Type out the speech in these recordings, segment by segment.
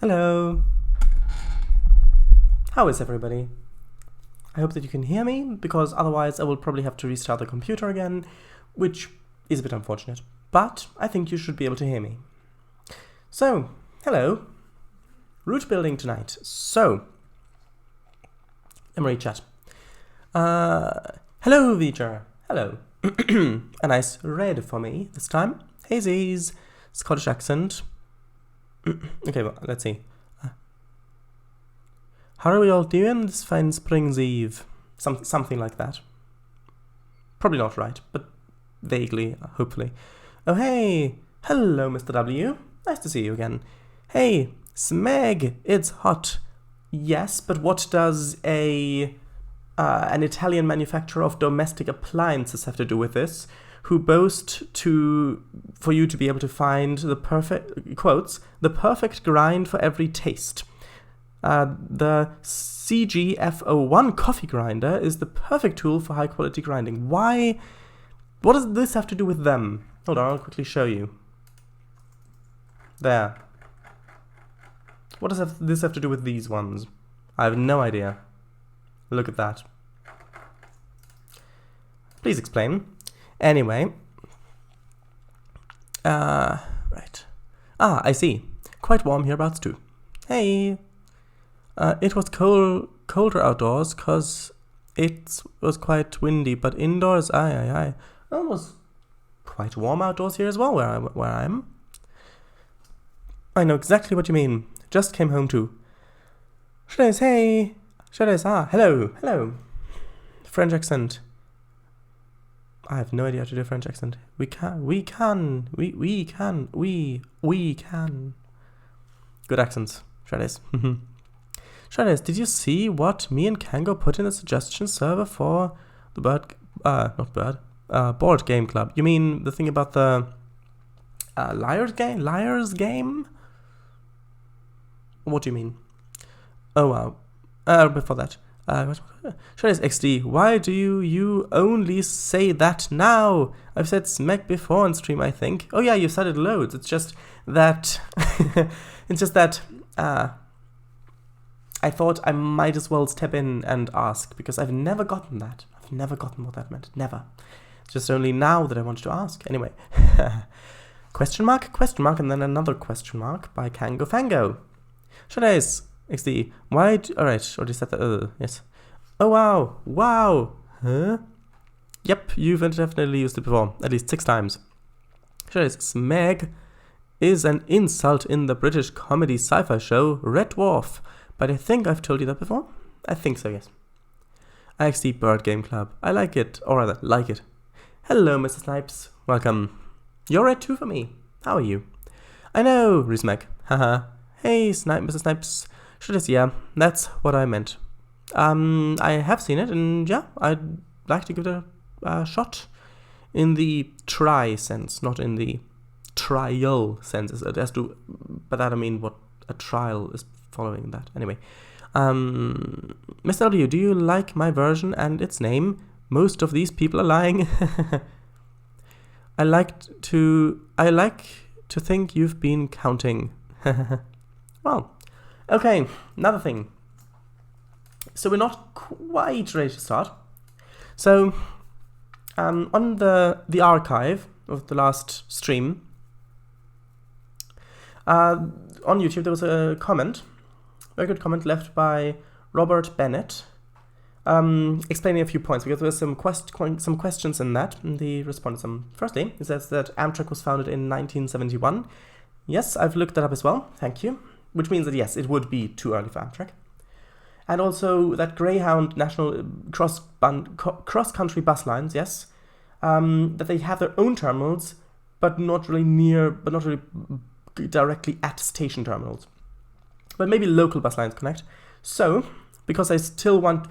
Hello. How is everybody? I hope that you can hear me, because otherwise I will probably have to restart the computer again, which is a bit unfortunate. But I think you should be able to hear me. So, hello. Root building tonight. So, memory chat. Hello, Vija. Hello. A nice red for me this time. Hazy's Scottish accent. Okay, well, let's see. How are we all doing this fine spring's eve? Something like that. Probably not right, but vaguely, hopefully. Oh, hey! Hello, Mr. W. Nice to see you again. Hey, Smeg, it's hot. Yes, but what does an Italian manufacturer of domestic appliances have to do with this? Who boast for you to be able to find the perfect, quotes, the perfect grind for every taste. The CGF01 coffee grinder is the perfect tool for high quality grinding. Why? What does this have to do with them? Hold on, I'll quickly show you. There. What does this have to do with these ones? I have no idea. Look at that. Please explain. Anyway. Right. I see. Quite warm hereabouts too. Hey. It was colder outdoors, cause it was quite windy, but indoors, aye. It was quite warm outdoors here as well, where I'm. I know exactly what you mean. Just came home too. Shades, hey. Shades, hello. French accent. I have no idea how to do a French accent. We can. Good accents. Shades. Shades, did you see what me and Kango put in the suggestion server for the board game club? You mean the thing about the liars game? What do you mean? Oh wow. Before that. Shades XD, why do you only say that now? I've said smack before on stream, I think. Oh yeah, you've said it loads. It's just that I thought I might as well step in and ask, because I've never gotten that. I've never gotten what that meant. Never. It's just only now that I wanted to ask. Anyway. Question mark, and then another question mark by Kango Fango. Shades XD, why alright, already said that, yes. Oh wow, huh? Yep, you've definitely used it before, at least 6 times. Shades, Smeg is an insult in the British comedy sci-fi show Red Dwarf, but I think I've told you that before? I think so, yes. IXD Bird Game Club, I like it, or rather, like it. Hello, Mr. Snipes, welcome. You're red too for me, how are you? I know, Rizmek, haha. Hey, Mr. Snipes. Yeah, that's what I meant. I have seen it, and yeah, I'd like to give it a shot. In the try sense, not in the trial sense. It has to, but that I mean what a trial is following that. Anyway, Mr. W, do you like my version and its name? Most of these people are lying. I like to think you've been counting. Well, okay, another thing. So we're not quite ready to start. So, on the archive of the last stream, on YouTube there was a comment, very good comment left by Robert Bennett, explaining a few points, because there were some questions in that, and he responded to them. Firstly, he says that Amtrak was founded in 1971. Yes, I've looked that up as well, thank you. Which means that, yes, it would be too early for Amtrak. And also that Greyhound national cross-country bus lines, yes, that they have their own terminals, but not really directly at station terminals. But maybe local bus lines connect. So, because I still want,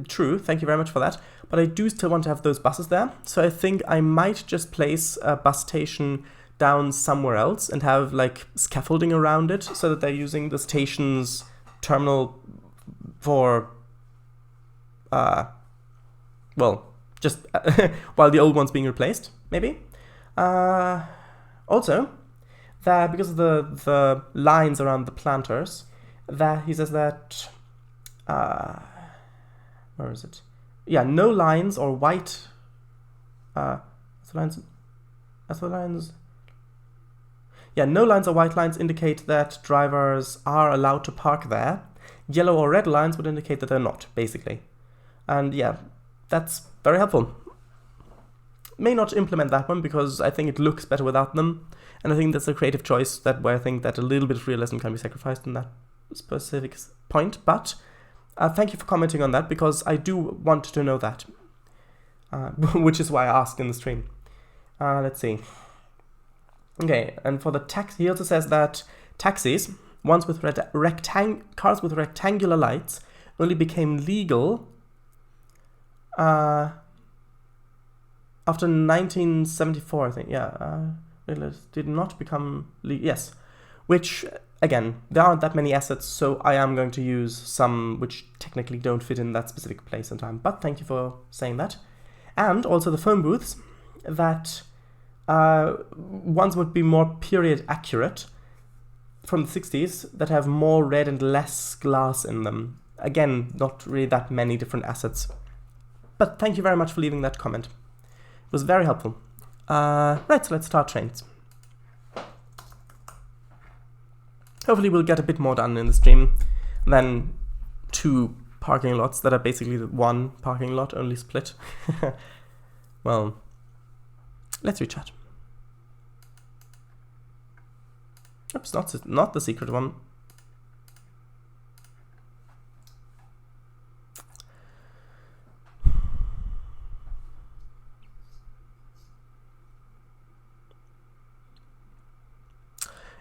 true, thank you very much for that, but I do still want to have those buses there, so I think I might just place a bus station down somewhere else and have like scaffolding around it, so that they're using the station's terminal for just while the old one's being replaced, maybe. Also, that because of the lines around the planters, that he says that where is it? Yeah, no lines or white lines. Yeah, no lines or white lines indicate that drivers are allowed to park there. Yellow or red lines would indicate that they're not, basically. And yeah, that's very helpful. May not implement that one because I think it looks better without them. And I think that's a creative choice where I think that a little bit of realism can be sacrificed in that specific point. But thank you for commenting on that because I do want to know that. Which is why I asked in the stream. Let's see. Okay, and for the taxi, he also says that taxis, cars with rectangular lights, only became legal after 1974, I think. Yeah, did not become legal. Yes, which again, there aren't that many assets, so I am going to use some which technically don't fit in that specific place and time. But thank you for saying that, and also the phone booths that. Ones would be more period accurate from the 60s that have more red and less glass in them. Again, not really that many different assets. But thank you very much for leaving that comment. It was very helpful. Right, so let's start Trainz. Hopefully we'll get a bit more done in the stream than 2 parking lots that are basically one parking lot, only split. Well, let's rechat. Oops, not the secret one.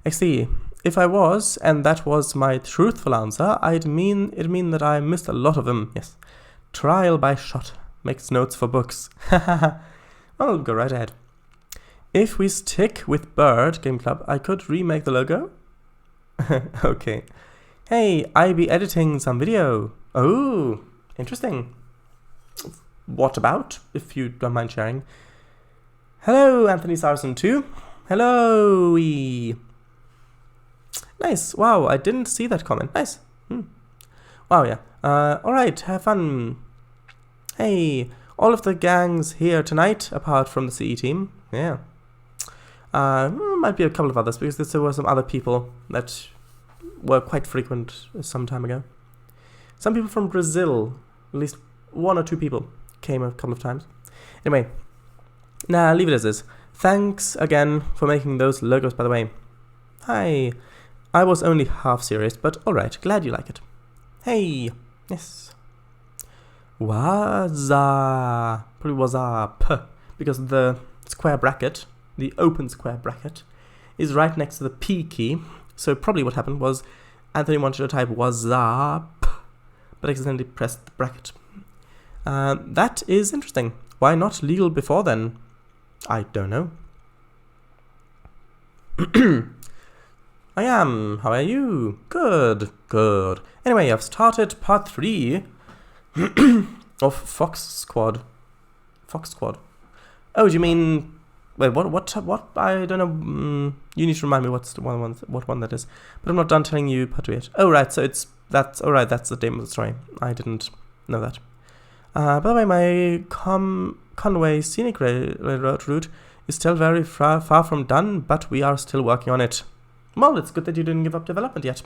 XD, if I was, and that was my truthful answer, it'd mean that I missed a lot of them. Yes. Trial by shot. Makes notes for books. Well, go right ahead. If we stick with Bird Game Club, I could remake the logo. Okay. Hey, I be editing some video. Oh, interesting. What about, if you don't mind sharing? Hello, Anthony Sarson too. Hello. Nice. Wow, I didn't see that comment. Nice. Wow, yeah. Alright, have fun. Hey, all of the gangs here tonight, apart from the CE team. Yeah. Might be a couple of others, because there were some other people that were quite frequent some time ago. Some people from Brazil, at least 1 or 2 people, came a couple of times. Anyway, leave it as is. Thanks again for making those logos, by the way. Hi. I was only half serious, but alright, glad you like it. Hey. Yes. Waza. Probably was up, because the square bracket, the open square bracket, is right next to the P key. So probably what happened was Anthony wanted to type was up, but accidentally pressed the bracket. That is interesting. Why not legal before then? I don't know. I am. How are you? Good. Good. Anyway, I've started part 3 of Fox Squad. Fox Squad. Oh, do you mean... Wait, what? I don't know. You need to remind me what one that is. But I'm not done telling you part 2 yet. Oh, right. So that's the name of the story. I didn't know that. By the way, my Conway Scenic Railroad route is still very far from done, but we are still working on it. Well, it's good that you didn't give up development yet.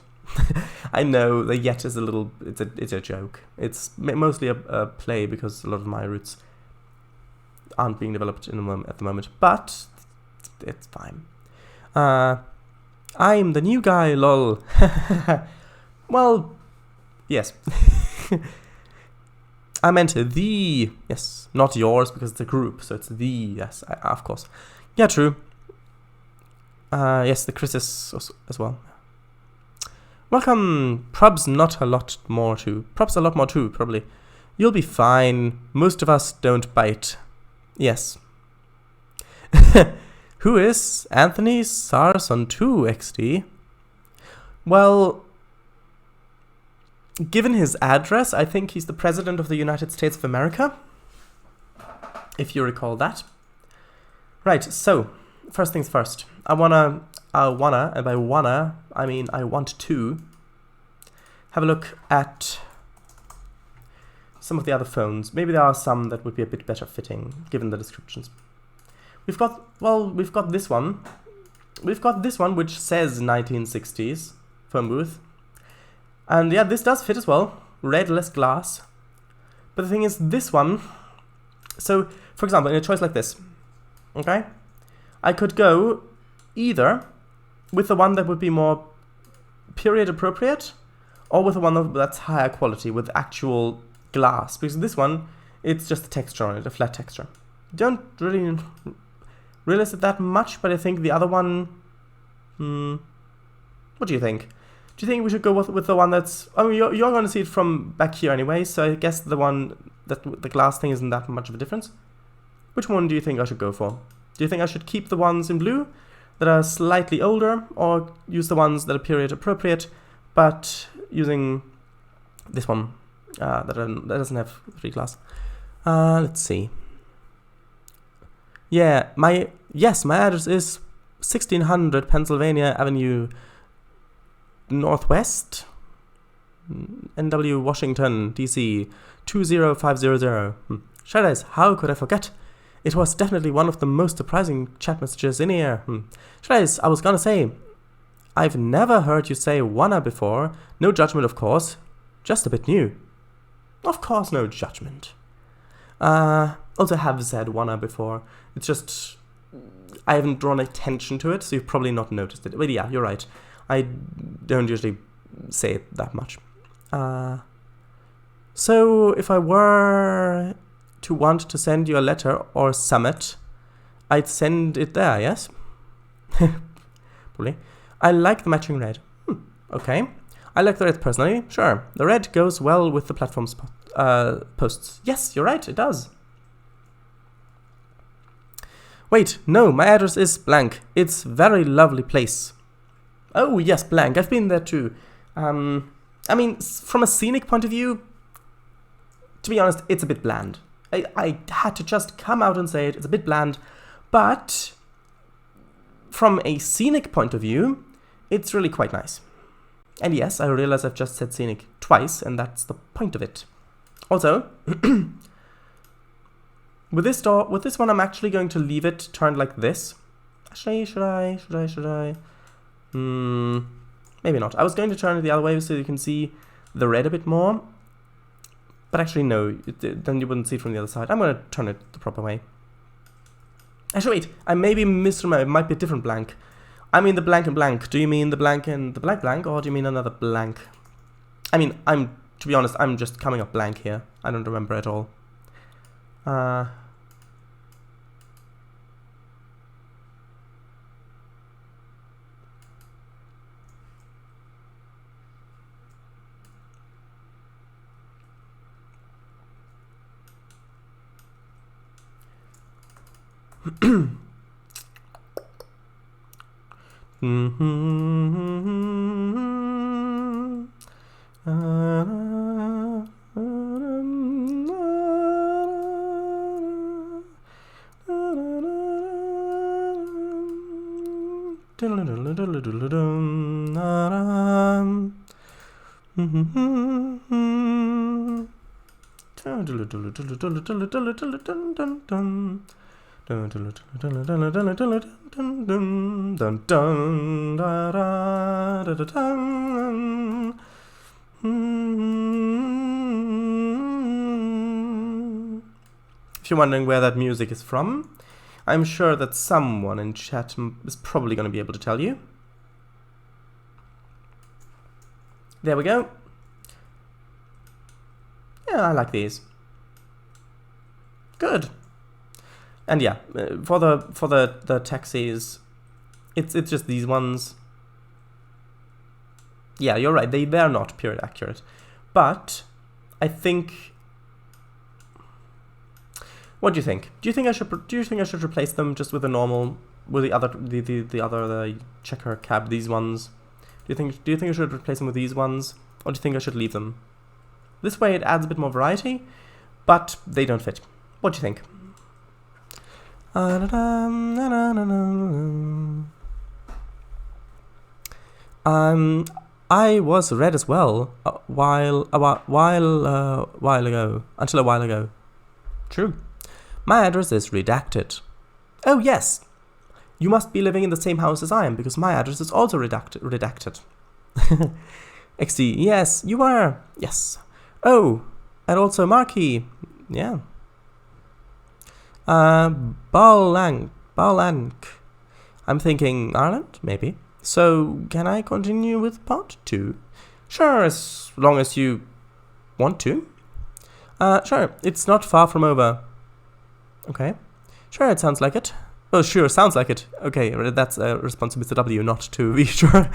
I know the yet is a little. It's a joke. It's mostly a play because a lot of my routes aren't being developed at the moment, but it's fine. I'm the new guy, lol. Well, yes. I meant the, yes, not yours, because it's a group, so it's the, yes, of course. Yeah, true. Yes, the Chris's as well. Welcome. Probs a lot more too, probably. You'll be fine. Most of us don't bite. Yes. Who is Anthony Sarson 2 XD? Well, given his address, I think he's the President of the United States of America, if you recall that. Right, so, first things first. I want to wanna, and by wanna, I mean I want to, have a look at some of the other phones. Maybe there are some that would be a bit better fitting, given the descriptions. We've got this one. We've got this one, which says 1960s phone booth. And yeah, this does fit as well. Red, less glass. But the thing is, this one... So, for example, in a choice like this, okay? I could go either with the one that would be more period appropriate, or with the one that's higher quality, with actual glass. Because this one, it's just the texture on it, a flat texture. Don't really realize it that much, but I think the other one... what do you think? Do you think we should go with the one that's... I mean, you're going to see it from back here anyway, so I guess the one that the glass thing isn't that much of a difference. Which one do you think I should go for? Do you think I should keep the ones in blue that are slightly older, or use the ones that are period appropriate, but using this one that doesn't have free glass? Let's see. Yeah, my address is 1600 Pennsylvania Avenue Northwest, NW Washington, DC 20500. Shadows, how could I forget? It was definitely one of the most surprising chat messages in here. Shadows, I was gonna say, I've never heard you say wanna before. No judgment, of course. Just a bit new. Of course, no judgment. Also have said wanna before. It's just... I haven't drawn attention to it, so you've probably not noticed it. But yeah, you're right. I don't usually say it that much. So if I were to want to send you a letter or summit, I'd send it there, yes? Probably. I like the matching red. Okay. I like the red personally. Sure. The red goes well with the platform's posts. Yes, you're right, it does. Wait, no, my address is blank. It's very lovely place. Oh, yes, blank. I've been there too. I mean, from a scenic point of view, to be honest, it's a bit bland. I had to just come out and say it. It's a bit bland. But from a scenic point of view, it's really quite nice. And yes, I realize I've just said scenic twice, and that's the point of it. Also... With this one, I'm actually going to leave it turned like this. Actually, should I? Maybe not. I was going to turn it the other way so you can see the red a bit more. But actually, no. Then you wouldn't see it from the other side. I'm going to turn it the proper way. Actually, wait. I maybe misremembered. It might be a different blank. I mean the blank and blank. Do you mean the blank and the blank, or do you mean another blank? I mean, to be honest, I'm just coming up blank here. I don't remember at all. If you're wondering where that music is from, I'm sure that someone in chat is probably going to be able to tell you. There we go. Yeah, I like these. Good. And yeah, for the taxis, it's just these ones. Yeah, you're right. They're not period accurate, but I think. What do you think? Do you think I should replace them just with the normal, with the other checker cab, these ones? Do you think I should replace them with these ones, or do you think I should leave them? This way it adds a bit more variety, but they don't fit. What do you think? I was read as well until a while ago. True. My address is redacted. Oh yes, you must be living in the same house as I am because my address is also redacted. XD, yes, you are. Yes. Oh, and also Marquis. Yeah. Balank. I'm thinking Ireland, maybe. So, can I continue with part 2? Sure, as long as you want to. Sure, it's not far from over. Okay. Sure, it sounds like it. Oh, sure, sounds like it. Okay, that's a response to Mr. W, not to be sure.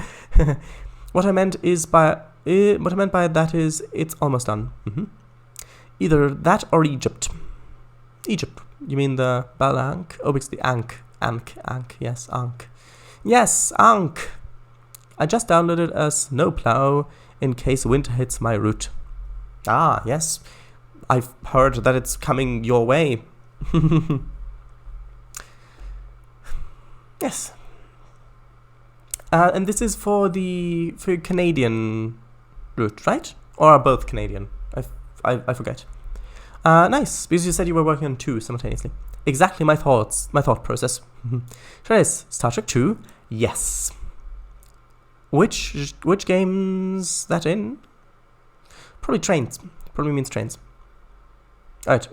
What I meant by that is it's almost done. Either that or Egypt. Egypt. You mean the Balank? Oh, it's the Ankh. Yes, Ankh. Yes, Ankh. I just downloaded a snowplow in case winter hits my route. Ah, yes. I've heard that it's coming your way. Yes. And this is for Canadian route, right? Or are both Canadian? I forget. Nice, because you said you were working on 2 simultaneously. Exactly my thought process. Trainz, Star Trek 2? Yes. Which game's that in? Probably Trainz. Probably means Trainz. Alright,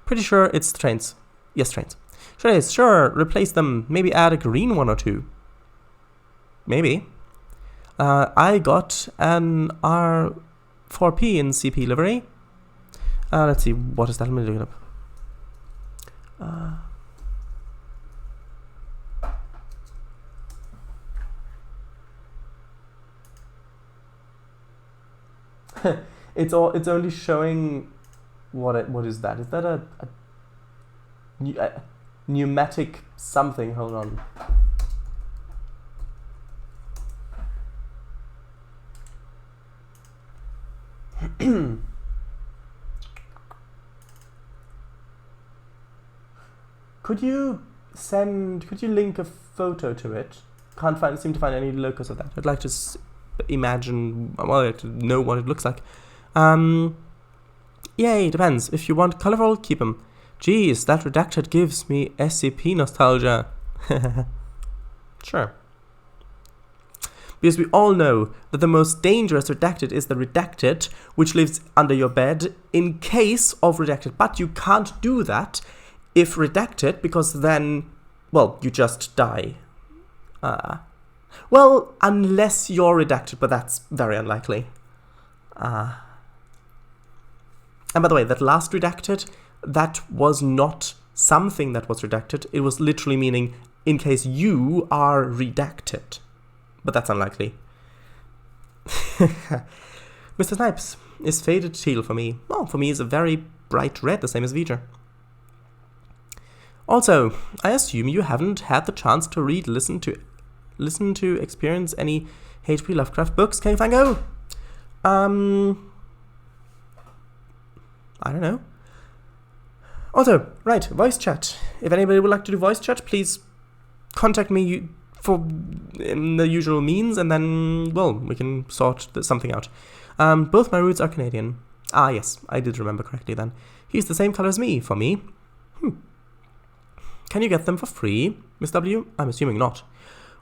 pretty sure it's Trainz. Yes, Trainz. Trainz, sure, replace them. Maybe add a green one or 2. Maybe. I got an R4P in CP livery. Let's see, what is that? Let me look it up. It's only showing what is that? Is that a pneumatic something? Hold on. Could you link a photo to it? Seem to find any locus of that. I'd like to imagine, well, I'd like to know what it looks like. Yay, depends. If you want colorful, keep them. Geez, that redacted gives me SCP nostalgia. Sure. Because we all know that the most dangerous redacted is the redacted, which lives under your bed in case of redacted. But you can't do that if redacted, because then, well, you just die. Well, unless you're redacted, but that's very unlikely. And by the way, that last redacted, that was not something that was redacted. It was literally meaning in case you are redacted. But that's unlikely. Mr. Snipes is faded teal for me. Well, for me it's a very bright red, the same as V'ger. Also, I assume you haven't had the chance to listen to, experience any H.P. Lovecraft books, K-Fango? I don't know. Also, right, voice chat. If anybody would like to do voice chat, please contact me in the usual means, and then, well, we can sort something out. Both my roots are Canadian. Ah, yes, I did remember correctly then. He's the same color as me, for me. Can you get them for free, Miss W? I'm assuming not.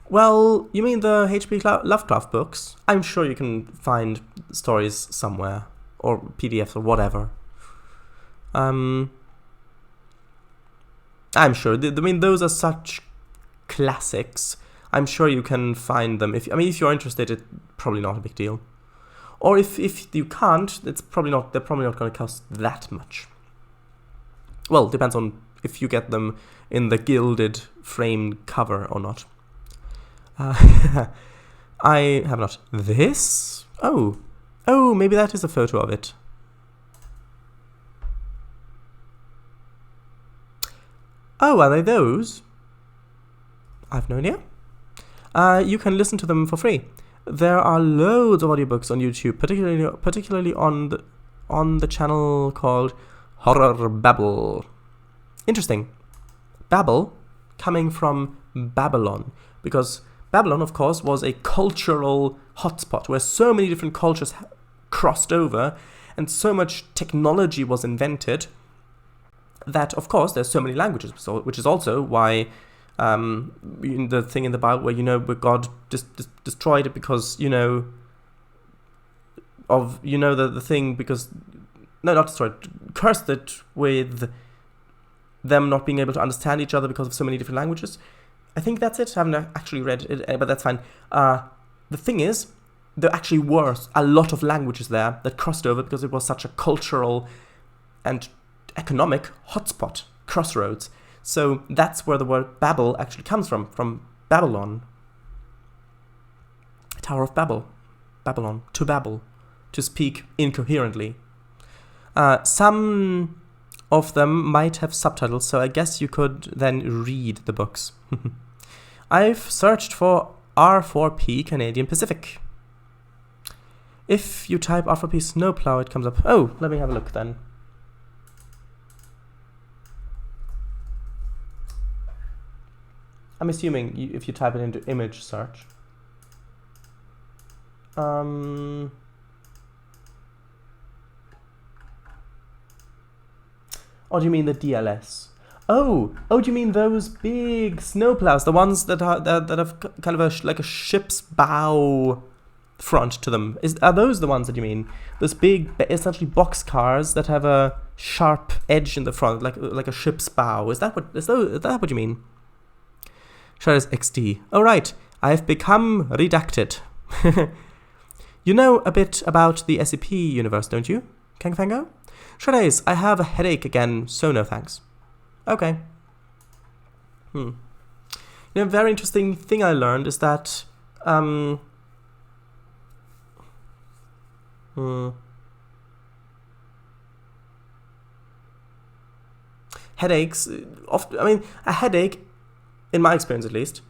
Well, you mean the H.P. Lovecraft books? I'm sure you can find stories somewhere, or PDFs or whatever. I'm sure. I mean, those are such classics. I'm sure you can find them. If you're interested, it's probably not a big deal. Or if you can't, they're probably not going to cost that much. Well, depends on if you get them in the gilded framed cover or not. I have not. This? Oh, maybe that is a photo of it. Oh, are they those? I've no idea. You can listen to them for free. There are loads of audiobooks on YouTube, particularly on the channel called Horror Babble. Interesting. Babble coming from Babylon, because Babylon, of course, was a cultural hotspot where so many different cultures crossed over and so much technology was invented that, of course, there's so many languages, which is also why the thing in the Bible where, where God destroyed it because, the thing because, no, not destroyed, cursed it with them not being able to understand each other because of so many different languages. I think that's it. I haven't actually read it, but that's fine. The thing is, there actually were a lot of languages there that crossed over because it was such a cultural and economic hotspot, crossroads. So that's where the word Babel actually comes from Babylon. Tower of Babel. Babylon. To babble. To speak incoherently. Some of them might have subtitles, so I guess you could then read the books. I've searched for R4P Canadian Pacific. If you type R4P snowplow, it comes up. Oh, let me have a look then. I'm assuming if you type it into image search. Oh, do you mean the DLS? Oh, do you mean those big snowplows, the ones that have kind of like a ship's bow front to them? Are those the ones that you mean? Those big, essentially box cars that have a sharp edge in the front, like a ship's bow. Is that what you mean? Shredder's XD. Oh right, I've become redacted. You know a bit about the SCP universe, don't you, Kangfango? Shredder's, I have a headache again, so no thanks. Okay. A very interesting thing I learned is that headaches often, a headache, in my experience at least,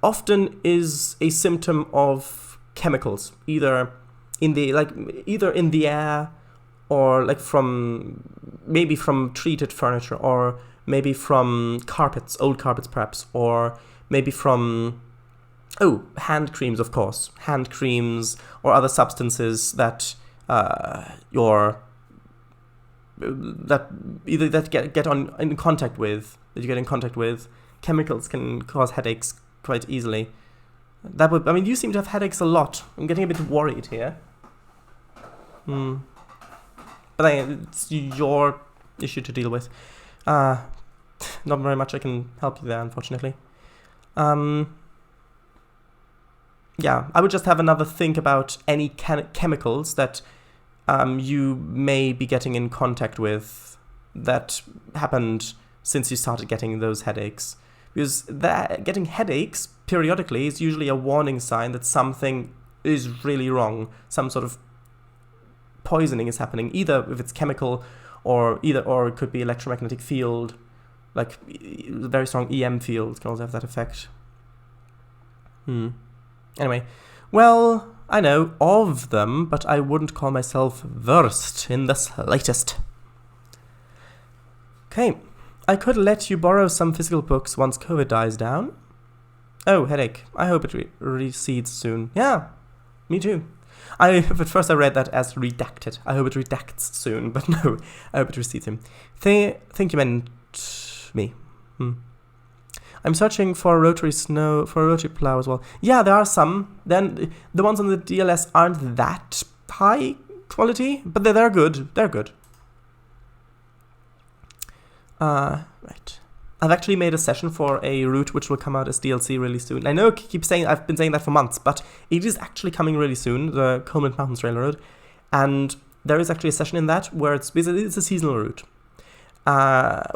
often is a symptom of chemicals, either in the air, or like maybe from treated furniture, or maybe from old carpets perhaps, or maybe from hand creams, of course, or other substances that you get in contact with. Chemicals can cause headaches quite easily. You seem to have headaches a lot. I'm getting a bit worried here. But it's your issue to deal with. Not very much I can help you there, unfortunately. I would just have another think about any chemicals that you may be getting in contact with that happened since you started getting those headaches. Because getting headaches periodically is usually a warning sign that something is really wrong. Some sort of poisoning is happening, either if it's chemical or it could be electromagnetic field, like very strong EM field can also have that effect. Anyway, well, I know of them, but I wouldn't call myself versed in the slightest. Okay, I could let you borrow some physical books once COVID dies down. Oh, headache. I hope it recedes soon. Yeah, me too. At first I read that as redacted. I hope it redacts soon, but no, I hope it recedes him. Think you meant me. I'm searching for a rotary plow as well. Yeah, there are some. Then the ones on the DLS aren't that high quality, but they're good. They're good. Right. I've actually made a session for a route which will come out as DLC really soon. I know I've been saying that for months, but it is actually coming really soon, the Coleman Mountains Railroad. And there is actually a session in that where it's a seasonal route.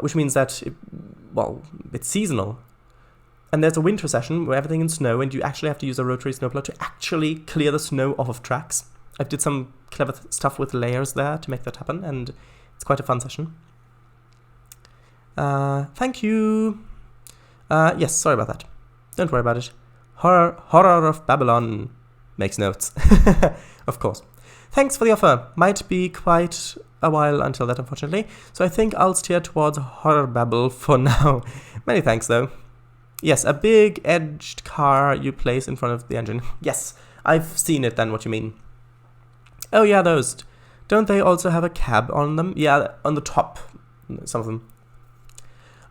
Which means that, it's seasonal. And there's a winter session where everything is snow, and you actually have to use a rotary snowplow to actually clear the snow off of tracks. I did some clever stuff with layers there to make that happen, and it's quite a fun session. Thank you. Yes, sorry about that. Don't worry about it. Horror of Babylon makes notes. Of course. Thanks for the offer. Might be quite a while until that, unfortunately. So I think I'll steer towards Horror Babble for now. Many thanks, though. Yes, a big edged car you place in front of the engine. Yes, I've seen it then, what you mean. Oh yeah, those. Don't they also have a cab on them? Yeah, on the top, some of them.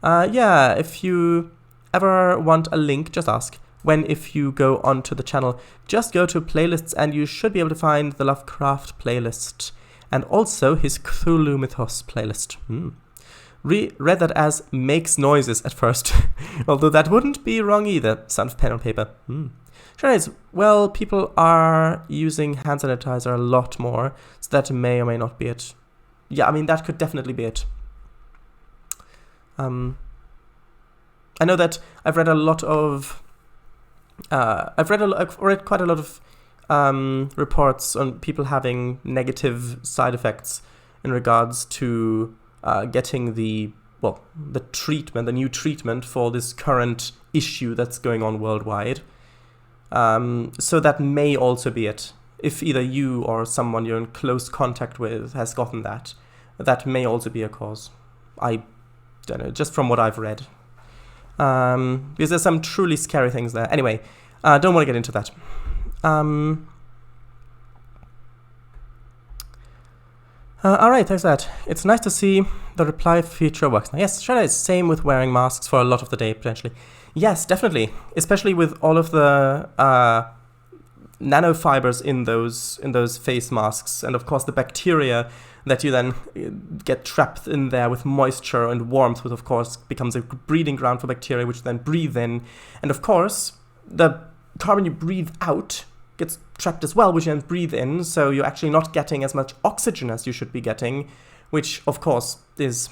Yeah, if you ever want a link, just ask. If you go onto the channel, just go to playlists and you should be able to find the Lovecraft playlist. And also his Cthulhu Mythos playlist. Read that as makes noises at first, although that wouldn't be wrong either. Sound of pen on paper. Trainz, well, people are using hand sanitizer a lot more, so that may or may not be it. Yeah, I mean, that could definitely be it. I know that I've read a lot of... I've read quite a lot of reports on people having negative side effects in regards to getting the new treatment for this current issue that's going on worldwide. So that may also be it. If either you or someone you're in close contact with has gotten that, that may also be a cause. I don't know, just from what I've read. Because there's some truly scary things there. Anyway, don't want to get into that. Alright, thanks for that. It's nice to see the reply feature works now. Yes, sure is. Same with wearing masks for a lot of the day, potentially. Yes, definitely. Especially with all of the nanofibers in those face masks. And of course the bacteria that you then get trapped in there with moisture and warmth, which of course becomes a breeding ground for bacteria, which then breathe in. And of course, the carbon you breathe out gets trapped as well, which you then breathe in, so you're actually not getting as much oxygen as you should be getting, which of course is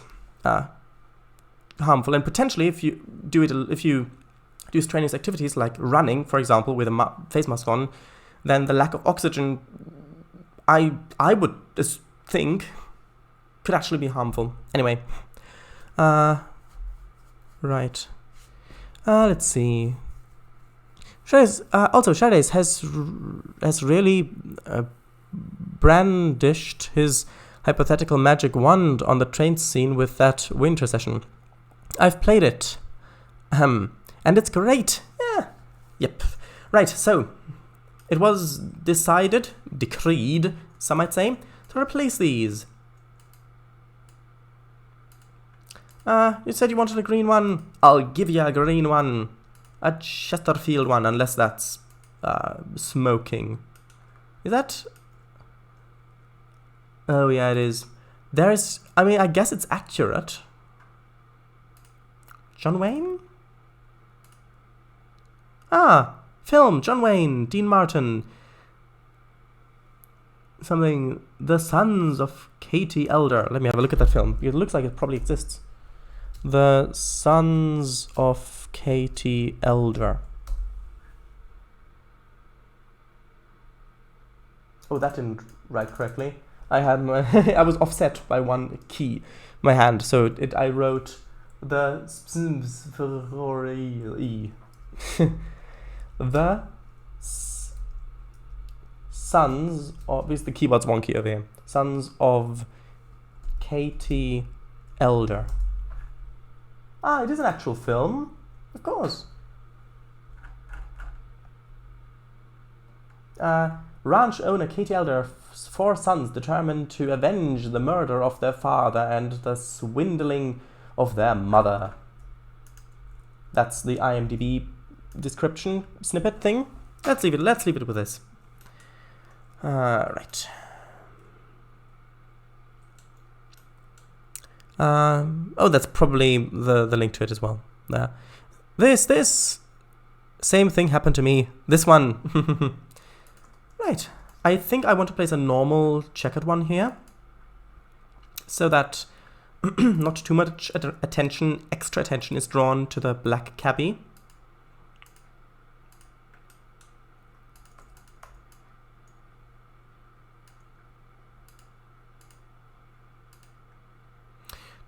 harmful. And potentially, if you do strenuous activities like running, for example, with a face mask on, then the lack of oxygen, I would think, could actually be harmful. Anyway, right. Let's see. Also, Shadays has really brandished his hypothetical magic wand on the Trainz scene with that winter session. I've played it. And it's great. Yeah. Yep. Right, so it was decreed, some might say, to replace these. You said you wanted a green one. I'll give you a green one. A Chesterfield one, unless that's smoking. Is that... Oh yeah, it is. I guess it's accurate. John Wayne? Film, John Wayne, Dean Martin. Something, The Sons of Katie Elder. Let me have a look at that film. It looks like it probably exists. The Sons of Katie Elder. Oh, that didn't write correctly. I had I was offset by one key, my hand, so I wrote the the Sons of, because the keyboard's wonky over here. Sons of Katie Elder. It is an actual film, of course. Ranch owner Katie Elder's 4 sons determined to avenge the murder of their father and the swindling of their mother. That's the IMDb description snippet thing. Let's leave it with this. Right. That's probably the link to it as well. This same thing happened to me. This one. Right. I think I want to place a normal checkered one here, so that not too much extra attention is drawn to the black cabbie.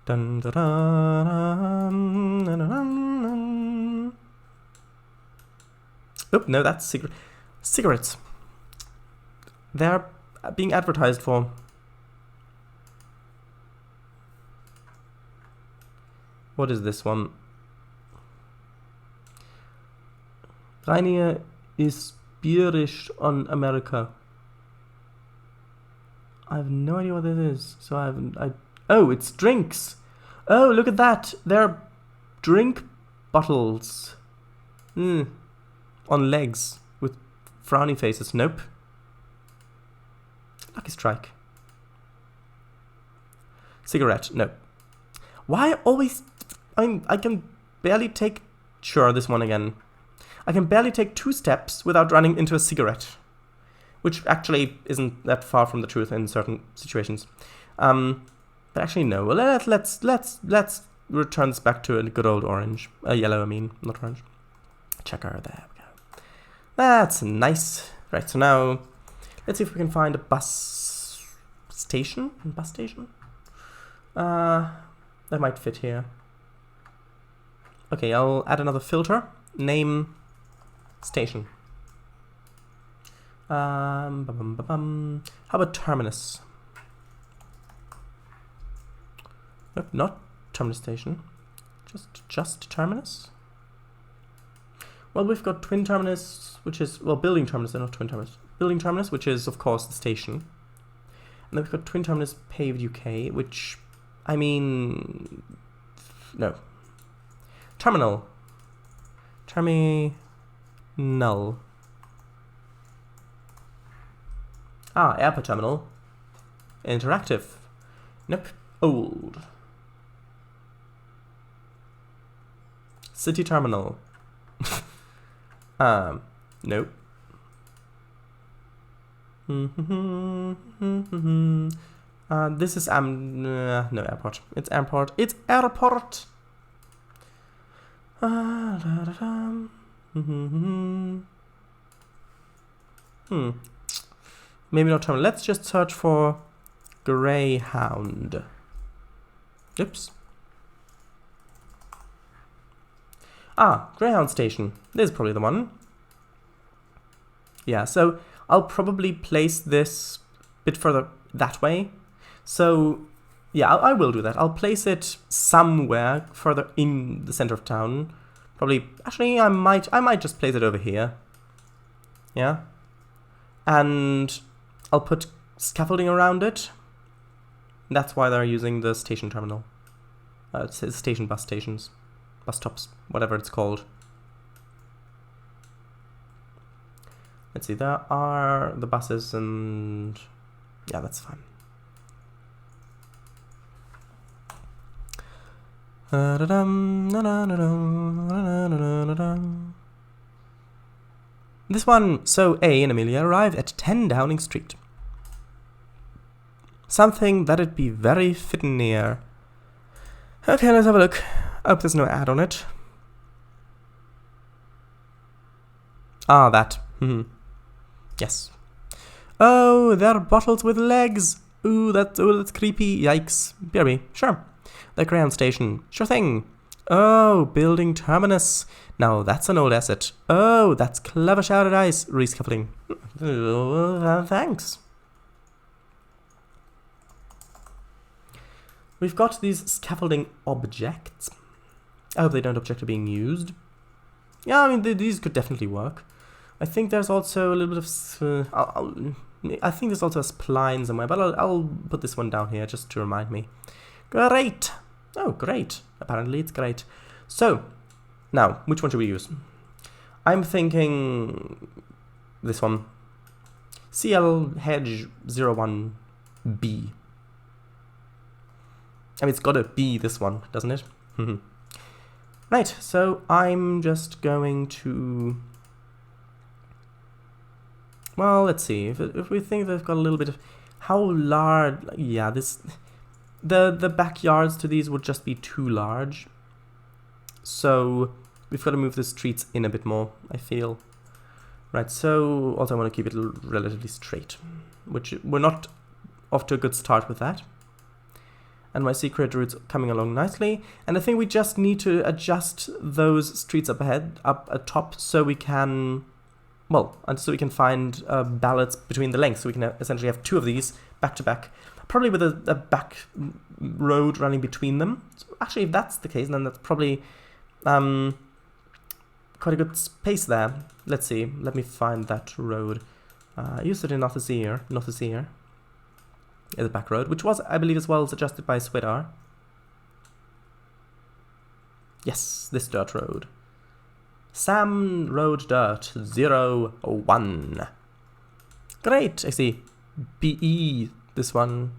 Dun, dun, dun, dun, dun, dun. Oop, no, that's cigarettes. They're being advertised for. What is this one? Rainier is bearish on America. I have no idea what this is. So oh, it's drinks. Oh, look at that. They're drink bottles. On legs with frowny faces. Nope. Lucky strike. Cigarette. No. Why always... I can barely take... Sure, this one again. I can barely take 2 steps without running into a cigarette. Which actually isn't that far from the truth in certain situations. But actually, no. Well, let's return this back to a good old orange. Yellow, I mean, not orange. Checker, there we go. That's nice. Right, so now, let's see if we can find a bus station. That might fit here. Okay, I'll add another filter. Name station. How about terminus? Nope, not terminus station. Just terminus. Well, we've got twin terminus, which is, well, building terminus, not twin terminus. Building terminus, which is, of course, the station. And then we've got twin terminus paved UK, which, I mean, no. Terminal. Terminal. Ah, airport terminal. Interactive. Nope. Old. City terminal. Nope. This is no airport. It's airport. It's airport. Maybe not terminal. Let's just search for Greyhound. Oops. Ah, Greyhound station. This is probably the one. Yeah, so I'll probably place this a bit further that way. So, yeah, I will do that. I'll place it somewhere further in the center of town. Probably, actually, I might just place it over here. Yeah. And I'll put scaffolding around it. That's why they're using the station terminal. Station bus stations. Bus stops, whatever it's called. Let's see, there are the buses and... yeah, that's fine. This one, so A and Amelia arrive at 10 Downing Street. Something that'd be very fitting near. Okay, let's have a look. I hope there's no ad on it. Ah, that. Yes. Oh, they're bottles with legs. Ooh, that's creepy. Yikes. BRB, sure. The Greyhound station. Sure thing. Oh, building terminus. Now that's an old asset. Oh, that's clever shouted ice. Rescuffling. Thanks. We've got these scaffolding objects. I hope they don't object to being used. Yeah, I mean, these could definitely work. I think there's also a little bit of... I think there's also a spline somewhere, but I'll put this one down here just to remind me. Great! Oh, great. Apparently it's great. So, now, which one should we use? I'm thinking this one. CL Hedge 01B. I mean, it's got to be this one, doesn't it? Right, so I'm just going to... well, let's see. If we think they've got a little bit of... how large... yeah, this... The backyards to these would just be too large. So we've got to move the streets in a bit more, I feel. Right, so also I want to keep it relatively straight, which we're not off to a good start with that. And my secret route's coming along nicely. And I think we just need to adjust those streets up atop, so we can, well, and so we can find balance between the lengths. So we can essentially have 2 of these back to back, probably with a back road running between them. So actually, if that's the case, then that's probably quite a good space there. Let's see. Let me find that road. I used it in Northusier. The back road, which was, I believe, as well suggested by Swidar. Yes, this dirt road. Sam Road Dirt 01. Great, I see. BE, this one.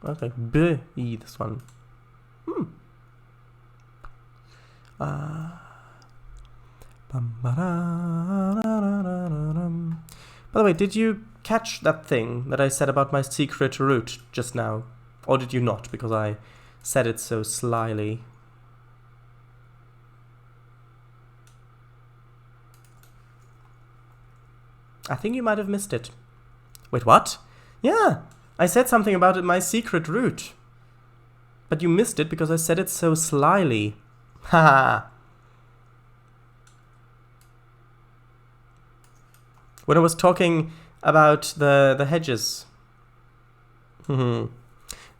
Okay, BE, this one. By the way, did you catch that thing that I said about my secret route just now? Or did you not, because I said it so slyly? I think you might have missed it. Wait, what? Yeah, I said something about it, my secret route. But you missed it because I said it so slyly. Haha. When I was talking about the hedges.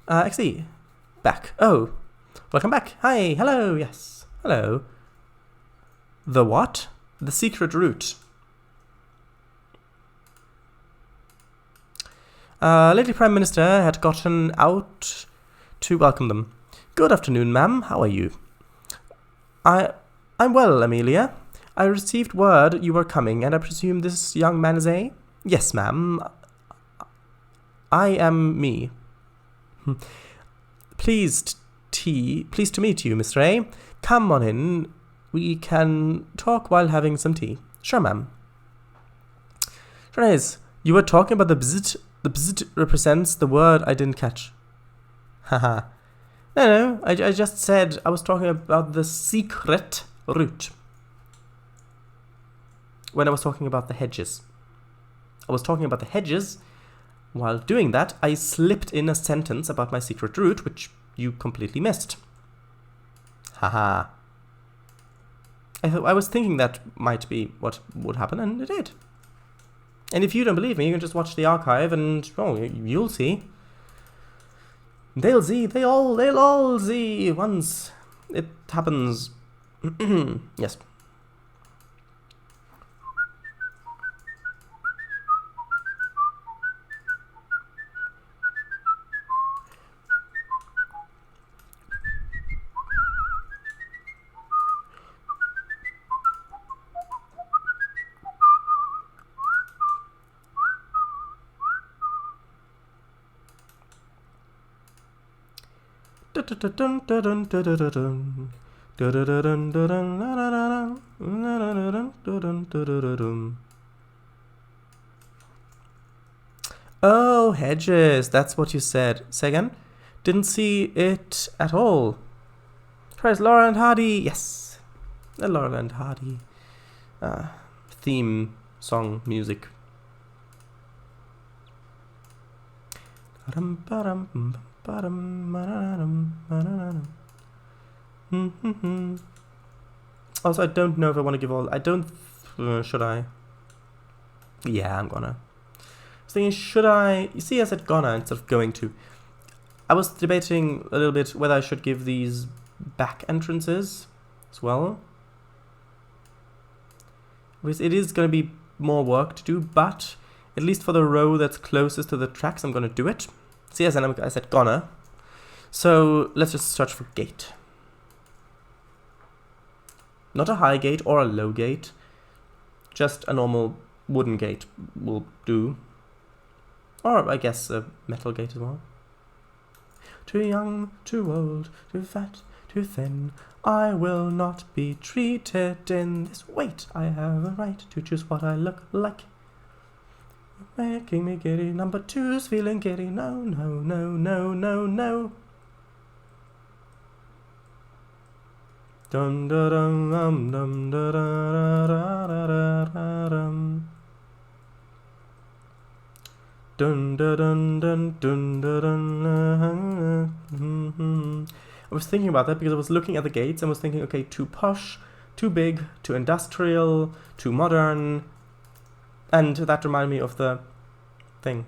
Actually, back. Oh, welcome back. Hi, hello, yes, hello. The what? The secret route. Lady Prime Minister had gotten out to welcome them. Good afternoon, ma'am. How are you? I'm well, Amelia. I received word you were coming, and I presume this young man is a... Yes, ma'am. I am me. Pleased to meet you, Miss Ray. Come on in. We can talk while having some tea. Sure, ma'am. Trainz, you were talking about the bzz. The bzz represents the word I didn't catch. Haha. No, I just said I was talking about the secret route. When I was talking about the hedges. I was talking about the hedges. While doing that, I slipped in a sentence about my secret route, which you completely missed. Haha. I was thinking that might be what would happen, and it did. And if you don't believe me, you can just watch the archive, and oh, you'll see. They'll see. They'll all see once it happens. Yes. Oh, hedges, that's what you said. Say again? Didn't see it at all. Tries Laurel and Hardy. Yes. The Laurel and Hardy theme song music. Also, I don't know if I want to give all... I don't... should I? Yeah, I'm gonna. I was thinking, should I... You see, I said gonna instead of going to. I was debating a little bit whether I should give these back entrances as well. Because it is going to be more work to do, but at least for the row that's closest to the tracks, I'm going to do it. See, I said gonna. So let's just search for gate. Not a high gate or a low gate. Just a normal wooden gate will do. Or I guess a metal gate as well. Too young, too old, too fat, too thin. I will not be treated in this weight. I have a right to choose what I look like. Making me giddy. Number two's feeling giddy. No, no, no, no, no, no. Dum da dum dum da da da da da dum. Dun dun dun dun dun dun. I was thinking about that because I was looking at the gates and was thinking, okay, too posh, too big, too industrial, too modern, and that reminded me of the thing.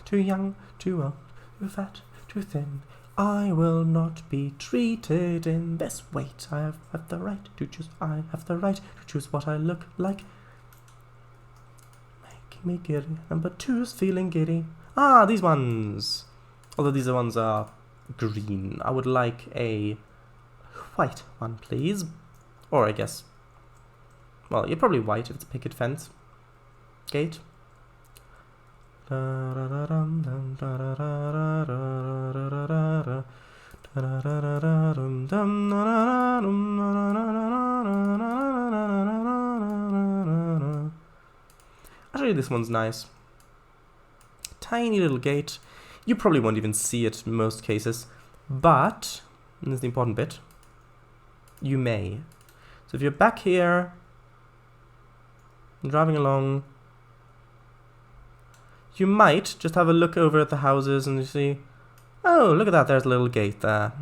Too young, too old, too fat, too thin. I will not be treated in this way. I have the right to choose. I have the right to choose what I look like. Making me giddy. Number 2's feeling giddy. Ah, these ones. Although these ones are green. I would like a white one, please. Or I guess, well, you're probably white if it's a picket fence. Gate. Actually, this one's nice. Tiny little gate. You probably won't even see it in most cases, but, and this is the important bit, you may. So if you're back here, driving along, you might just have a look over at the houses and you see, oh, look at that, there's a little gate there.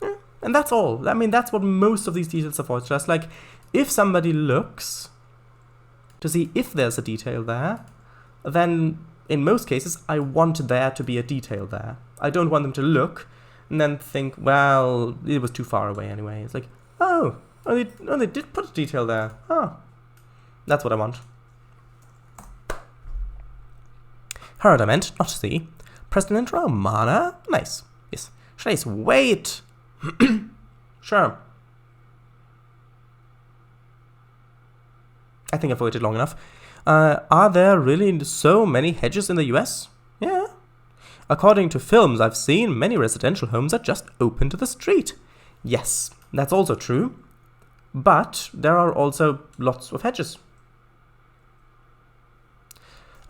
Yeah, and that's all. I mean, that's what most of these details are for. It's just like, if somebody looks to see if there's a detail there, then in most cases, I want there to be a detail there. I don't want them to look and then think, well, it was too far away anyway. It's like, oh, they did put a detail there. Oh, that's what I want. Heard, I meant, not see. President Romana? Nice. Yes. Trace, wait! Sure. I think I've waited long enough. Are there really so many hedges in the US? Yeah. According to films I've seen, many residential homes are just open to the street. Yes, that's also true. But there are also lots of hedges.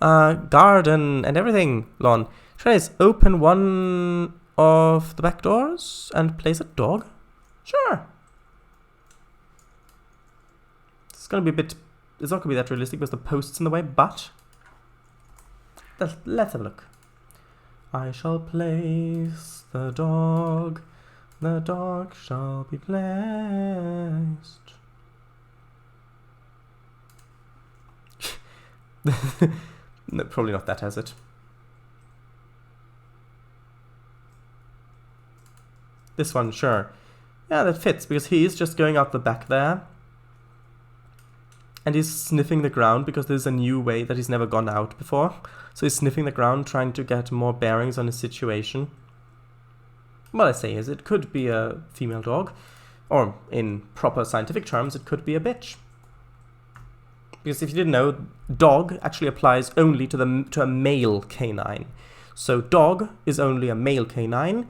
Garden and everything, lawn. Trace, open one of the back doors and place a dog? Sure. It's gonna be a bit, it's not gonna be that realistic because the post's in the way, but let's have a look. I shall place the dog shall be placed. No, probably not that, has it? This one, sure. Yeah, that fits, because he is just going out the back there. And he's sniffing the ground, because there's a new way that he's never gone out before. So he's sniffing the ground, trying to get more bearings on his situation. What I say is, it could be a female dog. Or, in proper scientific terms, it could be a bitch. Because if you didn't know, dog actually applies only to a male canine. So dog is only a male canine.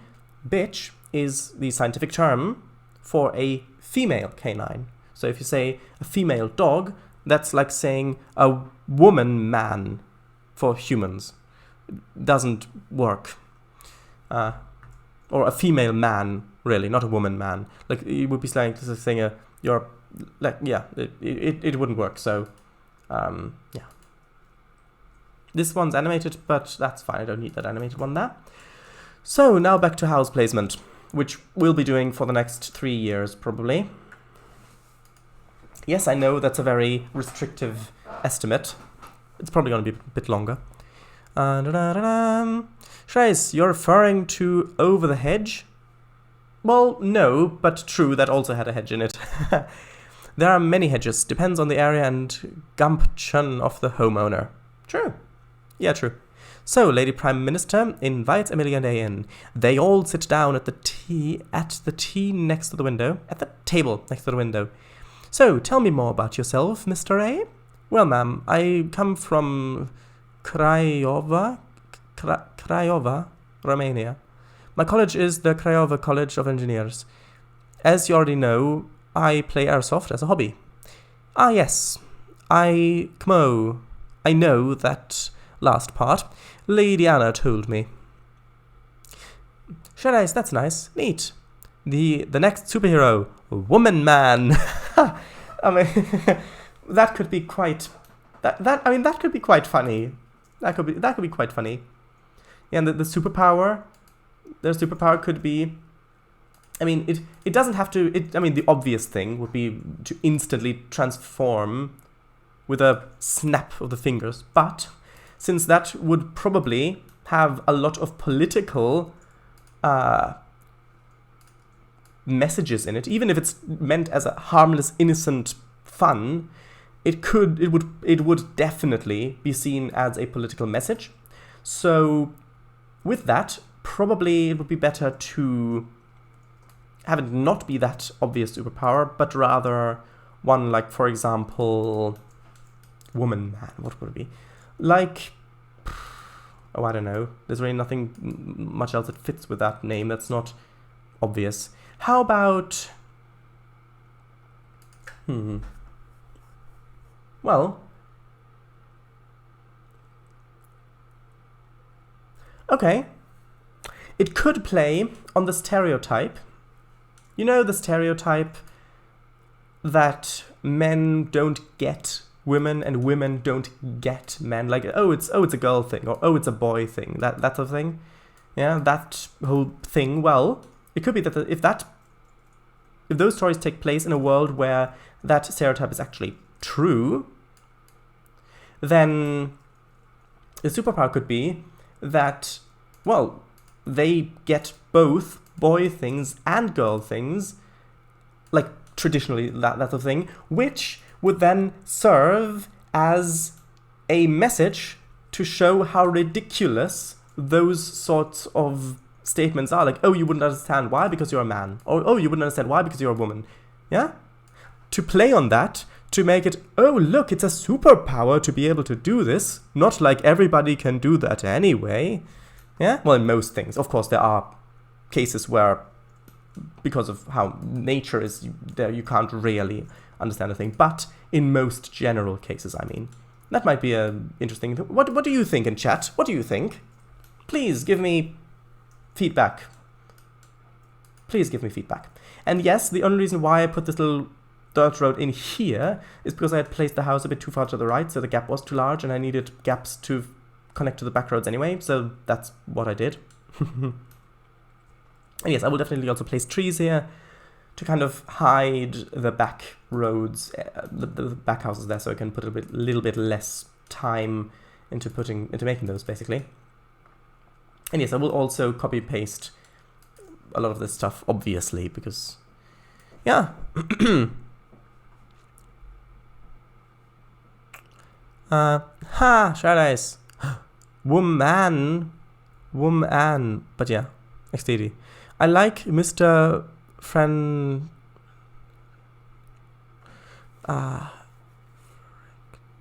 Bitch is the scientific term for a female canine. So if you say a female dog, that's like saying a woman man for humans. It doesn't work. Or a female man, really, not a woman man. Like, it would be saying you're like, yeah, it wouldn't work. So yeah. This one's animated, but that's fine. I don't need that animated one there. So now back to house placement, which we'll be doing for the next 3 years, probably. Yes, I know that's a very restrictive estimate. It's probably going to be a bit longer. Trace, you're referring to over the hedge? Well, no, but true, that also had a hedge in it. There are many hedges, depends on the area and gumption of the homeowner. True. Yeah, true. So, Lady Prime Minister invites Amelia and A in. They all sit down at the tea next to the window, at the table next to the window. So, tell me more about yourself, Mr. A. Well, ma'am, I come from Craiova, Romania. My college is the Craiova College of Engineers. As you already know, I play airsoft as a hobby. Ah, yes. I know that last part. Lady Anna told me. Sharais, that's nice. Neat. The next superhero, Woman Man. I mean, that could be quite. That could be quite funny. That could be quite funny. Yeah, and the superpower. Their superpower could be. I mean, it doesn't have to. The obvious thing would be to instantly transform with a snap of the fingers. But since that would probably have a lot of political messages in it, even if it's meant as a harmless, innocent fun, it would definitely be seen as a political message. So with that, probably it would be better to have it not be that obvious superpower, but rather one like, for example, woman, man, what would it be? Like, oh, I don't know. There's really nothing much else that fits with that name that's not obvious. How about... Well... Okay. It could play on the stereotype. You know the stereotype that men don't get women and women don't get men, like, oh it's a girl thing, or oh it's a boy thing, that sort of thing. Yeah, that whole thing. Well, it could be that if those stories take place in a world where that stereotype is actually true, then the superpower could be that, well, they get both boy things and girl things, like traditionally that sort of thing, which would then serve as a message to show how ridiculous those sorts of statements are. Like, oh, you wouldn't understand why because you're a man, or oh, you wouldn't understand why because you're a woman. Yeah? To play on that, to make it, oh, look, it's a superpower to be able to do this, not like everybody can do that anyway. Yeah? Well, in most things. Of course, there are cases where, because of how nature is there, you can't really understand a thing. But in most general cases, I mean. That might be an interesting... What do you think in chat? What do you think? Please give me feedback. Please give me feedback. And yes, the only reason why I put this little dirt road in here is because I had placed the house a bit too far to the right, so the gap was too large, and I needed gaps to connect to the back roads anyway, so that's what I did. And yes, I will definitely also place trees here to kind of hide the back roads, the back houses there, so I can put a little bit less time into making those, basically. And yes, I will also copy paste a lot of this stuff, obviously, because, yeah. Shard eyes. Woman, but yeah, XDD. I like Mr.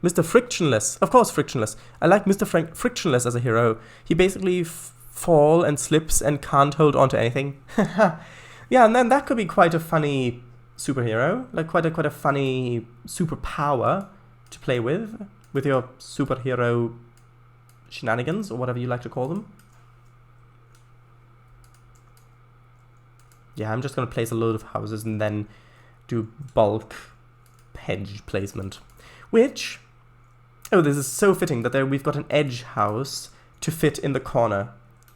Mr. Frictionless. Of course, Frictionless. I like Mr. Frictionless as a hero. He basically falls and slips and can't hold on to anything. Yeah, and then that could be quite a funny superhero, like quite a funny superpower to play with your superhero shenanigans, or whatever you like to call them. Yeah, I'm just going to place a load of houses and then do bulk hedge placement. Which, oh, this is so fitting that we've got an edge house to fit in the corner.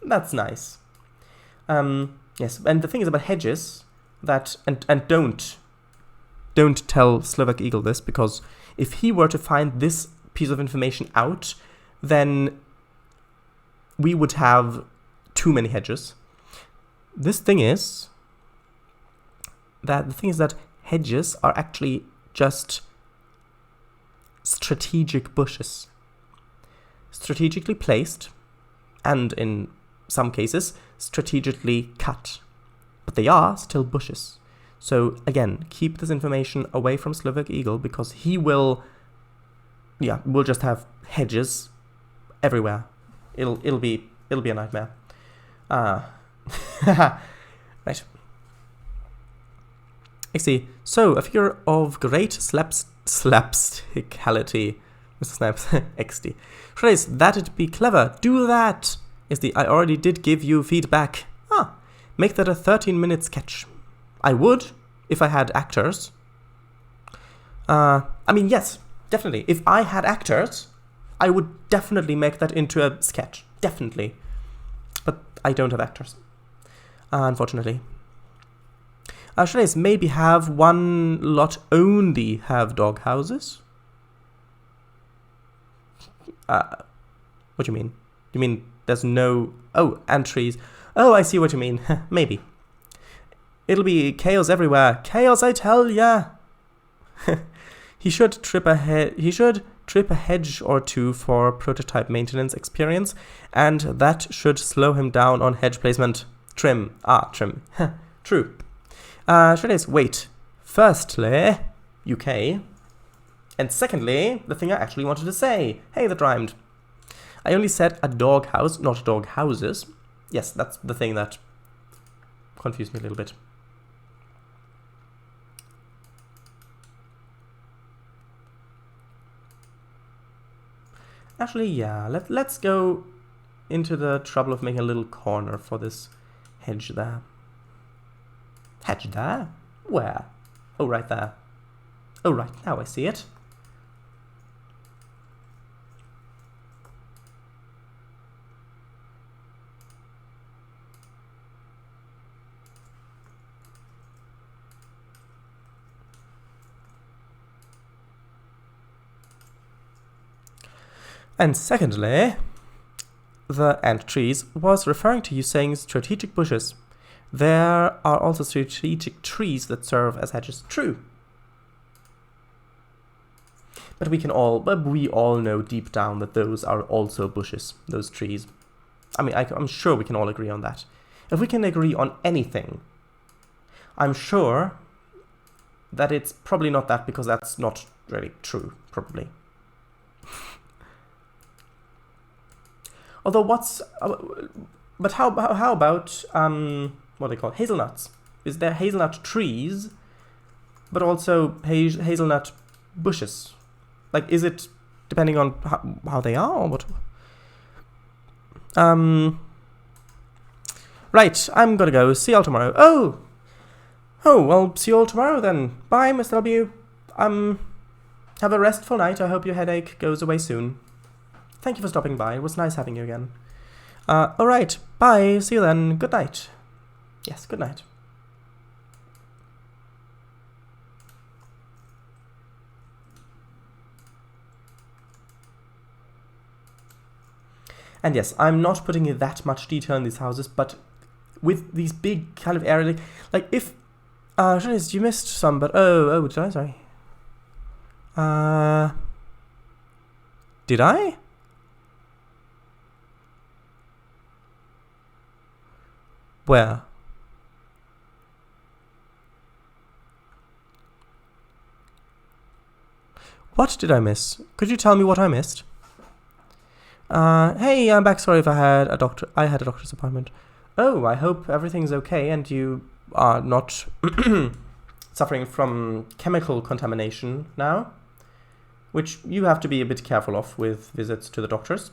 That's nice. Yes, and the thing is about hedges, that, and don't tell Slovak Eagle this, because if he were to find this piece of information out, then we would have too many hedges. The thing is that hedges are actually just strategic bushes. Strategically placed, and in some cases, strategically cut. But they are still bushes. So again, keep this information away from Slovak Eagle, because he will, yeah, we'll just have hedges everywhere. It'll be a nightmare. Right. I see. So, a figure of great slapstickality. Mr. Snaps, XD. Trainz, that'd be clever. Do that! I already did give you feedback. Make that a 13-minute sketch. I would, if I had actors. I mean, yes, definitely. If I had actors, I would definitely make that into a sketch. Definitely. But I don't have actors. Unfortunately. Trainz, maybe have one lot only have dog houses? What do you mean? You mean there's no... Oh, and trees. Oh, I see what you mean. Maybe. It'll be chaos everywhere. Chaos, I tell ya! He should trip a hedge or two for prototype maintenance experience, and that should slow him down on hedge placement. Trim. Trim. True. Should I wait? Firstly, UK. And secondly, the thing I actually wanted to say. Hey, that rhymed. I only said a dog house, not dog houses. Yes, that's the thing that confused me a little bit. Actually, yeah, let's go into the trouble of making a little corner for this hedge there. Hedge there? Where? Oh, right there. Oh, right, now I see it. And secondly, the and trees was referring to you saying strategic bushes. There are also strategic trees that serve as hedges. True. But we all know deep down that those are also bushes, those trees. I mean, I'm sure we can all agree on that. If we can agree on anything, I'm sure that it's probably not that, because that's not really true, probably. Although but how about what they call hazelnuts? Is there hazelnut trees, but also hazelnut bushes? Like, is it depending on how they are, or what? Right, I'm gonna go. See y'all tomorrow. Oh, well, see you all tomorrow then. Bye, Mr. W. Have a restful night. I hope your headache goes away soon. Thank you for stopping by. It was nice having you again. Alright, bye. See you then. Good night. Yes, good night. And yes, I'm not putting in that much detail in these houses, but with these big kind of area, like if you missed some, but oh, did I? Sorry. Did I? Where? What did I miss? Could you tell me what I missed? Hey, I'm back. Sorry if I had a doctor's appointment. Oh, I hope everything's okay and you are not suffering from chemical contamination now, which you have to be a bit careful of with visits to the doctors.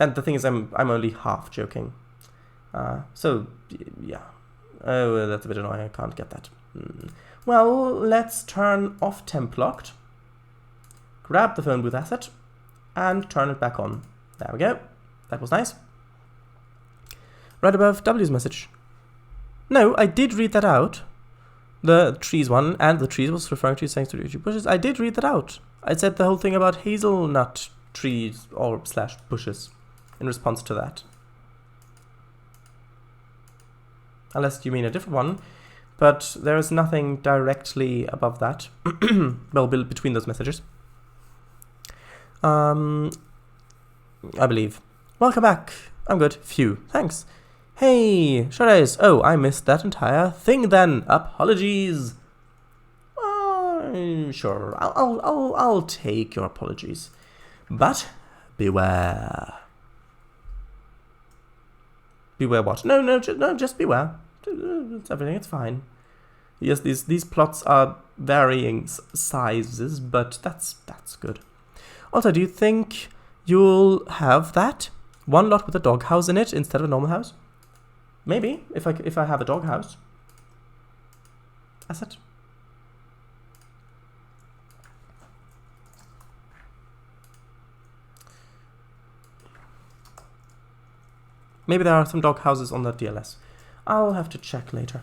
And the thing is, I'm only half joking. So, yeah. Oh, that's a bit annoying. I can't get that. Well, let's turn off temp locked. Grab the phone booth asset and turn it back on. There we go. That was nice. Right above W's message. No, I did read that out. The trees one, and the trees was referring to saying strategic bushes. I did read that out. I said the whole thing about hazelnut trees or / bushes in response to that. Unless you mean a different one, but there is nothing directly above that. Well, between those messages. I believe. Welcome back. I'm good. Phew. Thanks. Hey, Shadows. Oh, I missed that entire thing then. Apologies. Sure. I'll take your apologies. But beware. Beware what? No, just beware. It's everything. It's fine. Yes, these plots are varying sizes, but that's good. Also, do you think you'll have that one lot with a dog house in it instead of a normal house? Maybe if I have a dog house. That's it. Maybe there are some dog houses on the DLS. I'll have to check later.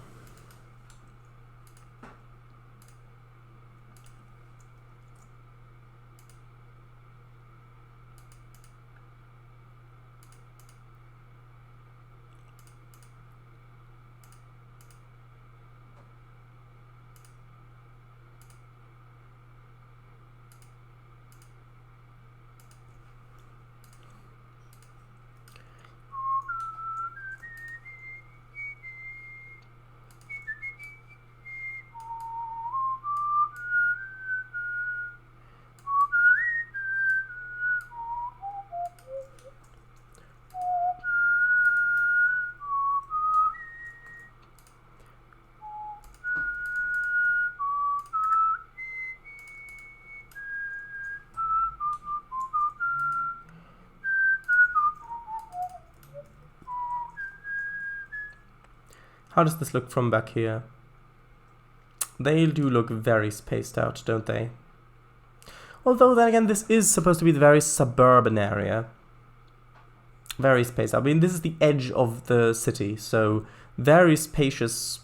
How does this look from back here? They do look very spaced out, don't they? Although then again, this is supposed to be the very suburban area. Very spaced out. I mean, this is the edge of the city, so very spacious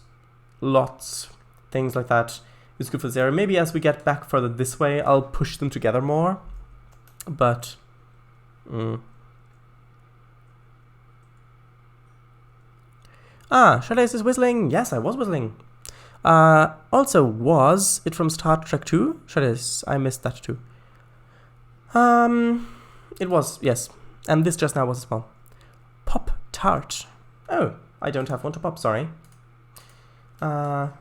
lots, things like that is good for this area. Maybe as we get back further this way, I'll push them together more. But... Ah, Shadace is whistling. Yes, I was whistling. Also, was it from Star Trek 2? Shadace, I missed that too. It was, yes. And this just now was as well. Pop Tart. Oh, I don't have one to pop, sorry. But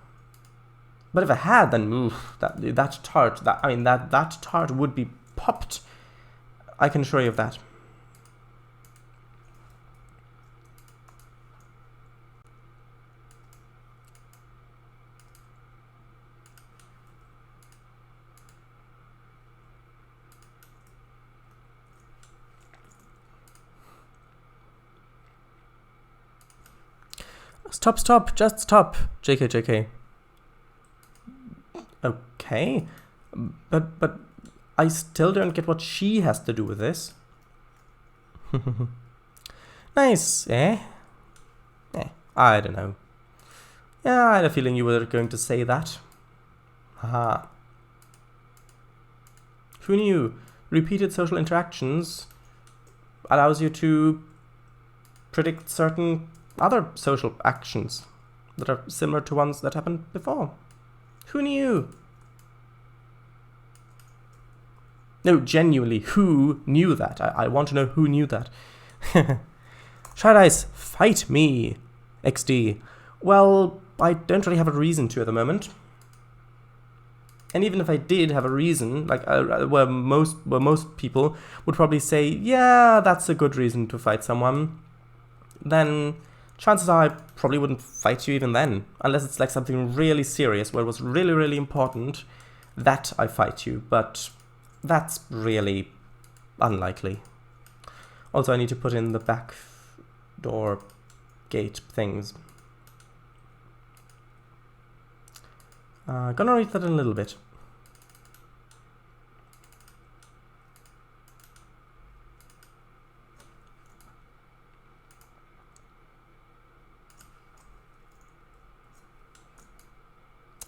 if I had, then oof, that tart, that tart would be popped. I can assure you of that. Stop, just stop. JK. Okay. But I still don't get what she has to do with this. Nice, eh? I don't know. Yeah, I had a feeling you were going to say that. Haha. Who knew? Repeated social interactions allows you to predict certain other social actions that are similar to ones that happened before. Who knew? No, genuinely, who knew that? I want to know who knew that. Shadice, fight me, XD. Well, I don't really have a reason to at the moment. And even if I did have a reason, like where most people would probably say, yeah, that's a good reason to fight someone, then chances are I probably wouldn't fight you even then, unless it's like something really serious where it was really, really important that I fight you, but that's really unlikely. Also, I need to put in the back door gate things. Gonna read that in a little bit.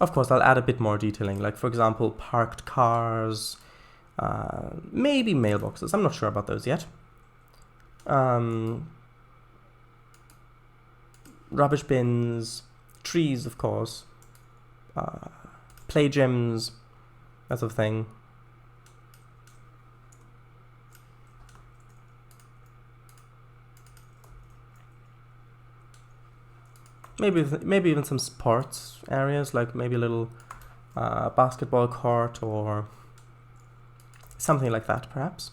Of course, I'll add a bit more detailing, like for example, parked cars, maybe mailboxes. I'm not sure about those yet. Rubbish bins, trees, of course, play gyms, that sort of thing. Maybe even some sports areas, like maybe a little basketball court or something like that, perhaps.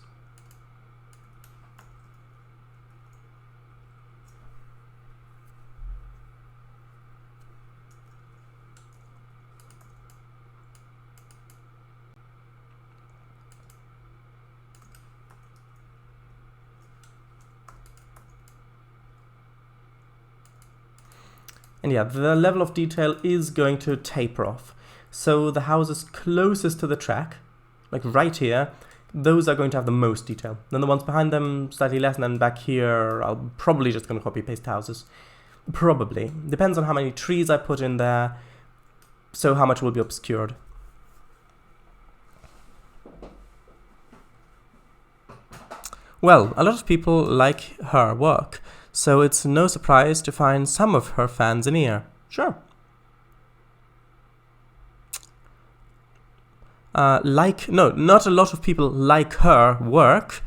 And yeah, the level of detail is going to taper off. So the houses closest to the track, like right here, those are going to have the most detail. Then the ones behind them, slightly less, and then back here, I'll probably just going to copy-paste houses. Probably. Depends on how many trees I put in there, so how much will be obscured. Well, a lot of people like her work, so it's no surprise to find some of her fans in here. Sure. No, not a lot of people like her work,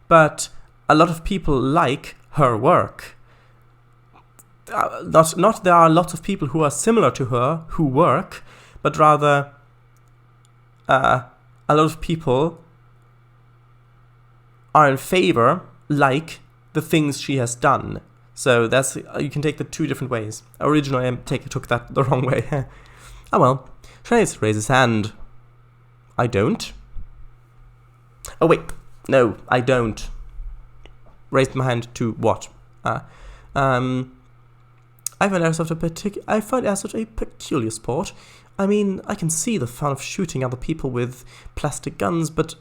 but a lot of people like her work. Not there are lots of people who are similar to her who work, but rather a lot of people are in favor, like the things she has done. So that's you can take the two different ways. Originally, I took that the wrong way. Oh well. Trainz raises hand. I don't. Oh wait, no, I don't. Raised my hand to what? I find airsoft a peculiar sport. I mean, I can see the fun of shooting other people with plastic guns, but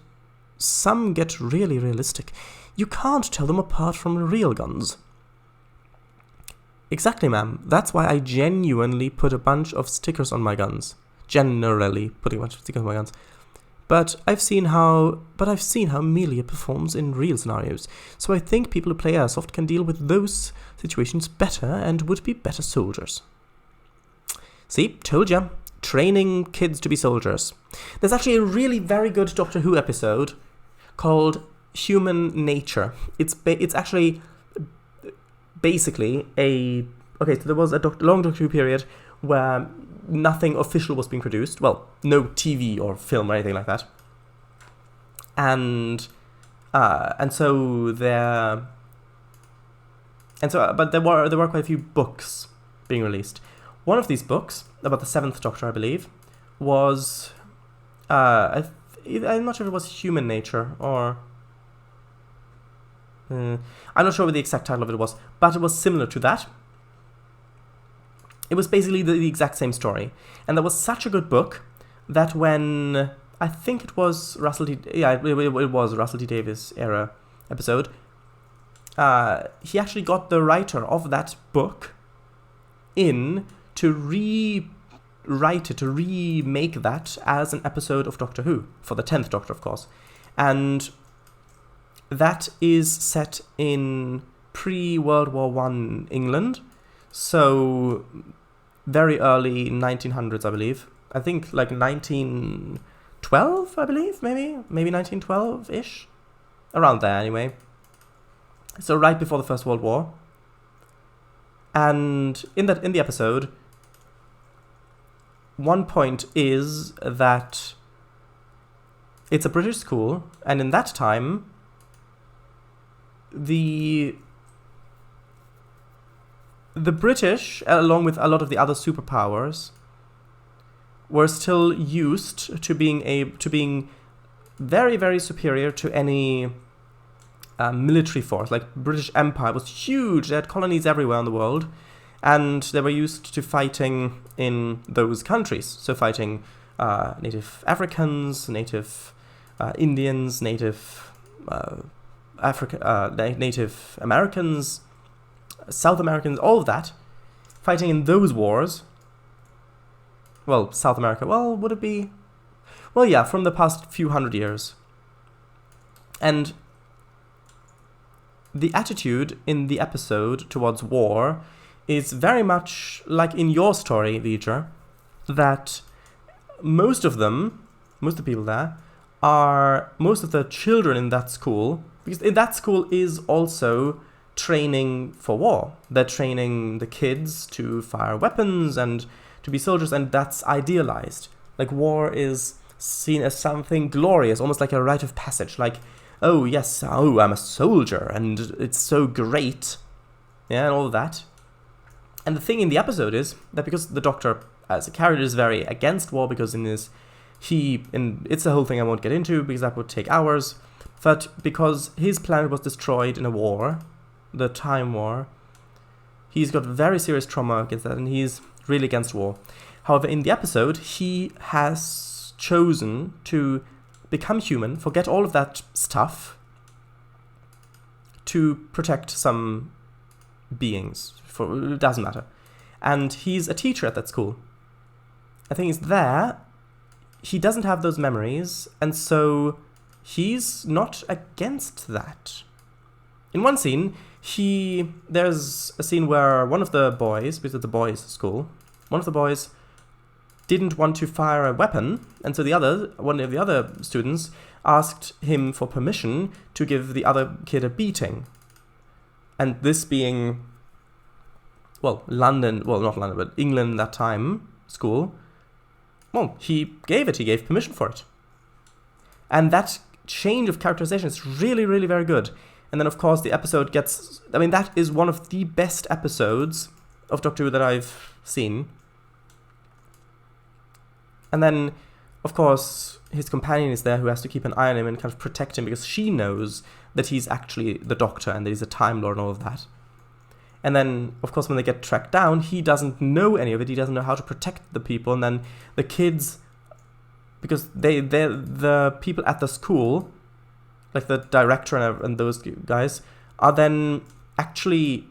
some get really realistic. You can't tell them apart from real guns. Exactly, ma'am. That's why I genuinely put a bunch of stickers on my guns. Generally putting a bunch of stickers on my guns. But I've seen how Amelia performs in real scenarios. So I think people who play airsoft can deal with those situations better and would be better soldiers. See, told ya. Training kids to be soldiers. There's actually a really very good Doctor Who episode called Human Nature. It's actually basically so there was a long Doctor Who period where nothing official was being produced. Well, no TV or film or anything like that. But there were quite a few books being released. One of these books, about the 7th Doctor, I believe, was I'm not sure if it was Human Nature or I'm not sure what the exact title of it was, but it was similar to that. It was basically the exact same story. And that was such a good book that when, I think it was it was Russell T Davies era episode, he actually got the writer of that book in to rewrite it, to remake that as an episode of Doctor Who, for the 10th Doctor, of course. And that is set in pre-World War I England, so very early 1900s, I believe. I think like 1912, I believe, maybe 1912-ish, around there anyway. So right before the First World War. And in the episode, one point is that it's a British school, and in that time, the British, along with a lot of the other superpowers, were still used to being very, very superior to any military force. Like, British Empire was huge. They had colonies everywhere in the world, and they were used to fighting in those countries. So fighting native Africans, native Indians, native Native Americans, South Americans, all of that, fighting in those wars. Well, South America, would it be? Well, yeah, from the past few hundred years. And the attitude in the episode towards war is very much like in your story, Vijay, that most of the people there are, most of the children in that school, because in that school is also training for war. They're training the kids to fire weapons and to be soldiers, and that's idealized. Like, war is seen as something glorious, almost like a rite of passage. Like, oh yes, I'm a soldier, and it's so great, yeah, and all of that. And the thing in the episode is that because the Doctor, as a character, is very against war, because it's a whole thing I won't get into, because that would take hours, but because his planet was destroyed in a war, the Time War, he's got very serious trauma against that, and he's really against war. However, in the episode, he has chosen to become human, forget all of that stuff, to protect some beings. It doesn't matter. And he's a teacher at that school. I think he's there. He doesn't have those memories, and so he's not against that. In one scene, there's a scene where one of the boys, because it's a boys' school, one of the boys didn't want to fire a weapon, and so one of the other students asked him for permission to give the other kid a beating. And this being, not London, but England that time, school, he gave permission for it. And that change of characterization is really, really very good. And then, of course, the episode that is one of the best episodes of Doctor Who that I've seen. And then, of course, his companion is there who has to keep an eye on him and kind of protect him, because she knows that he's actually the Doctor and that he's a Time Lord and all of that. And then, of course, when they get tracked down, he doesn't know any of it. He doesn't know how to protect the people. And then the kids, because the people at the school, like the director and those guys, are then actually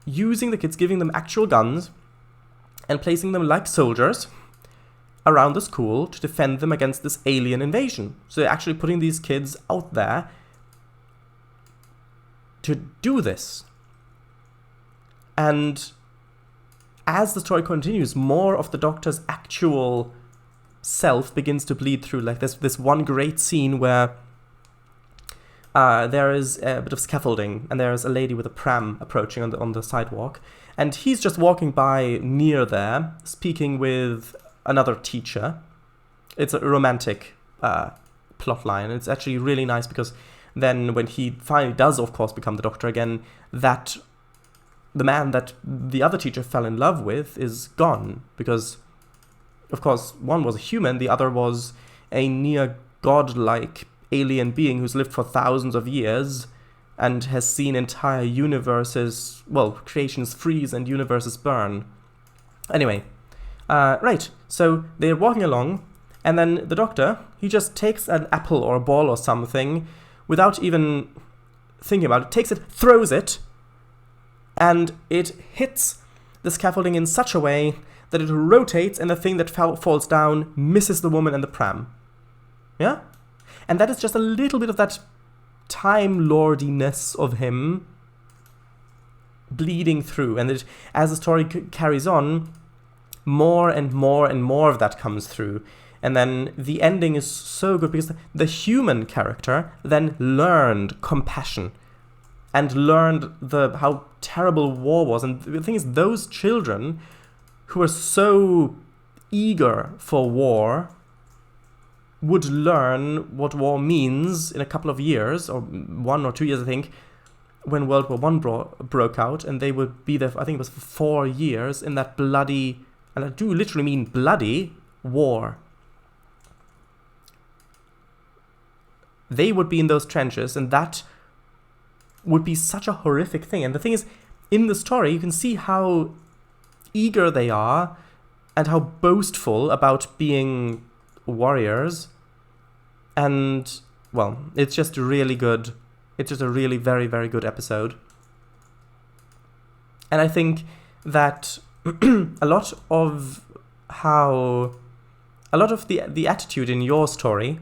using the kids, giving them actual guns, and placing them like soldiers around the school to defend them against this alien invasion. So they're actually putting these kids out there to do this. And as the story continues, more of the Doctor's actual self begins to bleed through. Like this one great scene where there is a bit of scaffolding, and there's a lady with a pram approaching on the sidewalk, and he's just walking by near there, speaking with another teacher. It's a romantic plot line. It's actually really nice, because then when he finally does, of course, become the Doctor again, that the man that the other teacher fell in love with is gone, because, of course, one was a human, the other was a near godlike alien being who's lived for thousands of years and has seen entire universes, well, creations freeze and universes burn. Anyway, right, so they're walking along, and then the Doctor, he just takes an apple or a ball or something without even thinking about it, takes it, throws it, and it hits the scaffolding in such a way that it rotates, and the thing that falls down misses the woman and the pram. Yeah? And that is just a little bit of that Time Lordiness of him bleeding through. And as the story carries on, more and more and more of that comes through. And then the ending is so good, because the human character then learned compassion and learned how terrible war was. And the thing is, those children who were so eager for war would learn what war means in a couple of years, or 1 or 2 years, I think, when World War I broke out, and they would be there, I think it was for 4 years, in that bloody, and I do literally mean bloody, war. They would be in those trenches, and that would be such a horrific thing. And the thing is, in the story, you can see how eager they are and how boastful about being warriors. And, well, it's just really good. It's just a really very, very good episode. And I think that a lot of the attitude in your story,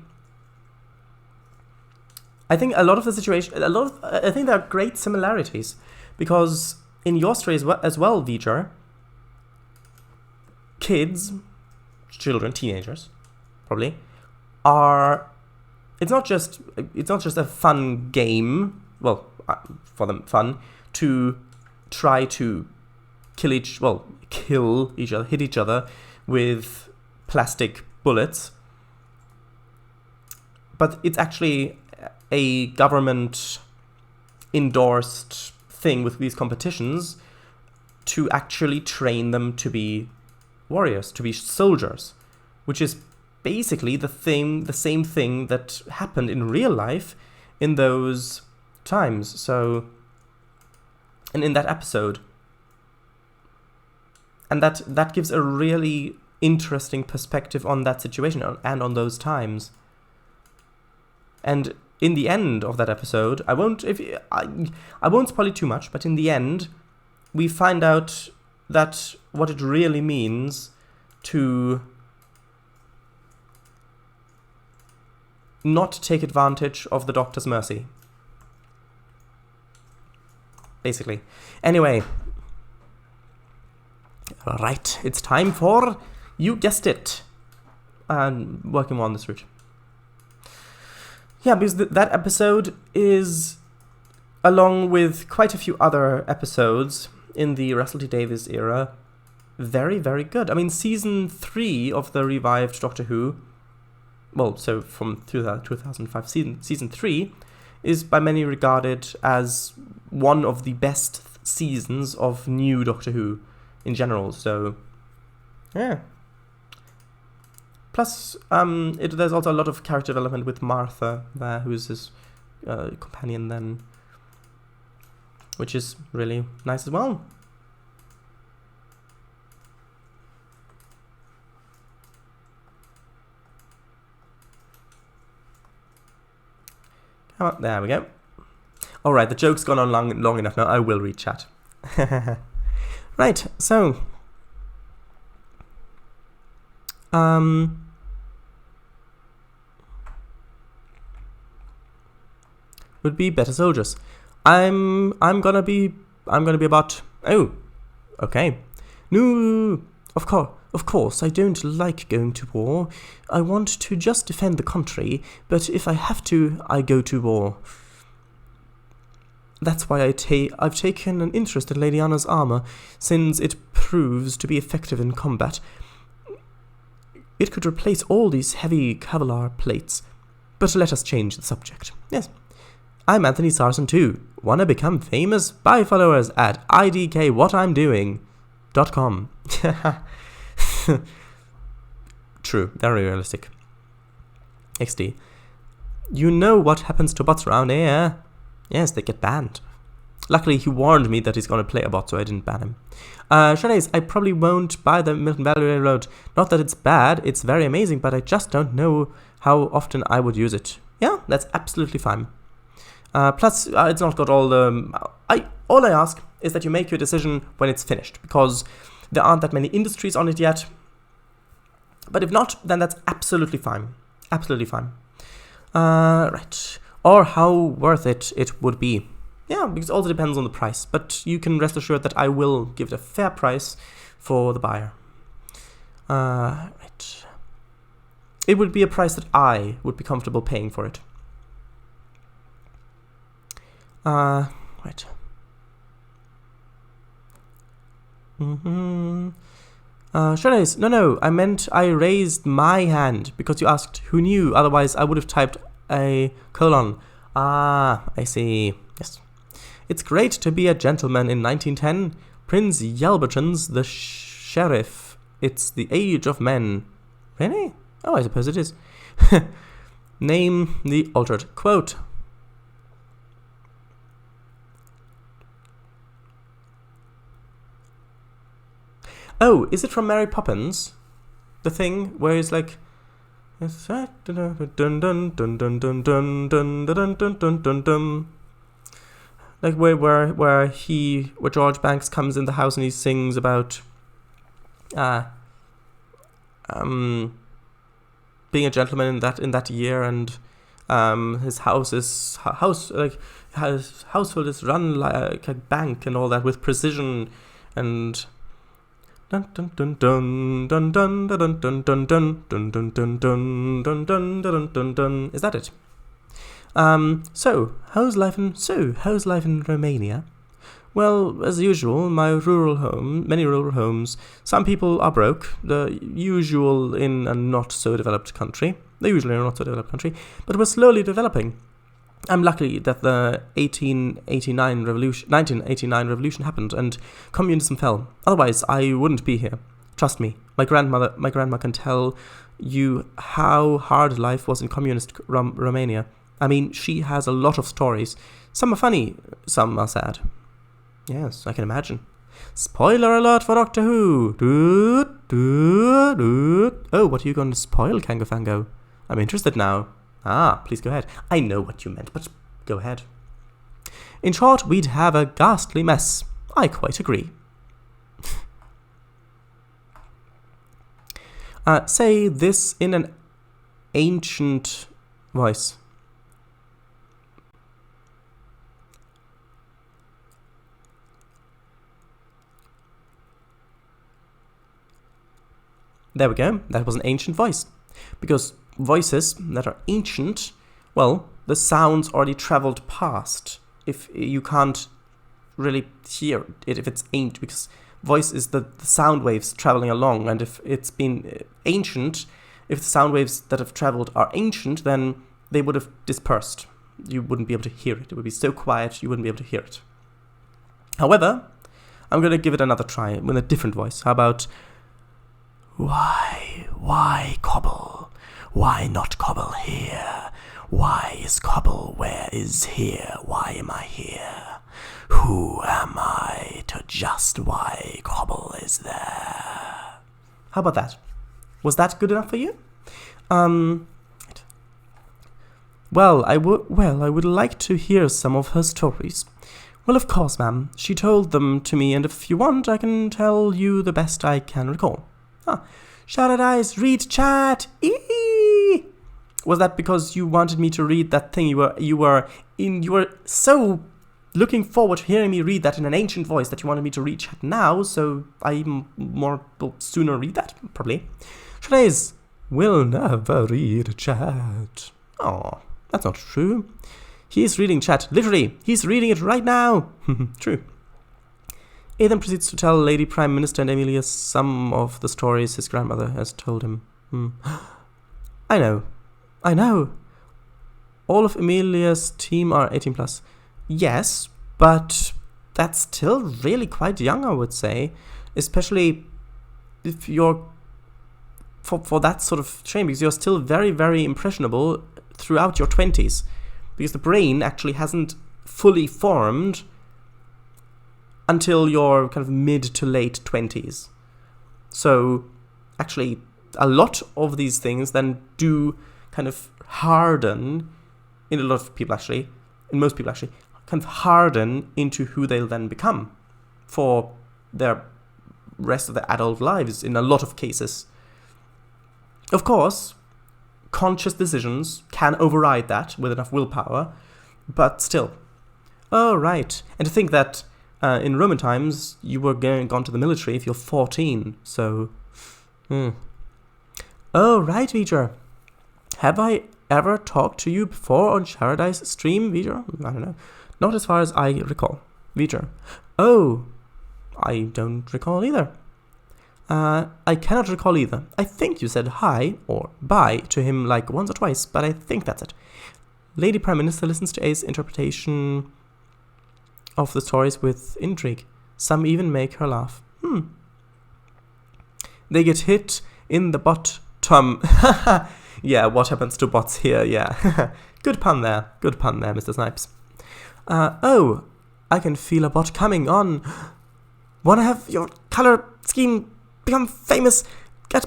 I think a lot of the situation, I think there are great similarities, because in your story as well, V'ger, children, teenagers, probably, it's not just a fun game, well, for them fun, to try to kill each other, hit each other with plastic bullets, but it's actually a government endorsed thing with these competitions to actually train them to be warriors, to be soldiers, which is basically the same thing that happened in real life in those times. So, and in that episode, and that gives a really interesting perspective on that situation and on those times. And in the end of that episode, I won't spoil it too much, but in the end, we find out that what it really means to not take advantage of the Doctor's mercy. Basically. Anyway. Right, it's time for, you guessed it, working more on this route. Yeah, because that episode is, along with quite a few other episodes in the Russell T Davies era, very, very good. I mean, season 3 of the revived Doctor Who, well, so from 2005, season 3, is by many regarded as one of the best seasons of new Doctor Who in general. So, yeah. Plus, there's also a lot of character development with Martha there, who's his companion then. which is really nice as well. Oh, there we go. All right, the joke's gone on long enough now. I will read chat. Right, so would be better soldiers. I'm gonna be a bot. Oh, okay. No, of course, I don't like going to war. I want to just defend the country, but if I have to, I go to war. That's why I've taken an interest in Lady Anna's armor, since it proves to be effective in combat. It could replace all these heavy Kevlar plates. But let us change the subject. Yes. I'm Anthony Sarson too. Wanna become famous? Buy followers at idkwhatimdoing.com. True, very realistic. XD. You know what happens to bots around here? Yes, they get banned. Luckily, he warned me that he's going to play a bot, so I didn't ban him. Shadays, I probably won't buy the Milton Valley Railroad. Not that it's bad, it's very amazing, but I just don't know how often I would use it. Yeah, that's absolutely fine. Plus, it's not got all the... all I ask is that you make your decision when it's finished, because there aren't that many industries on it yet. But if not, then that's absolutely fine. Absolutely fine. Right. Or how worth it would be. Yeah, because it also depends on the price. But you can rest assured that I will give it a fair price for the buyer. Right. It would be a price that I would be comfortable paying for it. Right. Shadays, no, I meant I raised my hand because you asked who knew, otherwise I would have typed a colon. Ah, I see. Yes. It's great to be a gentleman in 1910. Prince Yelverton's the sheriff. It's the age of men. Really? Oh, I suppose it is. Name the altered quote. Oh, is it from Mary Poppins? The thing where he's like... Like where George Banks comes in the house and he sings about being a gentleman in that year, and his household is run like a bank and all that with precision and dun dun dun dun dun dun dun dun dun dun dun dun dun dun dun dun dun dun. Is that it? So how's life in Romania? Well, as usual, many rural homes. Some people are broke, the usual in a not so developed country. But we're slowly developing. I'm lucky that the 1989 revolution happened and communism fell. Otherwise, I wouldn't be here. Trust me, my grandma can tell you how hard life was in communist Romania. I mean, she has a lot of stories. Some are funny, some are sad. Yes, I can imagine. Spoiler alert for Doctor Who. Oh, what are you going to spoil, Kangafango? I'm interested now. Ah, please go ahead. I know what you meant, but go ahead. In short, we'd have a ghastly mess. I quite agree. Say this in an ancient voice. There we go. That was an ancient voice. Because voices that are ancient, well, the sound's already traveled past. If you can't really hear it if it's ancient, because voice is the sound waves traveling along, and if it's been ancient, if the sound waves that have traveled are ancient, then they would have dispersed. You wouldn't be able to hear it. It would be so quiet you wouldn't be able to hear it. However, I'm going to give it another try with a different voice. How about... Why cobble? Why not cobble here? Why is cobble where is here? Why am I here? Who Who am I to just why Cobble is there? How about that? Was that good enough for you? Well, I would like to hear some of her stories. Well, of course, ma'am. She told them to me, and if you want, I can tell you the best I can recall. Shouted eyes, read chat. Eee! Was that because you wanted me to read that thing? You were so looking forward to hearing me read that in an ancient voice that you wanted me to read chat now, so I will sooner read that, probably. Shouted eyes will never read chat. Oh, that's not true. He's reading chat. Literally, he's reading it right now. True. He then proceeds to tell Lady Prime Minister and Amelia some of the stories his grandmother has told him. I know. All of Amelia's team are 18 plus. Yes, but that's still really quite young, I would say. Especially if you're for that sort of training, because you're still very, very impressionable throughout your 20s. Because the brain actually hasn't fully formed until your kind of mid to late 20s. So actually a lot of these things then do kind of harden, in most people actually, kind of harden into who they'll then become for their rest of their adult lives in a lot of cases. Of course, conscious decisions can override that with enough willpower, but still. Oh, right. And to think that in Roman times, you were gone to the military if you're 14, so... Oh, right, V'ger. Have I ever talked to you before on Paradise Stream, V'ger? I don't know. Not as far as I recall. V'ger. Oh, I don't recall either. I cannot recall either. I think you said hi or bye to him like once or twice, but I think that's it. Lady Prime Minister listens to A's interpretation of the stories with intrigue. Some even make her laugh. They get hit in the bottom. Yeah, what happens to bots here? Yeah. Good pun there, Mr. Snipes. Oh, I can feel a bot coming on. Wanna have your color scheme become famous? Get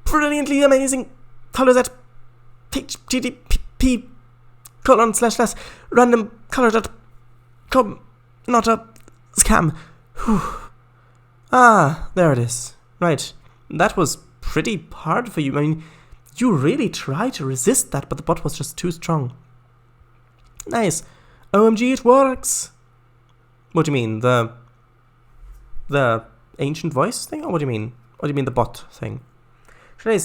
brilliantly amazing colors at http://randomcolor.com. Not a scam. There it is. Right. That was pretty hard for you. I mean, you really tried to resist that, but the bot was just too strong. Nice. OMG, it works. What do you mean? The ancient voice thing? Or what do you mean? What do you mean the bot thing?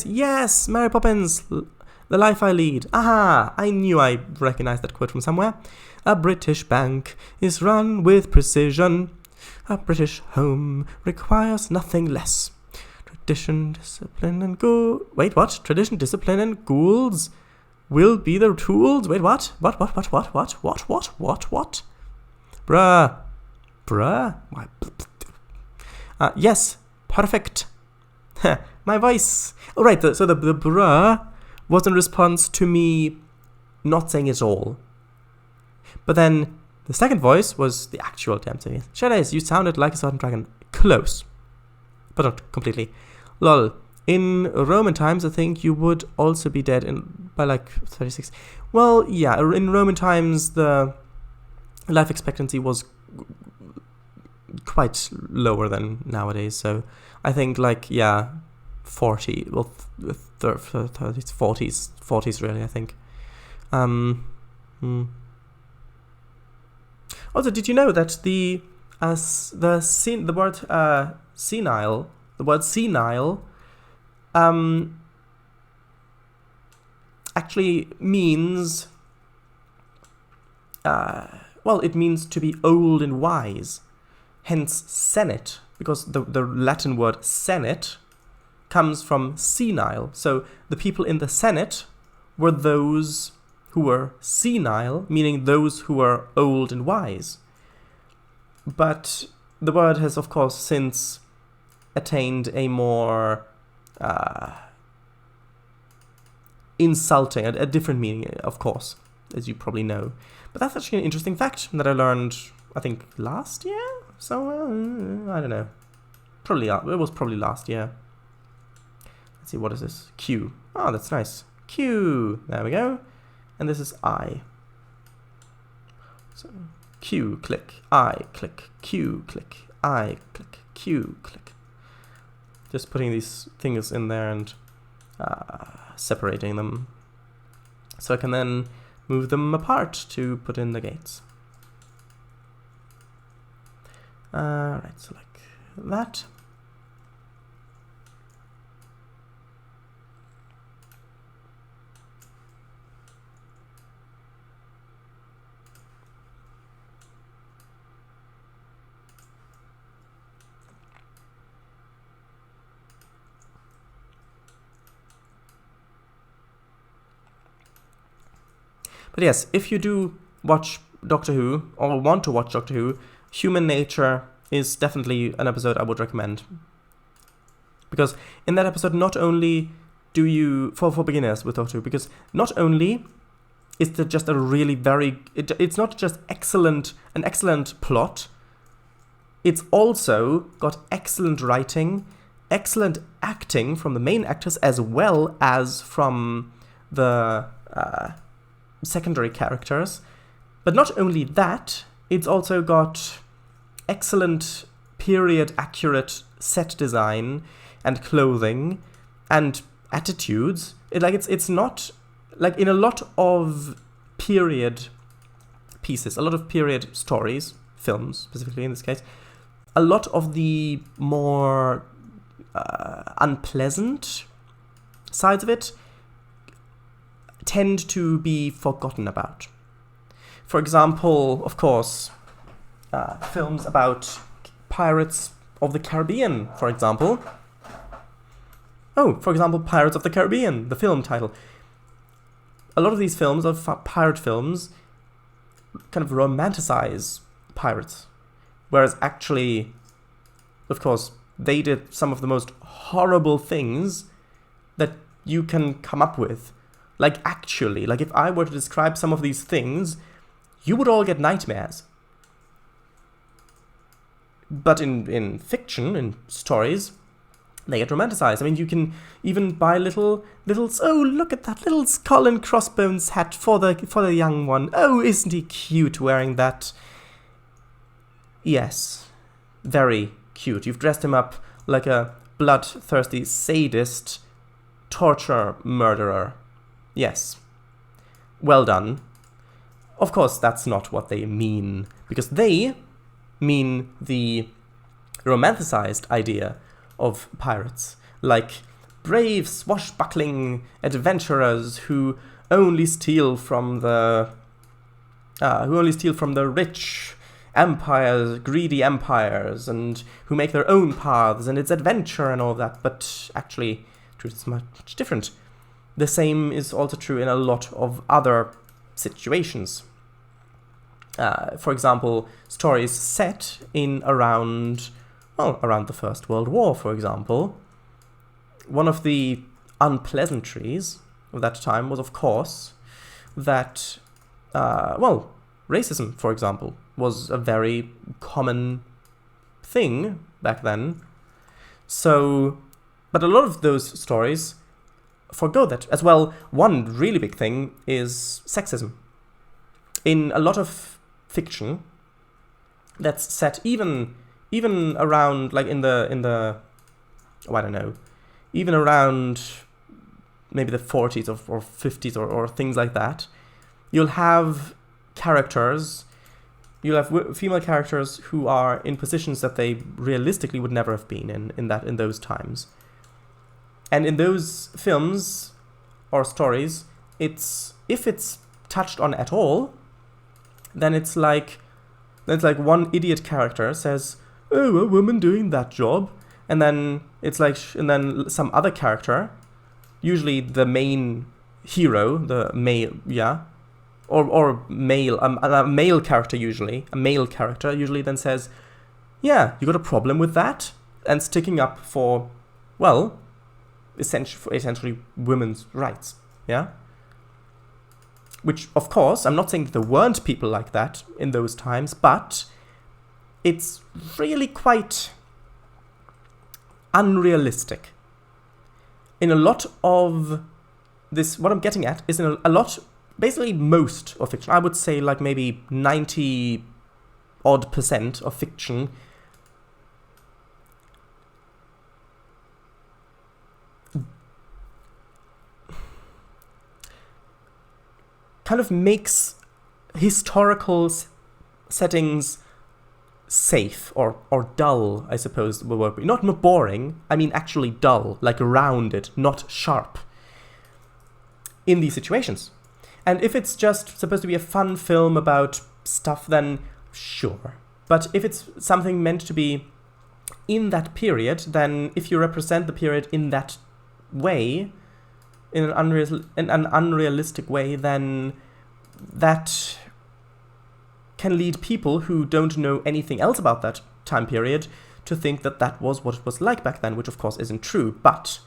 Yes, Mary Poppins, the life I lead. Aha, I knew I recognized that quote from somewhere. A British bank is run with precision. A British home requires nothing less. Tradition, discipline, and Wait, what? Tradition, discipline, and ghouls will be the tools? Wait, what? What? Bruh. Yes, perfect. My voice. Oh, right, so the bruh was in response to me not saying it all. But then the second voice was the actual attempt to me. Shadows, you sounded like a certain dragon. Close. But not completely. Lol. In Roman times, I think you would also be dead by like 36. Well, yeah, in Roman times, the life expectancy was quite lower than nowadays. So I think like, yeah, 40. Well, 30s, 40s really, I think. Also, did you know that the word senile actually means it means to be old and wise, hence senate, because the Latin word senate comes from senile. So the people in the Senate were those who were senile, meaning those who were old and wise. But the word has, of course, since attained a more insulting, a different meaning, of course, as you probably know. But that's actually an interesting fact that I learned I think, last year? So, I don't know. Probably, it was probably last year. Let's see, what is this? Q. Oh, that's nice. Q. There we go. And this is I. So, Q, click, I, click, Q, click, I, click, Q, click. Just putting these things in there and separating them. So I can then move them apart to put in the gates. Right, so like that. But yes, if you do watch Doctor Who, or want to watch Doctor Who, Human Nature is definitely an episode I would recommend. Because in that episode, not only do you, for beginners with Doctor Who, because not only is it just a really it's not just an excellent plot, it's also got excellent writing, excellent acting from the main actors, as well as from the secondary characters. But not only that, it's also got excellent period accurate set design and clothing and attitudes. It's not like in a lot of period pieces, a lot of period stories, films specifically in this case, a lot of the more unpleasant sides of it tend to be forgotten about. For example, of course, films about Pirates of the Caribbean, for example. Oh, for example, Pirates of the Caribbean, the film title. A lot of these films, pirate films, kind of romanticize pirates. Whereas actually, of course, they did some of the most horrible things that you can come up with. Like, actually, like if I were to describe some of these things, you would all get nightmares. But in fiction, in stories, they get romanticized. I mean, you can even buy little, oh, look at that little skull and crossbones hat for the young one. Oh, isn't he cute wearing that? Yes, very cute. You've dressed him up like a bloodthirsty sadist, torture murderer. Yes. Well done. Of course, that's not what they mean, because they mean the romanticized idea of pirates, like brave, swashbuckling adventurers who only steal from the rich empires, greedy empires, and who make their own paths, and it's adventure and all that. But actually, truth is much different. The same is also true in a lot of other situations. For example, stories set in around the First World War, for example. One of the unpleasantries of that time was, of course, that, racism, for example, was a very common thing back then. So, but a lot of those stories forgo that as well. One really big thing is sexism. In a lot of fiction that's set even around, like in the I don't know, even around maybe the 40s or 50s or things like that, you'll have female characters who are in positions that they realistically would never have been in those times. And in those films or stories, if it's touched on at all, then it's like one idiot character says, "Oh, a woman doing that job," and then some other character, usually the main hero, the male, or male, a male character usually, then says, "Yeah, you got a problem with that?" and sticking up for, well, essentially women's rights, yeah? Which, of course, I'm not saying that there weren't people like that in those times, but it's really quite unrealistic. In a lot of this, what I'm getting at is in a lot, basically most of fiction, I would say like maybe 90 odd % of fiction kind of makes historical settings safe or dull, I suppose the word. Not boring, I mean actually dull, like rounded, not sharp in these situations. And if it's just supposed to be a fun film about stuff, then sure. But if it's something meant to be in that period, then if you represent the period in that way, in an unrealistic way, then that can lead people who don't know anything else about that time period to think that that was what it was like back then, which of course isn't true. But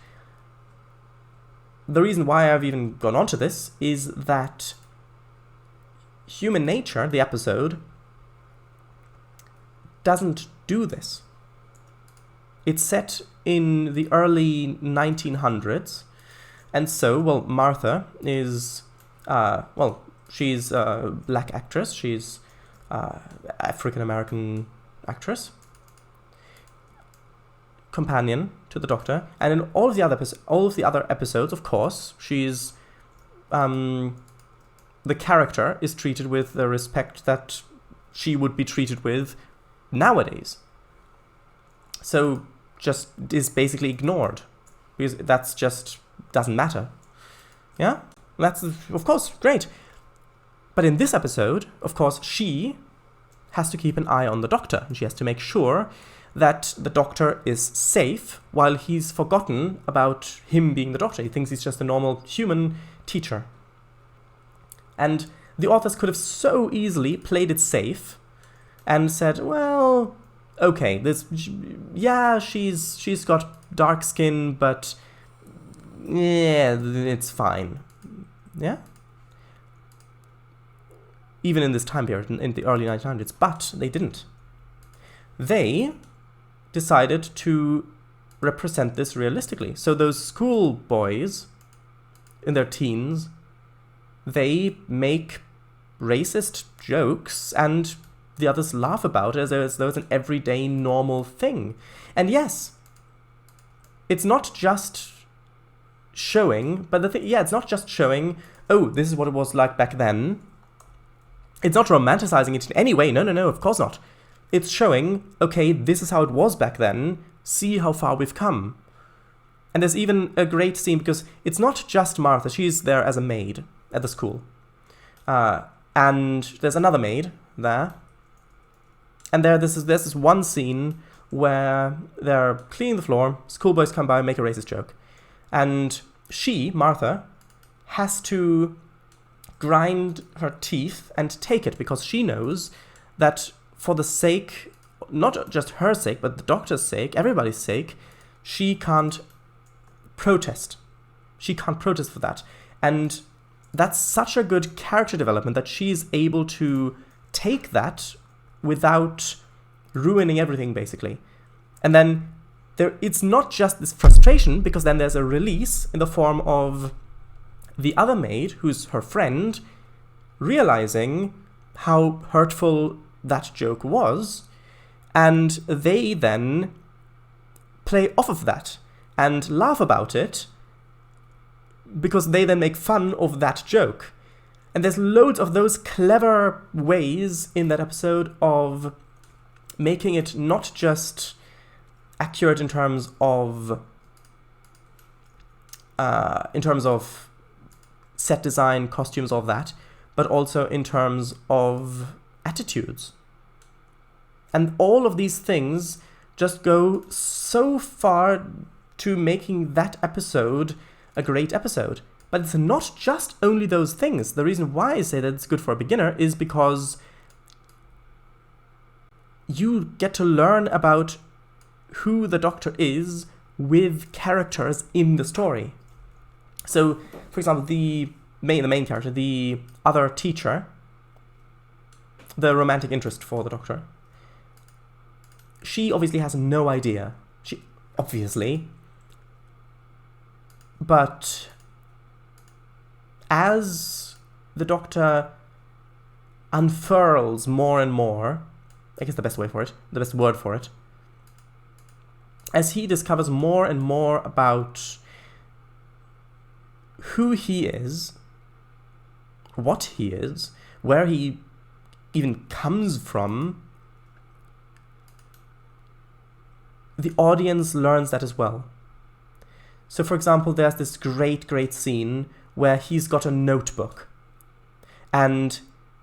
the reason why I've even gone on to this is that Human Nature, the episode, doesn't do this. It's set in the early 1900s, and so, well, Martha is, she's a black actress, she's African-American actress, companion to the Doctor, and in all of the other episodes, of course, she's the character is treated with the respect that she would be treated with nowadays. So just is basically ignored because that's just doesn't matter. Yeah, that's of course great. But in this episode, of course, she has to keep an eye on the Doctor, and she has to make sure that the Doctor is safe while he's forgotten about him being the Doctor. He thinks he's just a normal human teacher. And the authors could have so easily played it safe and said, well, okay, she's got dark skin, but yeah, it's fine. Yeah? Even in this time period, in the early 1900s, but they didn't. They decided to represent this realistically. So those schoolboys in their teens, they make racist jokes and the others laugh about it as though it's an everyday normal thing. And yes, it's not just showing, but it's not just showing, oh, this is what it was like back then. It's not romanticizing it in any way. No, of course not. It's showing, okay, this is how it was back then. See how far we've come. And there's even a great scene because it's not just Martha. She's there as a maid at the school. And there's another maid there. And there's this one scene where they're cleaning the floor. Schoolboys come by and make a racist joke. And she, Martha, has to grind her teeth and take it because she knows that for the sake, not just her sake, but the Doctor's sake, everybody's sake, she can't protest. She can't protest for that. And that's such a good character development that she's able to take that without ruining everything, basically. And then it's not just this frustration, because then there's a release in the form of the other maid, who's her friend, realizing how hurtful that joke was, and they then play off of that and laugh about it because they then make fun of that joke. And there's loads of those clever ways in that episode of making it not just accurate in terms of set design, costumes, all that, but also in terms of attitudes. And all of these things just go so far to making that episode a great episode. But it's not just only those things. The reason why I say that it's good for a beginner is because you get to learn about who the Doctor is with characters in the story. So, for example, the main character, the other teacher, the romantic interest for the Doctor, she obviously has no idea. Obviously. But as the Doctor unfurls more and more, I guess the best word for it, as he discovers more and more about who he is, what he is, where he even comes from, the audience learns that as well. So, for example, there's this great scene where he's got a notebook. And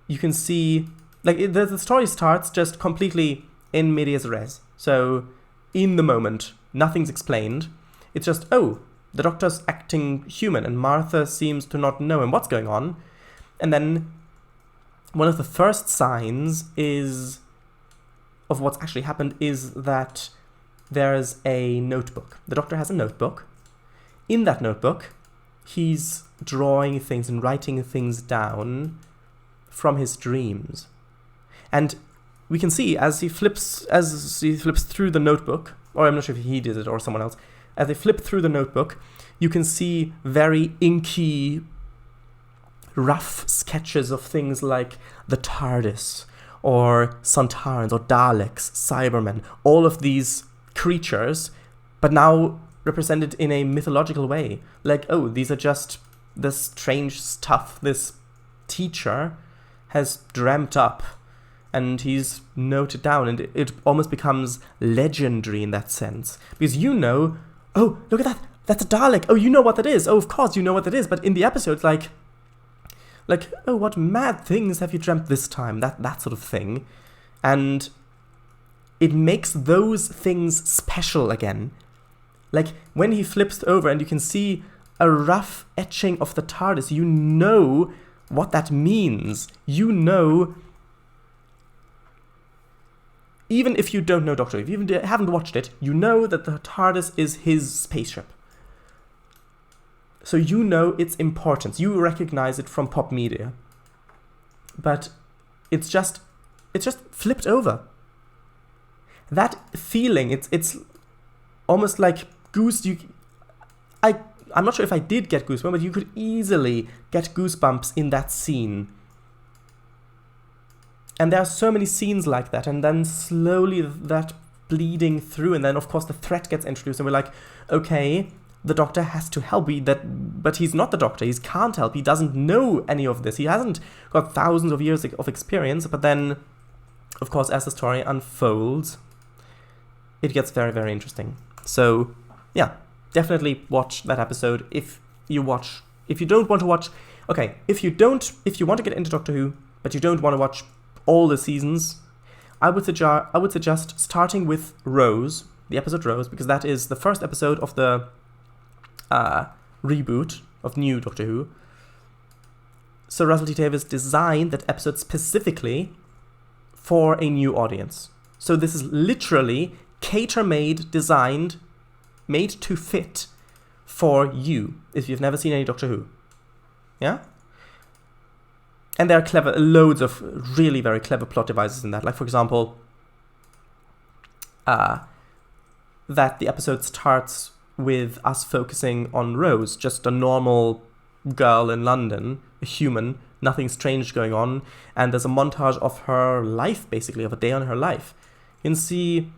you can see, like, the story starts just completely in medias res. So, in the moment, nothing's explained. It's just, oh, the Doctor's acting human, and Martha seems to not know him. What's going on? And then one of the first signs of what's actually happened is that there's a notebook. The Doctor has a notebook. In that notebook, he's drawing things and writing things down from his dreams. And we can see as he flips through the notebook, or I'm not sure if he did it or someone else, as they flip through the notebook, you can see very inky, rough sketches of things like the TARDIS, or Sontarans, or Daleks, Cybermen, all of these creatures, but now represented in a mythological way. Like, oh, these are just this strange stuff this teacher has dreamt up, and he's noted down, and it almost becomes legendary in that sense. Because oh, look at that, that's a Dalek, oh, you know what that is, oh, of course you know what that is, but in the episode, like, oh, what mad things have you dreamt this time, that sort of thing. And it makes those things special again. Like, when he flips over and you can see a rough etching of the TARDIS, you know what that means. You know, even if you don't know Doctor Who, if you even haven't watched it, you know that the TARDIS is his spaceship. So you know its importance. You recognize it from pop media. But it's just flipped over. That feeling, it's almost like I'm not sure if I did get goosebumps, but you could easily get goosebumps in that scene. And there are so many scenes like that, and then slowly that bleeding through, and then of course the threat gets introduced, and we're like, okay, the Doctor has to help, but he's not the Doctor, he can't help, he doesn't know any of this, he hasn't got thousands of years of experience. But then, of course, as the story unfolds, it gets very, very interesting. So, yeah, definitely watch that episode if you don't want to watch, okay, if you want to get into Doctor Who, but you don't want to watch all the seasons, I would suggest starting with Rose, the episode Rose, because that is the first episode of the reboot of New Doctor Who. So Russell T Davies designed that episode specifically for a new audience. So this is literally cater-made, designed, made to fit for you, if you've never seen any Doctor Who. Yeah? And there are loads of really very clever plot devices in that. Like, for example, that the episode starts with us focusing on Rose, just a normal girl in London, a human, nothing strange going on, and there's a montage of her life, basically, of a day on her life. You can see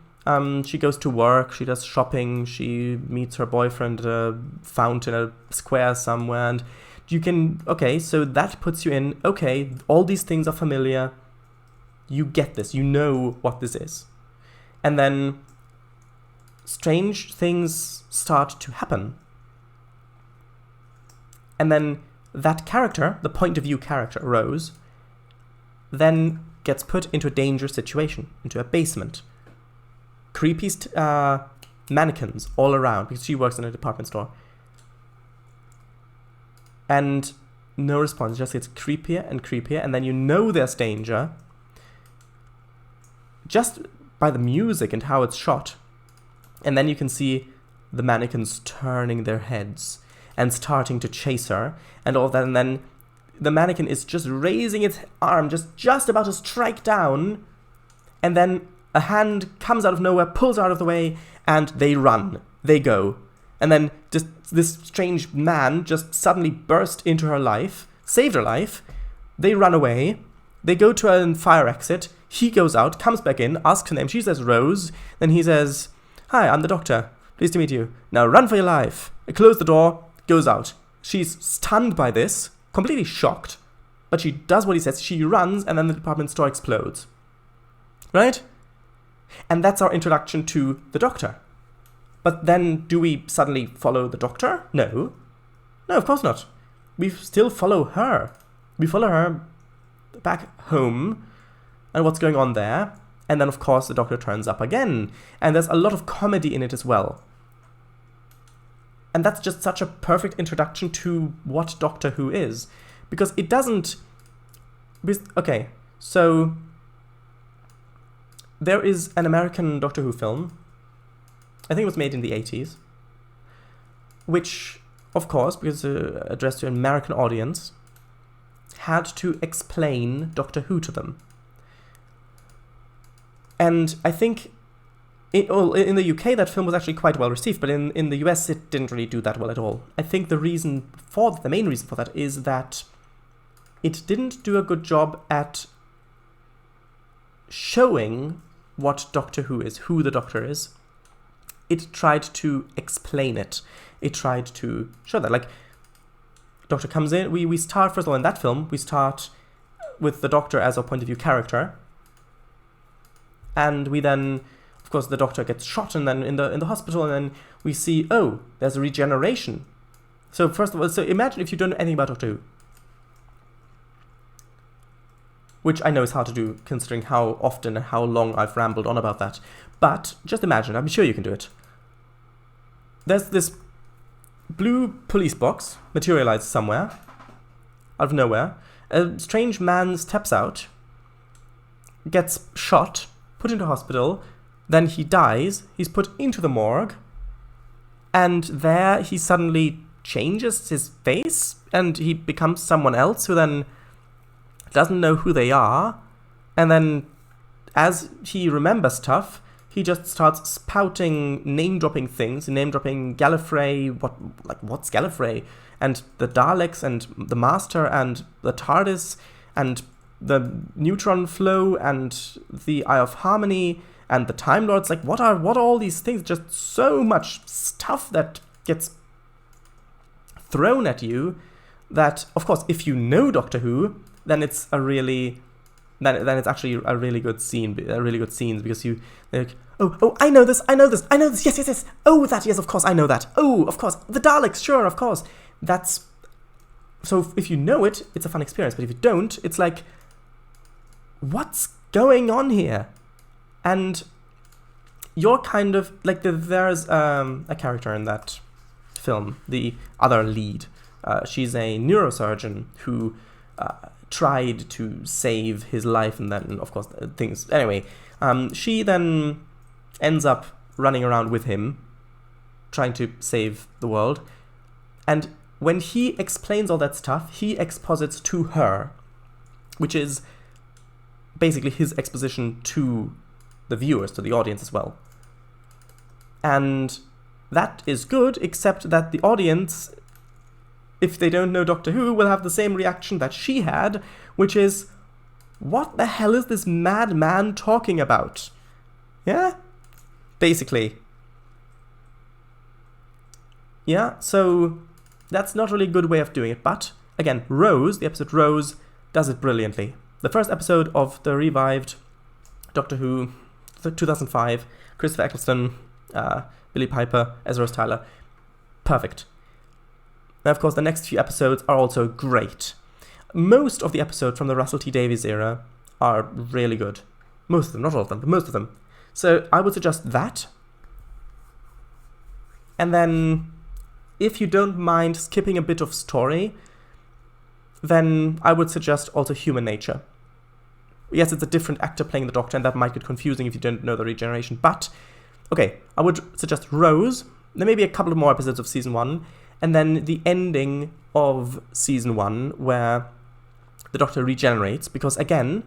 she goes to work, she does shopping, she meets her boyfriend at a fountain, a square somewhere, and so that puts you in, okay, all these things are familiar, you get this, you know what this is. And then strange things start to happen. And then that character, the point of view character, Rose, then gets put into a dangerous situation, into a basement. Creepy mannequins all around, because she works in a department store. And no response, it just gets creepier and creepier, and then you know there's danger just by the music and how it's shot. And then you can see the mannequins turning their heads and starting to chase her and all that, and then the mannequin is just raising its arm, just about to strike down, and then a hand comes out of nowhere, pulls her out of the way, and they run. They go. And then just this strange man just suddenly burst into her life, saved her life. They run away. They go to a fire exit. He goes out, comes back in, asks her name. She says Rose. Then he says, "Hi, I'm the doctor. Pleased to meet you. Now run for your life." Close the door, goes out. She's stunned by this, completely shocked. But she does what he says. She runs, and then the department store explodes. Right? And that's our introduction to the doctor. But then, do we suddenly follow the doctor? No. No, of course not. We still follow her. We follow her back home and what's going on there. And then, of course, the doctor turns up again. And there's a lot of comedy in it as well. And that's just such a perfect introduction to what Doctor Who is. Because it doesn't... Okay, so... There is an American Doctor Who film. I think it was made in the 80s. Which, of course, because addressed to an American audience, had to explain Doctor Who to them. And I think in the UK that film was actually quite well received, but in the US it didn't really do that well at all. I think the main reason for that is that it didn't do a good job at showing what Doctor Who is, who the Doctor is. It tried to explain it. It tried to show that. Like, Doctor comes in, we start, first of all, in that film, we start with the Doctor as a point of view character. And we then, of course, the Doctor gets shot, and then in the hospital, and then we see, oh, there's a regeneration. So first of all, so imagine if you don't know anything about Doctor Who. Which I know is hard to do, considering how often and how long I've rambled on about that. But just imagine, I'm sure you can do it. There's this blue police box materialized somewhere, out of nowhere. A strange man steps out, gets shot, put into hospital, then he dies, he's put into the morgue, and there he suddenly changes his face, and he becomes someone else who then doesn't know who they are, and then as he remembers stuff, he just starts spouting name-dropping things, name-dropping Gallifrey, what's Gallifrey, and the Daleks, and the Master, and the TARDIS, and the neutron flow, and the Eye of Harmony, and the Time Lords. Like, what are all these things? Just so much stuff that gets thrown at you that, of course, if you know Doctor Who, then it's then it's actually a really good scene, because you're like, oh, I know this, yes, oh, that, yes, of course, I know that, oh, of course, the Daleks, sure, of course, so if you know it, it's a fun experience, but if you don't, it's like, what's going on here? And you're kind of, like, there's a character in that film, the other lead, she's a neurosurgeon who tried to save his life, and then, of course, things... Anyway, she then ends up running around with him, trying to save the world, and when he explains all that stuff, he exposits to her, which is basically his exposition to the viewers, to the audience as well. And that is good, except that the audience, if they don't know Doctor Who, will have the same reaction that she had, which is, what the hell is this mad man talking about? Yeah? Basically. Yeah, so that's not really a good way of doing it, but, again, the episode Rose, does it brilliantly. The first episode of the revived Doctor Who, 2005, Christopher Eccleston, Billie Piper, Ezra Tyler, perfect. And of course, the next few episodes are also great. Most of the episodes from the Russell T Davies era are really good. Most of them, not all of them, but most of them. So I would suggest that. And then, if you don't mind skipping a bit of story, then I would suggest also Human Nature. Yes, it's a different actor playing the Doctor, and that might get confusing if you don't know the regeneration, but, okay, I would suggest Rose. There may be a couple of more episodes of Season 1, and then the ending of Season 1, where the Doctor regenerates, because, again,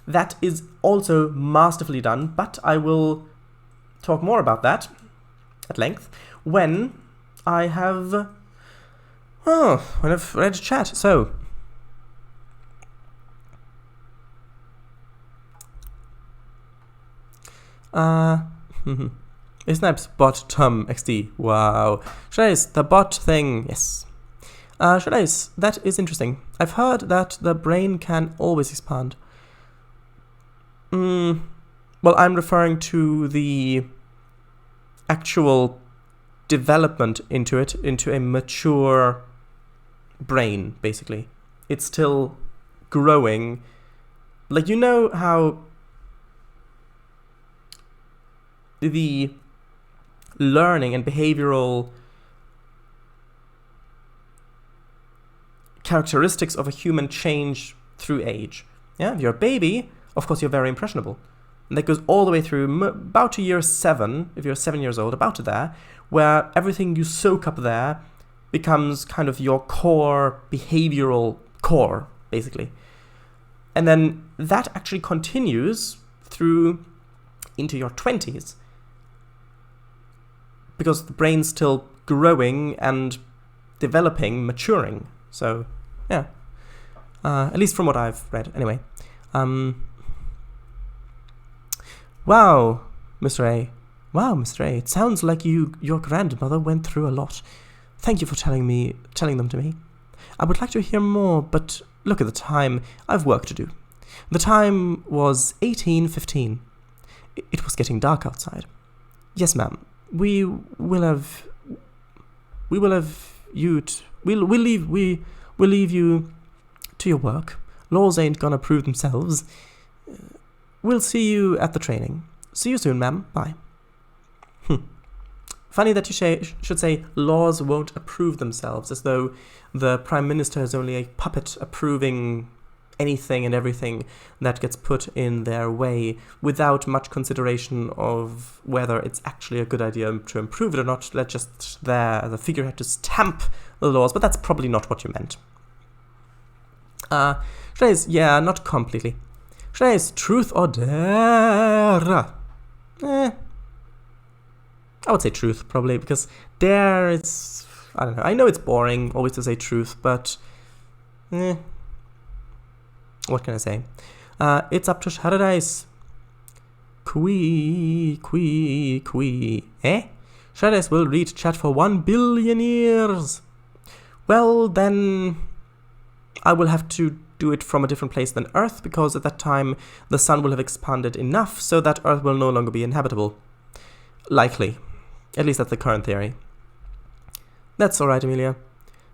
That is also masterfully done, but I will talk more about that at length when I have... when I've read chat. So... Snipes bottom XD. Wow. Trainz, the bot thing. Yes. Trainz, that is interesting. I've heard that the brain can always expand. Well, I'm referring to the actual development into a mature brain, basically. It's still growing. Like, you know how the learning and behavioral characteristics of a human change through age. Yeah, if you're a baby, of course you're very impressionable. And that goes all the way through about to year 7, if you're 7 years old, about to there, where everything you soak up there becomes kind of your core behavioral core, basically. And then that actually continues through into your 20s. Because the brain's still growing and developing, maturing. So, yeah. At least from what I've read. Anyway. Wow, Mr. A. Wow, Mr. A. It sounds like your grandmother went through a lot. Thank you for telling them to me. I would like to hear more, but look at the time. I've work to do. The time was 18:15. It was getting dark outside. Yes, ma'am. We'll leave you to your work. Laws ain't gonna prove themselves. We'll see you at the training. See you soon, ma'am. Bye. Funny that you should say laws won't approve themselves, as though the Prime Minister is only a puppet approving anything and everything that gets put in their way without much consideration of whether it's actually a good idea to improve it or not. They're just there as a figurehead to stamp the laws, but that's probably not what you meant. Trainz, yeah, not completely. Trainz, truth or dare? I would say truth, probably, because dare is... I don't know. I know it's boring always to say truth, but... what can I say? It's up to Paradise. Quee. Paradise will read chat for 1 billion years. Well, then... I will have to do it from a different place than Earth, because at that time the sun will have expanded enough so that Earth will no longer be inhabitable. Likely. At least that's the current theory. That's alright, Amelia.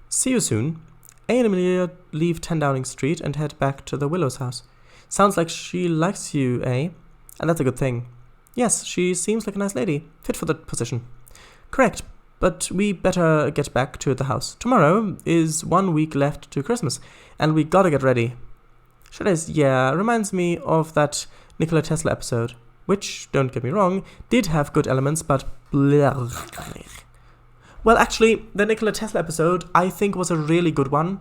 See you soon. A and Amelia leave 10 Downing Street and head back to the Willow's house. Sounds like she likes you, eh? And that's a good thing. Yes, she seems like a nice lady. Fit for the position. Correct. But we better get back to the house. Tomorrow is 1 week left to Christmas, and we gotta get ready. Trainz, yeah, reminds me of that Nikola Tesla episode, which, don't get me wrong, did have good elements, but... Well, actually, the Nikola Tesla episode, I think, was a really good one.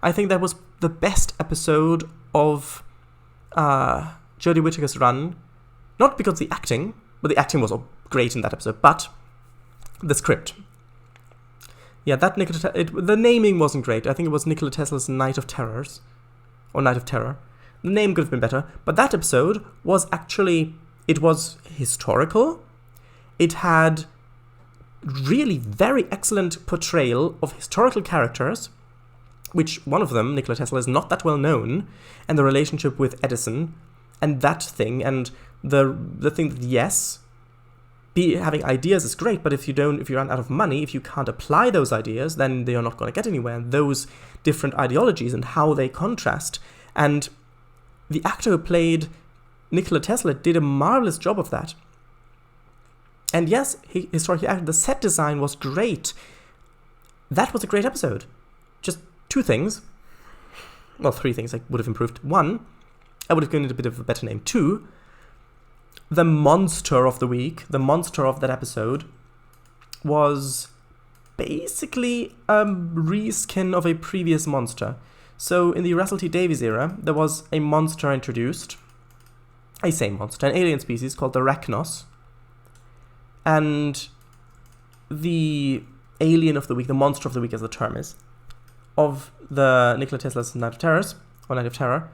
I think that was the best episode of Jodie Whittaker's run. Not because the acting, but the acting was great in that episode, but... the script. Yeah, that the naming wasn't great. I think it was Nikola Tesla's Night of Terrors. Or Night of Terror. The name could have been better. But that episode was actually... it was historical. It had really very excellent portrayal of historical characters, which one of them, Nikola Tesla, is not that well known, and the relationship with Edison, and that thing, and the thing that, yes... having ideas is great, but if you run out of money, if you can't apply those ideas, then you're not going to get anywhere. And those different ideologies and how they contrast. And the actor who played Nikola Tesla did a marvelous job of that. And yes, historically acted. The set design was great. That was a great episode. Just 2 things. Well, 3 things I would have improved. 1, I would have given it a bit of a better name. 2, the monster of the week, the monster of that episode, was basically a reskin of a previous monster. So in the Russell T Davies era, there was a monster introduced, I say monster, an alien species called the Rachnos. And the alien of the week, the monster of the week as the term is, of the Nikola Tesla's Night of Terrors, or Night of Terror,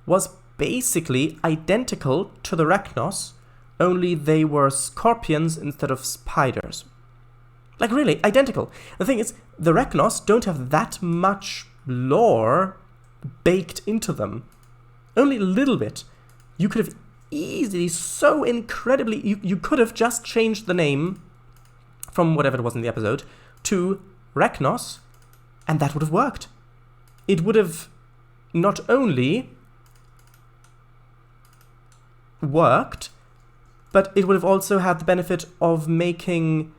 was basically identical to the Rachnos, only they were scorpions instead of spiders. Like, really, identical. The thing is, the Rachnos don't have that much lore baked into them. Only a little bit. You could have easily, so incredibly, you could have just changed the name from whatever it was in the episode to Rachnos, and that would have worked. It would have not only worked, but it would have also had the benefit of making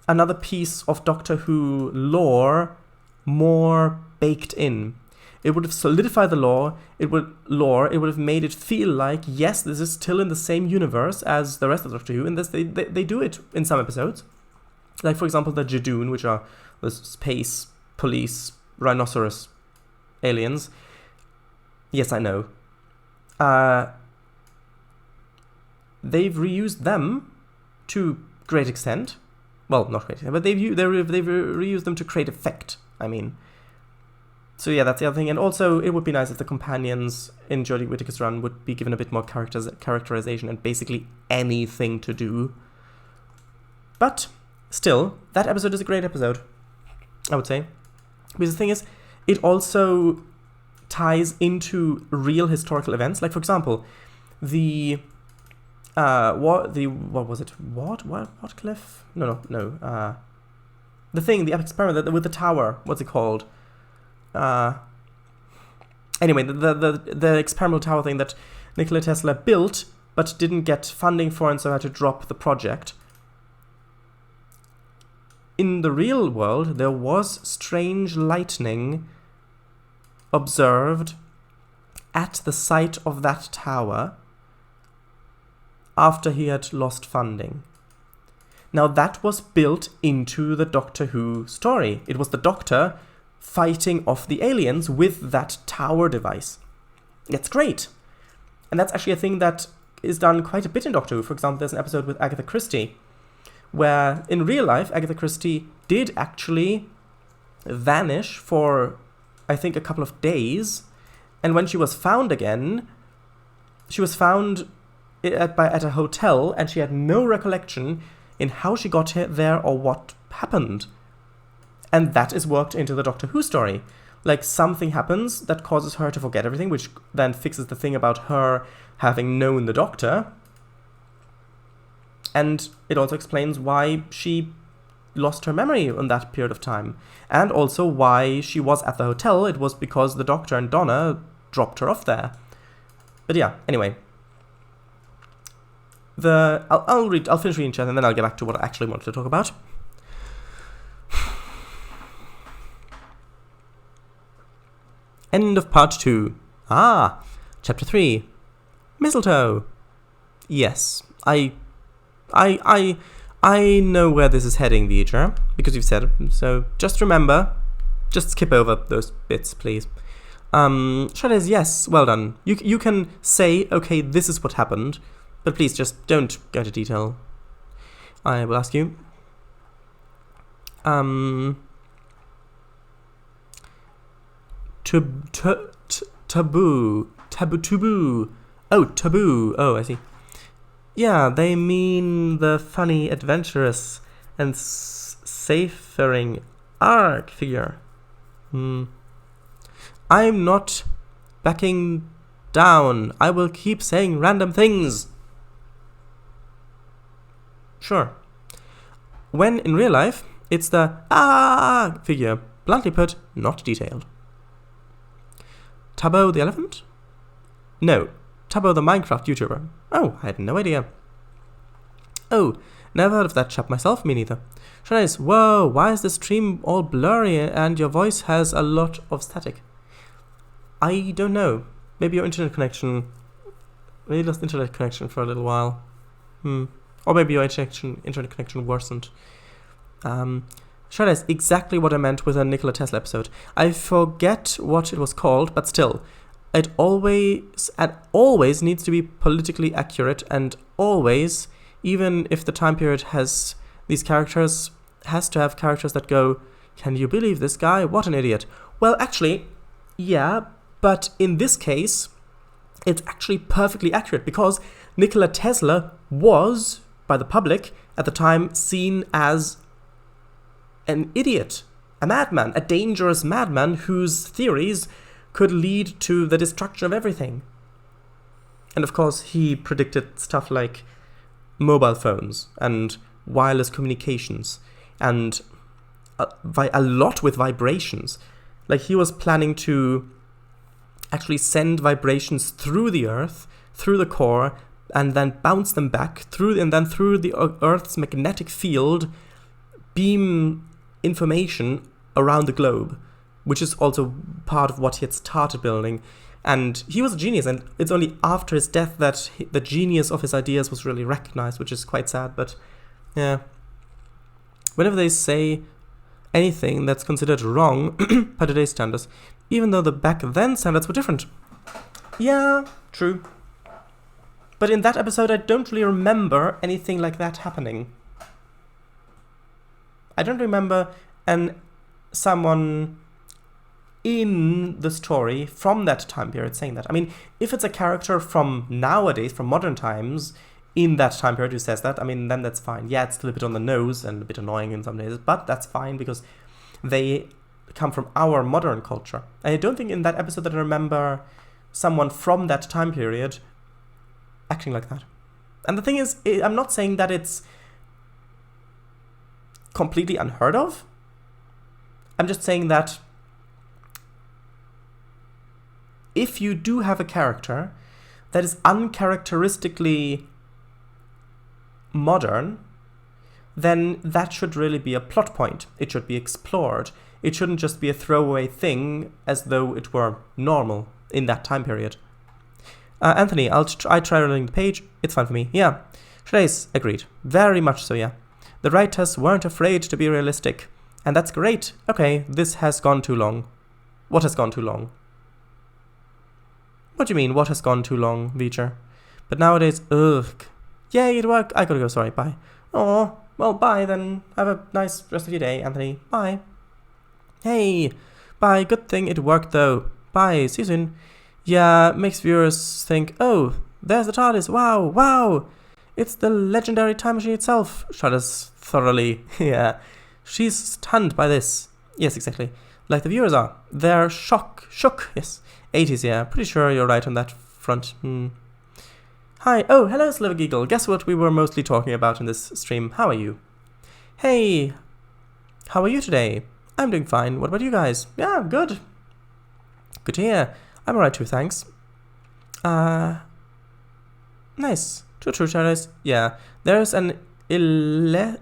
another piece of Doctor Who lore more baked in. It would have solidified the lore. It would have made it feel like, yes, this is still in the same universe as the rest of Doctor Who, and this they do it in some episodes. Like, for example, the Jadoon, which are the space police rhinoceros aliens. Yes, I know. They've reused them to great extent. Well, not great extent, but they've reused them to great effect, I mean. So yeah, that's the other thing. And also, it would be nice if the companions in Jodie Whittaker's run would be given a bit more characterization and basically anything to do. But still, that episode is a great episode, I would say. Because the thing is, it also ties into real historical events. Like, for example, what was it? What cliff? No. The epic experiment with the tower. What's it called? Anyway, the experimental tower thing that Nikola Tesla built but didn't get funding for, and so had to drop the project. In the real world, there was strange lightning observed at the site of that tower after he had lost funding. Now, that was built into the Doctor Who story. It was the Doctor fighting off the aliens with that tower device. That's great. And that's actually a thing that is done quite a bit in Doctor Who. For example, there's an episode with Agatha Christie, where in real life, Agatha Christie did actually vanish for, I think, a couple of days. And when she was found again, she was found at a hotel, and she had no recollection in how she got there or what happened. And that is worked into the Doctor Who story. Like, something happens that causes her to forget everything, which then fixes the thing about her having known the Doctor. And it also explains why she lost her memory in that period of time. And also why she was at the hotel. It was because the Doctor and Donna dropped her off there. But yeah, anyway. I'll finish reading chat, and then I'll get back to what I actually wanted to talk about. End of part 2. Chapter 3. Mistletoe. Yes, I know where this is heading, V'ger, because you've said it. So just remember, just skip over those bits, please. Shredder's, yes, well done. You can say, okay, this is what happened, but please just don't go into detail. I will ask you. Taboo. Oh, taboo. Oh, I see. Yeah, they mean the funny, adventurous, and safaring arc figure. I'm not backing down. I will keep saying random things. Sure. When in real life, it's the figure. Bluntly put, not detailed. Tabo the elephant? No, Tabo the Minecraft YouTuber. Oh, I had no idea. Oh, never heard of that chap myself, me neither. Shanice, whoa, why is the stream all blurry and your voice has a lot of static? I don't know. Maybe your internet connection... Maybe you lost internet connection for a little while. Or maybe your internet connection worsened. Shanice, exactly what I meant with a Nikola Tesla episode. I forget what it was called, but still. it always needs to be politically accurate, and always, even if the time period has these characters, has to have characters that go, can you believe this guy? What an idiot. Well, actually, yeah, but in this case, it's actually perfectly accurate, because Nikola Tesla was, by the public at the time, seen as an idiot, a madman, a dangerous madman whose theories could lead to the destruction of everything. And of course, he predicted stuff like mobile phones and wireless communications and a lot with vibrations. Like, he was planning to actually send vibrations through the Earth, through the core, and then bounce them back through the Earth's magnetic field, beam information around the globe, which is also part of what he had started building. And he was a genius, and it's only after his death that the genius of his ideas was really recognized, which is quite sad. But yeah, whenever they say anything that's considered wrong by today's standards, even though the back then standards were different. Yeah, true. But in that episode, I don't really remember anything like that happening. I don't remember someone in the story from that time period saying that. I mean, if it's a character from nowadays, from modern times, in that time period who says that, I mean, then that's fine. Yeah, it's still a bit on the nose and a bit annoying in some days, but that's fine because they come from our modern culture. And I don't think in that episode that I remember someone from that time period acting like that. And the thing is, I'm not saying that it's completely unheard of. I'm just saying that if you do have a character that is uncharacteristically modern, then that should really be a plot point. It should be explored. It shouldn't just be a throwaway thing as though it were normal in that time period. Anthony, I try running the page. It's fine for me. Yeah. Trainz, agreed. Very much so, yeah. The writers weren't afraid to be realistic. And that's great. Okay, this has gone too long. What has gone too long? What do you mean, what has gone too long, Veacher? But nowadays, ugh. Yay, it worked. I gotta go, sorry, bye. Oh, well, bye then. Have a nice rest of your day, Anthony. Bye. Hey, bye. Good thing it worked, though. Bye, see you soon. Yeah, makes viewers think, oh, there's the TARDIS. Wow, wow. It's the legendary time machine itself. Shudders thoroughly. Yeah. She's stunned by this. Yes, exactly. Like the viewers are. They're shook. Yes. 80s, yeah. Pretty sure you're right on that front. Hi. Oh, hello, Slivergeagle. Guess what we were mostly talking about in this stream? How are you? Hey. How are you today? I'm doing fine. What about you guys? Yeah, good. Good to hear. I'm alright too, thanks. Nice. True, Charles. Yeah. There's an electric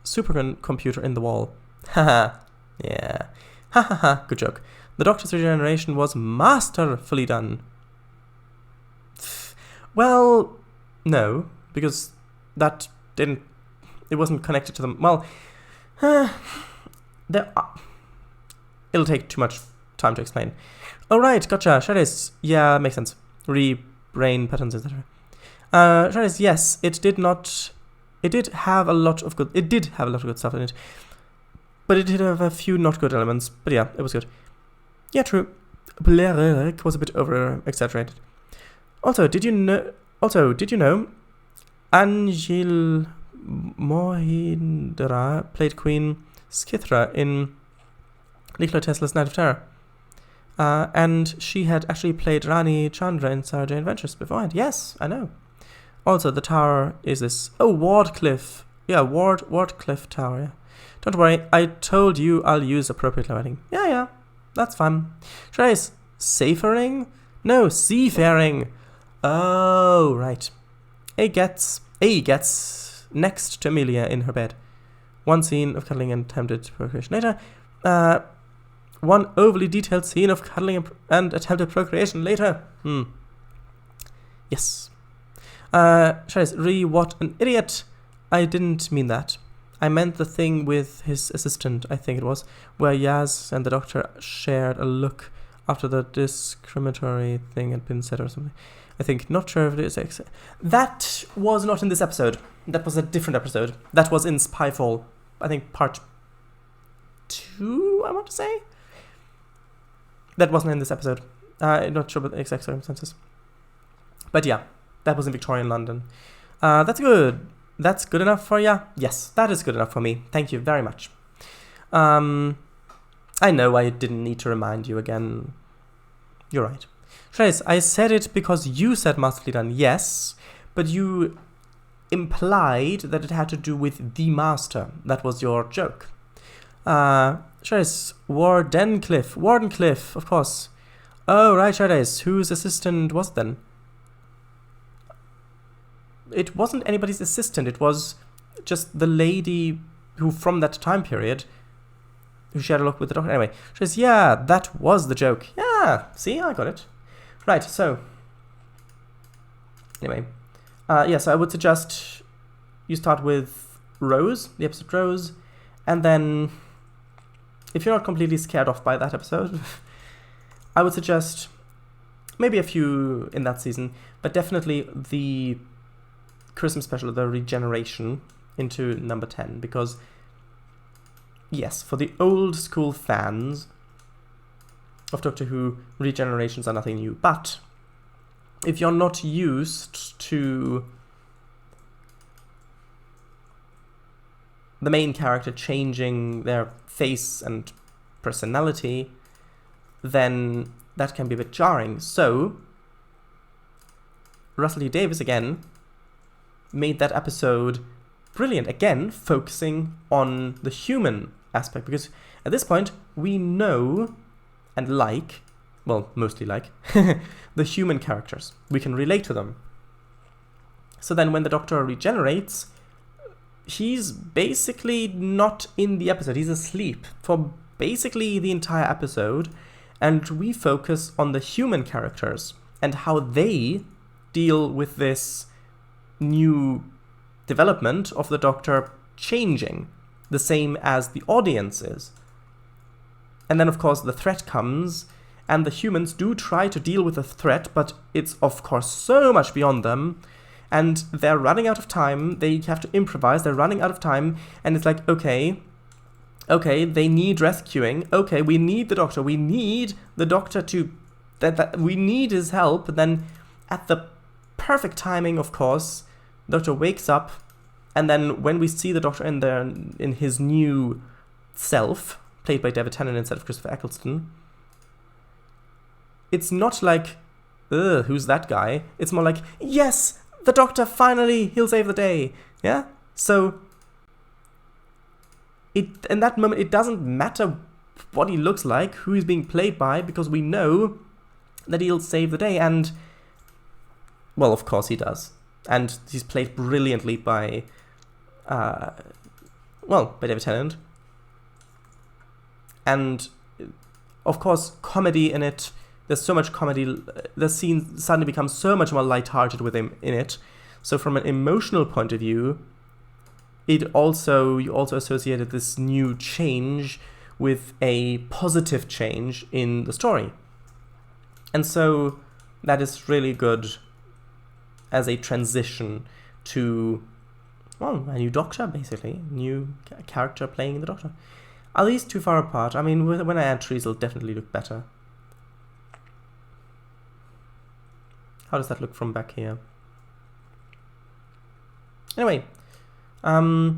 supercomputer in the wall. Haha. Yeah. Hahaha. Good joke. The Doctor's regeneration was masterfully done. Well, no, because that didn't. It wasn't connected to them. Well, it'll take too much time to explain. Alright, gotcha. Charles. Yeah, makes sense. Brain patterns, etc. Charles, yes, it did have a lot of good stuff in it. But it did have a few not good elements. But yeah, it was good. Yeah, true. Blerick was a bit over-exaggerated. Also, did you know Anjil Mohindra played Queen Skithra in Nikola Tesla's Night of Terror? And she had actually played Rani Chandra in Sarah Jane Adventures beforehand. Yes, I know. Also, the tower is this... Oh, Wardcliffe. Yeah, Wardcliffe Tower, yeah. Don't worry, I told you I'll use appropriate lighting. Yeah, that's fun. Trace, safaring? No, seafaring. Oh, right. A gets next to Amelia in her bed. One scene of cuddling and attempted procreation later. One overly detailed scene of cuddling and attempted procreation later. Yes. Trace, what an idiot. I didn't mean that. I meant the thing with his assistant, I think it was, where Yaz and the Doctor shared a look after the discriminatory thing had been said or something. I think, not sure if it is. That was not in this episode. That was a different episode. That was in Spyfall. I think part 2, I want to say. That wasn't in this episode. Not sure about the exact circumstances. But yeah, that was in Victorian London. That's good. That's good enough for ya? Yes, that is good enough for me. Thank you very much. I know I didn't need to remind you again. You're right. Trainz, I said it because you said masterfully done, yes, but you implied that it had to do with the master. That was your joke. Trainz, Wardenclyffe, of course. Oh, right, Trainz, whose assistant was it then? It wasn't anybody's assistant, it was just the lady who, from that time period, who shared a look with the doctor. Anyway, she says, yeah, that was the joke. Yeah, see, I got it. Right, so, anyway, so I would suggest you start with Rose, the episode Rose, and then, if you're not completely scared off by that episode, I would suggest maybe a few in that season, but definitely the Christmas special, the regeneration, into number 10, because yes, for the old school fans of Doctor Who, regenerations are nothing new, but if you're not used to the main character changing their face and personality, then that can be a bit jarring. So, Russell T Davies again made that episode brilliant, again focusing on the human aspect, because at this point we know and like, well, mostly like, the human characters. We can relate to them. So then when the Doctor regenerates, he's basically not in the episode, he's asleep for basically the entire episode, and we focus on the human characters and how they deal with this new development of the Doctor changing, the same as the audience is. And then, of course, the threat comes, and the humans do try to deal with the threat, but it's, of course, so much beyond them, and they're running out of time, they have to improvise, they're running out of time, and it's like, okay, they need rescuing, okay, we need the Doctor to, we need his help, and then at the perfect timing, of course, the Doctor wakes up, and then when we see the Doctor in his new self, played by David Tennant instead of Christopher Eccleston, it's not like, ugh, who's that guy? It's more like, yes, the Doctor, finally, he'll save the day. Yeah? So, in that moment, it doesn't matter what he looks like, who he's being played by, because we know that he'll save the day, and, well, of course he does. And he's played brilliantly by David Tennant. And, of course, comedy in it, there's so much comedy, the scene suddenly becomes so much more lighthearted with him in it. So from an emotional point of view, you also associated this new change with a positive change in the story. And so that is really good as a transition to, well, a new Doctor, basically. New character playing the Doctor. Are these too far apart? I mean, when I add trees, it'll definitely look better. How does that look from back here? Anyway, now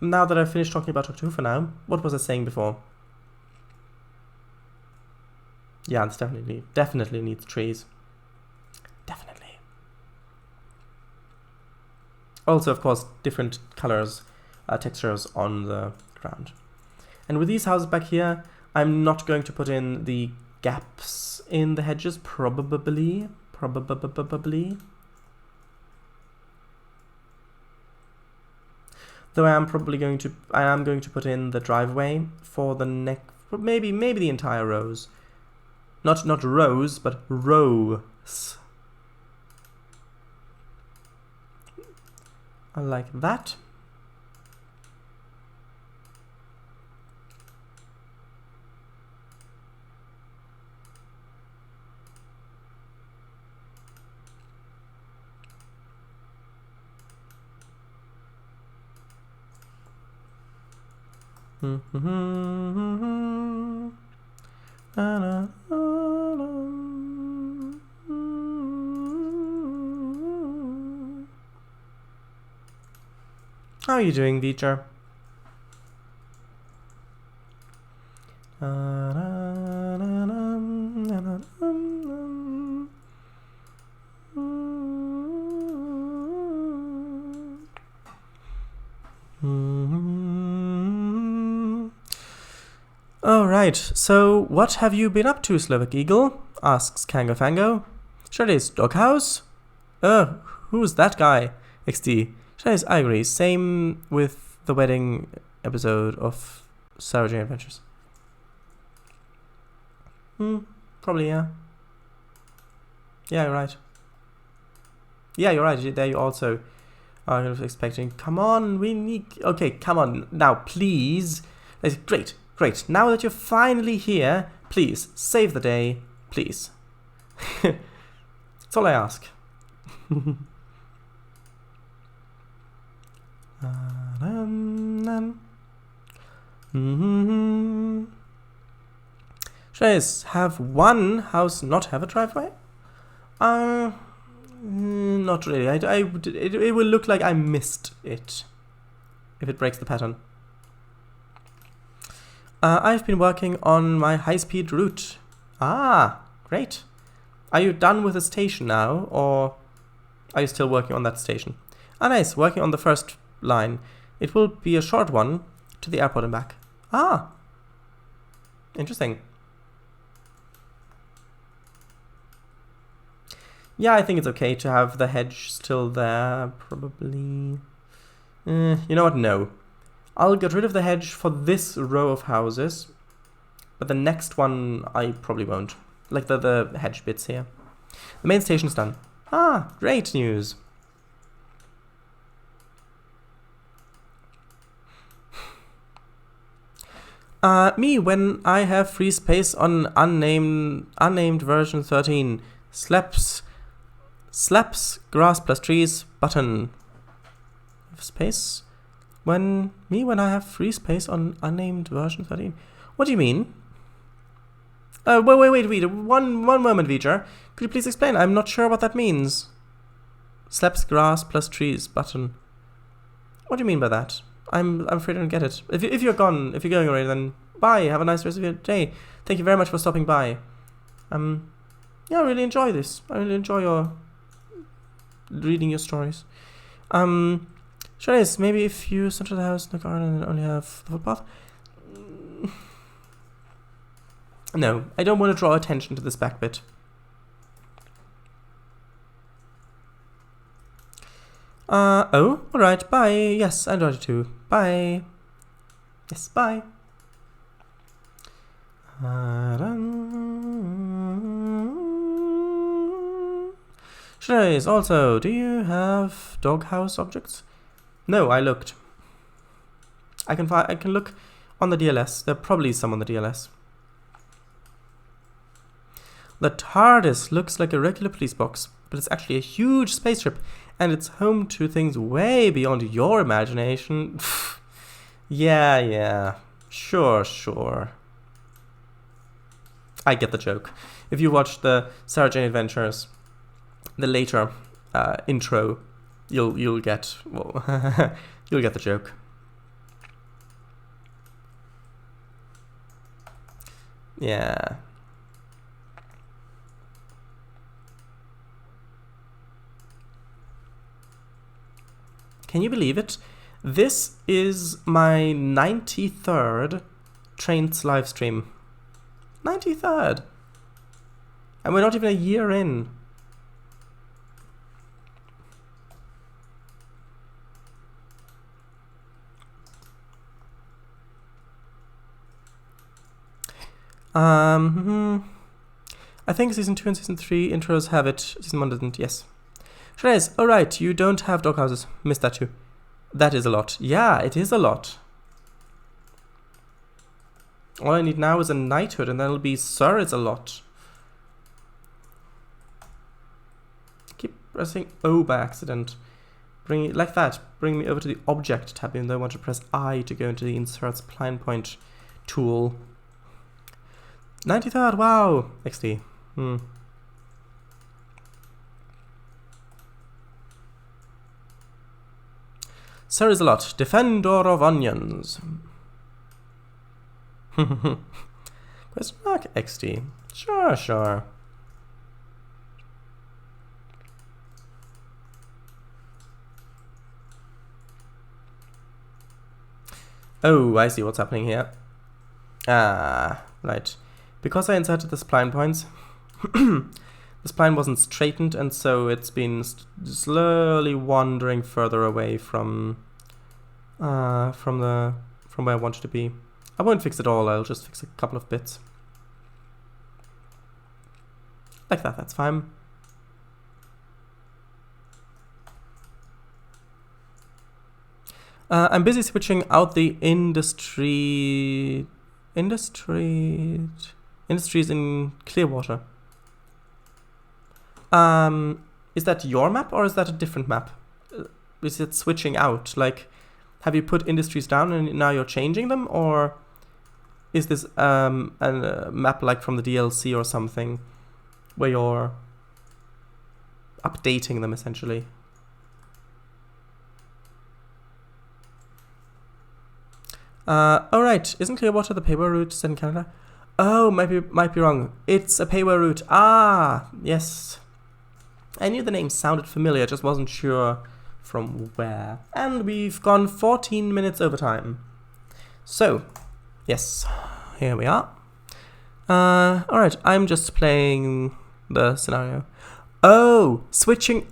that I've finished talking about Doctor Who for now, what was I saying before? Yeah, this definitely needs trees. Definitely. Also, of course, different colors, textures on the ground. And with these houses back here, I'm not going to put in the gaps in the hedges, probably. Though I am going to put in the driveway for the maybe the entire rows. Not rows, but rows. I like that. How are you doing, Beecher? Alright, so what have you been up to, Slovak Eagle? Asks Kango Fango. Sure it is, Doghouse? Who's that guy? XD. Sure it is, I agree. Same with the wedding episode of Sarah Jane Adventures. Probably, yeah. Yeah, you're right. Yeah, you're right. There you also are expecting. Come on, we need... Okay, come on. Now, please. Great, great. Now that you're finally here, please, save the day. Please. That's all I ask. Should I have one house not have a driveway? Not really. It will look like I missed it if it breaks the pattern. I've been working on my high-speed route. Ah, great. Are you done with the station now, or are you still working on that station? Ah, nice. Working on the first line. It will be a short one to the airport and back. Ah, interesting. Yeah, I think it's okay to have the hedge still there, probably. You know what? No. I'll get rid of the hedge for this row of houses, but the next one I probably won't. Like the hedge bits here. The main station's done. Ah, great news. Me, when I have free space on unnamed version 13, slaps grass plus trees button. Space? When I have free space on unnamed version 13. What do you mean? Wait. One moment, Vijay. Could you please explain? I'm not sure what that means. Slaps grass plus trees button. What do you mean by that? I'm afraid I don't get it. If you're going already, then bye. Have a nice rest of your day. Thank you very much for stopping by. Yeah, I really enjoy this. I really enjoy reading your stories. Sure is. Maybe if you center the house in the garden and only have the footpath. No, I don't want to draw attention to this back bit. Oh, alright, bye. Yes, I enjoyed it too. Bye. Yes, bye. Shreys, also, do you have doghouse objects? No, I looked. I can look on the DLS. There are probably some on the DLS. The TARDIS looks like a regular police box, but it's actually a huge spaceship, and it's home to things way beyond your imagination. Yeah. Sure. I get the joke. If you watch the Sarah Jane Adventures, the later intro, you'll get you'll get the joke. Yeah. Can you believe it? This is my 93rd Trainz livestream. 93rd! And we're not even a year in. I think Season 2 and Season 3 intros have it. Season 1 didn't, yes. Shrez, alright, you don't have doghouses. Missed that too. That is a lot. Yeah, it is a lot. All I need now is a knighthood, and that'll be Sir is a lot. Keep pressing O by accident. Bring it like that. Bring me over to the Object tab, even though I want to press I to go into the Insert Spline Point tool. 93rd, wow! XD. Sir is a lot. Defender of onions. Question mark XD. Sure, sure. Oh, I see what's happening here. Ah, right. Because I inserted the spline points, the spline wasn't straightened, and so it's been slowly wandering further away from where I want it to be. I won't fix it all. I'll just fix a couple of bits. Like that. That's fine. I'm busy switching out the industries in Clearwater. Is that your map or is that a different map? Is it switching out? Like, have you put industries down and now you're changing them, or is this a map like from the DLC or something where you're updating them essentially? Alright, isn't Clearwater the payware route set in Canada? Oh, might be wrong. It's a payware route. Ah, yes. I knew the name sounded familiar, just wasn't sure from where. And we've gone 14 minutes over time. So, yes, here we are. Alright, I'm just playing the scenario. Oh, switching.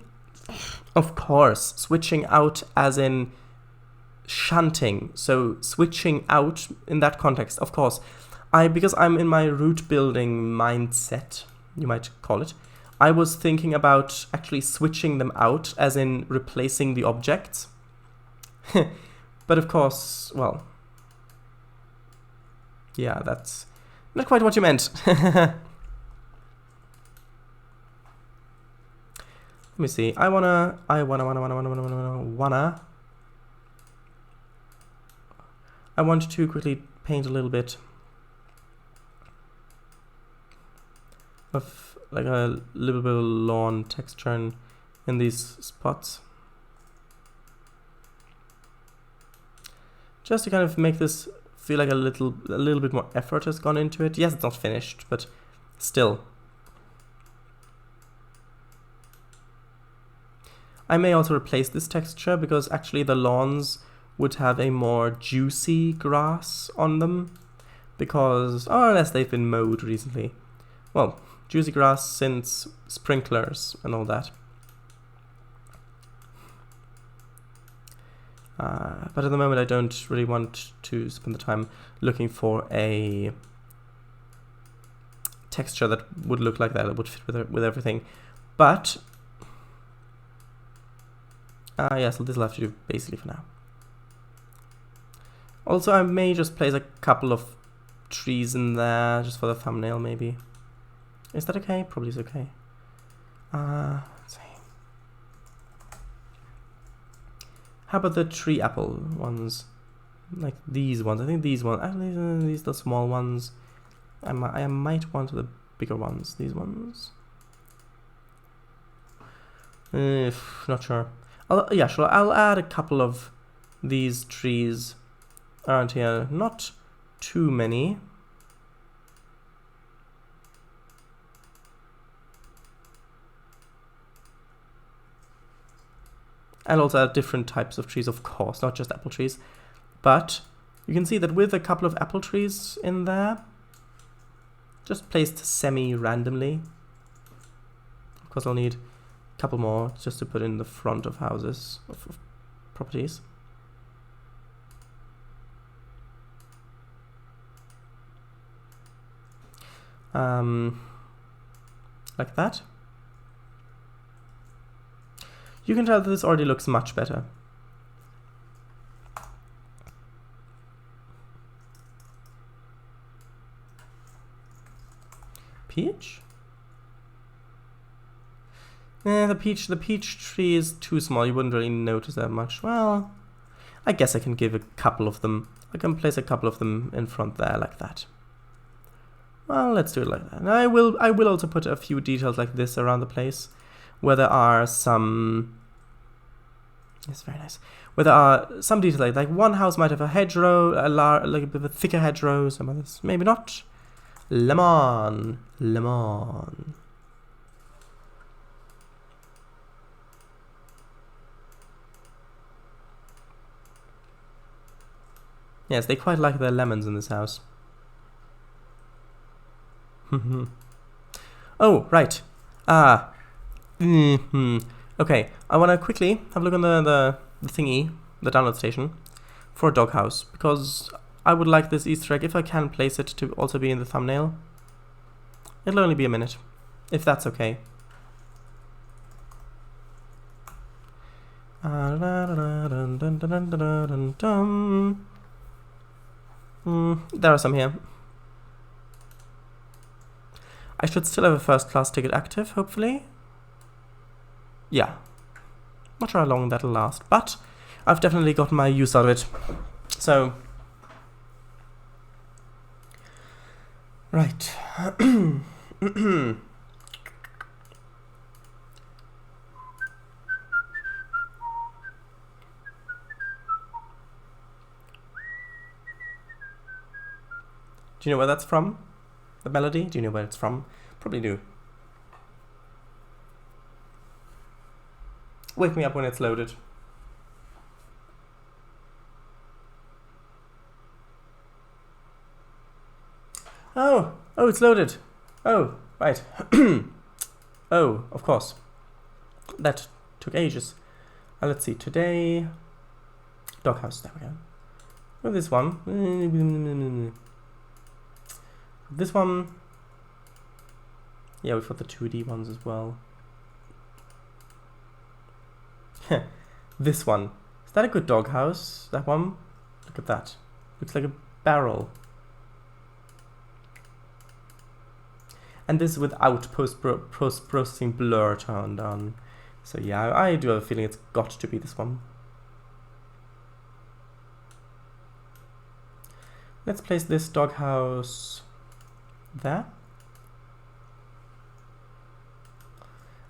Of course, switching out as in shunting. So switching out in that context, of course. Because I'm in my route building mindset, you might call it, I was thinking about actually switching them out as in replacing the objects. But of course, well, yeah, that's not quite what you meant. Let me see. I wanna I want to quickly paint a little bit of like a little bit of lawn texture in these spots, just to kind of make this feel like a little bit more effort has gone into it. Yes, it's not finished, but still. I may also replace this texture because actually the lawns would have a more juicy grass on them, because, or unless they've been mowed recently. Well, juicy grass since sprinklers and all that. But at the moment I don't really want to spend the time looking for a texture that would look like that would fit with everything. But yeah, so this will have to do basically for now. Also, I may just place a couple of trees in there just for the thumbnail, maybe. Is that okay? Probably is okay. Let's see. How about the tree apple ones? Like these ones. I think these ones. These are the small ones. I might want the bigger ones. These ones. Not sure. Yeah, sure. I'll add a couple of these trees around here. Not too many. And also add different types of trees, of course, not just apple trees. But you can see that with a couple of apple trees in there, just placed semi-randomly. Of course, I'll need a couple more just to put in the front of houses, of properties. Like that. You can tell that this already looks much better. Peach? The peach tree is too small. You wouldn't really notice that much. Well, I guess I can give a couple of them. I can place a couple of them in front there like that. Well, let's do it like that. And I will also put a few details like this around the place, where there are some. It's very nice. Where there are some details like one house might have a hedgerow, like a bit of a thicker hedgerow. Some others maybe not. Lemon. Yes, they quite like their lemons in this house. Oh, right. Okay, I want to quickly have a look on the thingy, the download station, for a doghouse, because I would like this Easter egg, if I can place it, to also be in the thumbnail. It'll only be a minute, if that's okay. There are some here. I should still have a first class ticket active, hopefully. Yeah. Not sure how long that'll last, but I've definitely gotten my use out of it. So. Right. Do you know where that's from? The melody? Do you know where it's from? Probably do. Wake me up when it's loaded. Oh, it's loaded. Oh, right. Oh, of course. That took ages. Let's see. Today, doghouse. There we go. Well, this one. This one. Yeah, we've got the 2D ones as well. This one. Is that a good doghouse? That one? Look at that. Looks like a barrel. And this is without post-processing blur turned on. So yeah, I do have a feeling it's got to be this one. Let's place this doghouse there.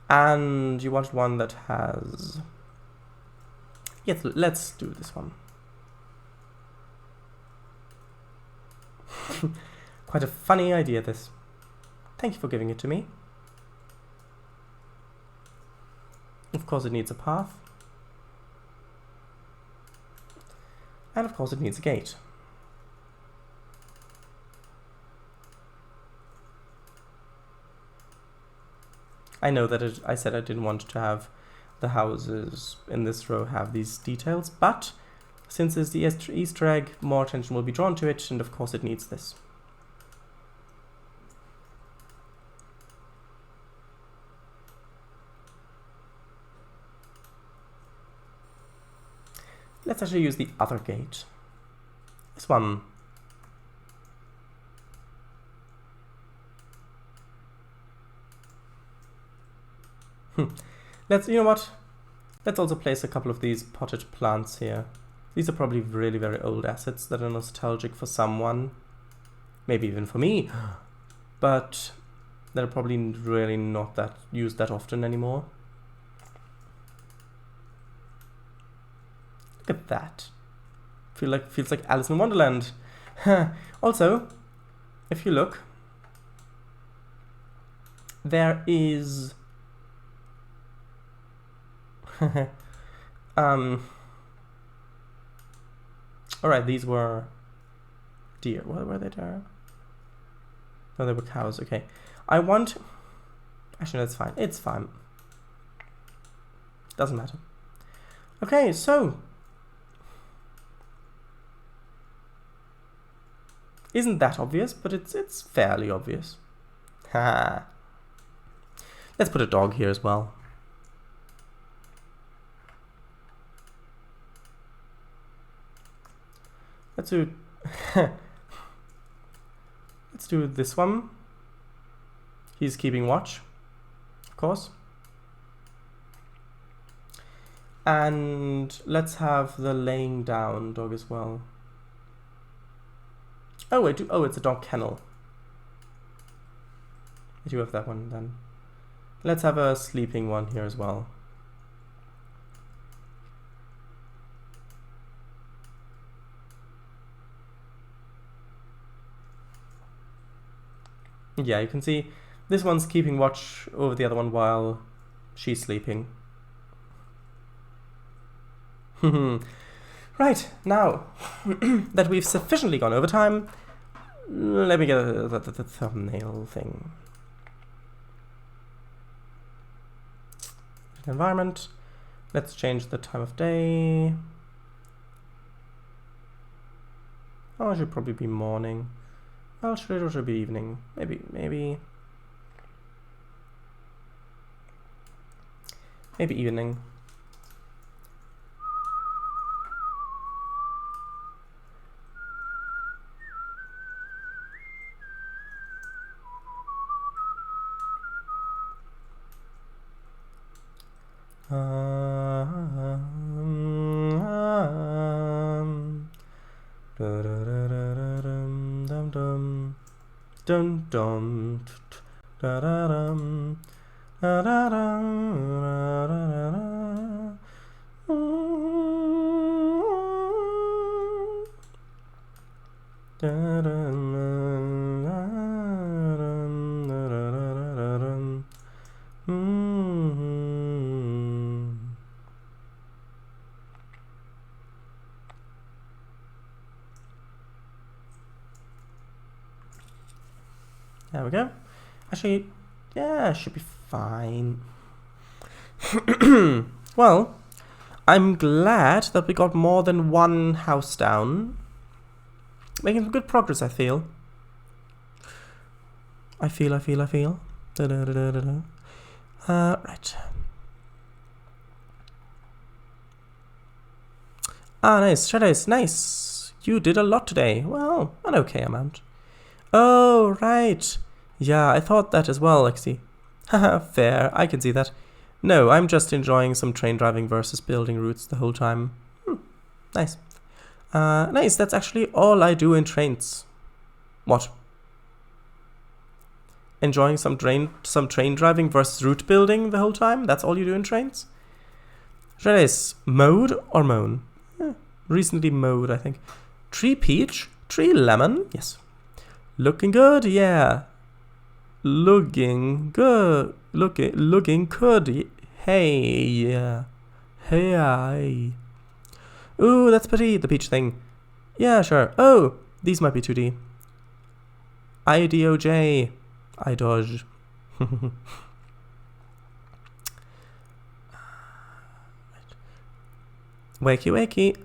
And you want one that has... Yes, let's do this one. Quite a funny idea, this. Thank you for giving it to me. Of course it needs a path. And of course it needs a gate. I know that I said I didn't want to have the houses in this row have these details, but since it's the Easter egg, more attention will be drawn to it, and of course it needs this. Let's actually use the other gate. This one. You know what? Let's also place a couple of these potted plants here. These are probably really very old assets that are nostalgic for someone. Maybe even for me. But they're probably really not that used that often anymore. Look at that. Feels like Alice in Wonderland. Also, if you look, there is alright, these were deer. What were they there? No, they were cows. Okay. Actually, that's fine. It's fine. Doesn't matter. Okay, so isn't that obvious? But it's fairly obvious. Ha. Let's put a dog here as well. Let's do this one. He's keeping watch, of course. And let's have the laying down dog as well. Oh, it's a dog kennel. I do have that one then. Let's have a sleeping one here as well. Yeah, you can see this one's keeping watch over the other one while she's sleeping. Right, now that we've sufficiently gone over time, let me get the thumbnail thing. Environment. Let's change the time of day. Oh, it should probably be morning. Well, should be evening. Maybe evening. Dum dum da da dum da da There we go. Actually, yeah, it should be fine. Well, I'm glad that we got more than one house down. Making good progress, I feel. I feel. Da, da, da, da, da. Right. Ah, nice. Shadows, nice. You did a lot today. Well, an okay amount. Oh, right. Yeah, I thought that as well, Lexi. Haha, fair. I can see that. No, I'm just enjoying some train driving versus building routes the whole time. Nice. Nice, that's actually all I do in Trainz. What? Enjoying some train driving versus route building the whole time? That's all you do in Trainz? Trainz, mowed or mown? Recently mowed, I think. Tree peach? Tree lemon? Yes. Looking good, yeah. Looking good. Looking good. Hey, yeah. Hey. Ooh, that's pretty. The peach thing. Yeah, sure. Oh, these might be 2D. IDOJ. I dodge. Wakey, wakey.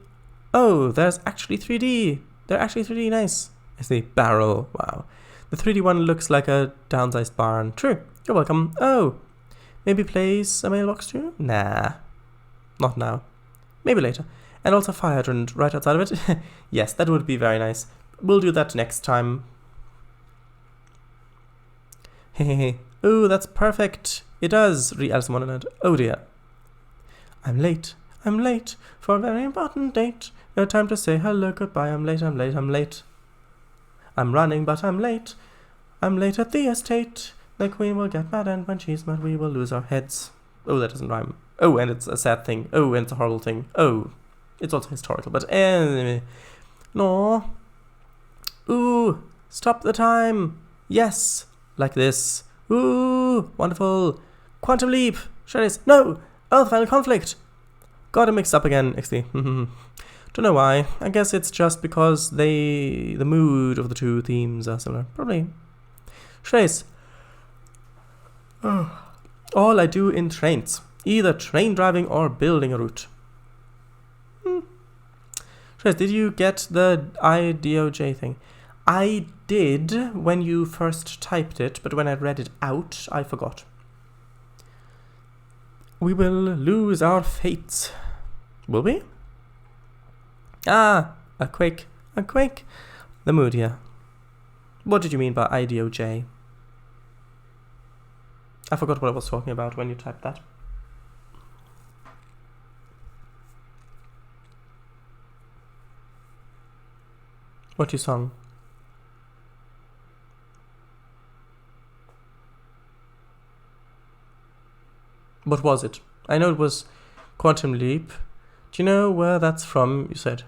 Oh, there's actually 3D. They're actually 3D. Nice. I see. Barrel. Wow. The 3D one looks like a downsized barn. True. You're welcome. Oh. Maybe place a mailbox too? Nah. Not now. Maybe later. And also fire hydrant right outside of it. Yes, that would be very nice. We'll do that next time. Hehehe. Ooh, that's perfect. It does. Re-Alice in Wonderland. Oh dear. I'm late. I'm late for a very important date. No time to say hello, goodbye. I'm late, I'm late, I'm late. I'm running, but I'm late. I'm late at the estate. The queen will get mad, and when she's mad, we will lose our heads. Oh, that doesn't rhyme. Oh, and it's a sad thing. Oh, and it's a horrible thing. Oh, it's also historical, but anyway. No. Ooh, stop the time. Yes, like this. Ooh, wonderful. Quantum leap. Shreddies. No. Oh, the final conflict. Got it mixed up again, XD. Don't know why. I guess it's just because the mood of the two themes are similar. Probably. Trace. Oh. All I do in Trainz. Either train driving or building a route. Trace, did you get the IDOJ thing? I did when you first typed it, but when I read it out, I forgot. We will lose our fates. Will we? Ah, a quake. The mood here. What did you mean by IDOJ? I forgot what I was talking about when you typed that. What you sung? What was it? I know it was Quantum Leap. Do you know where that's from? You said.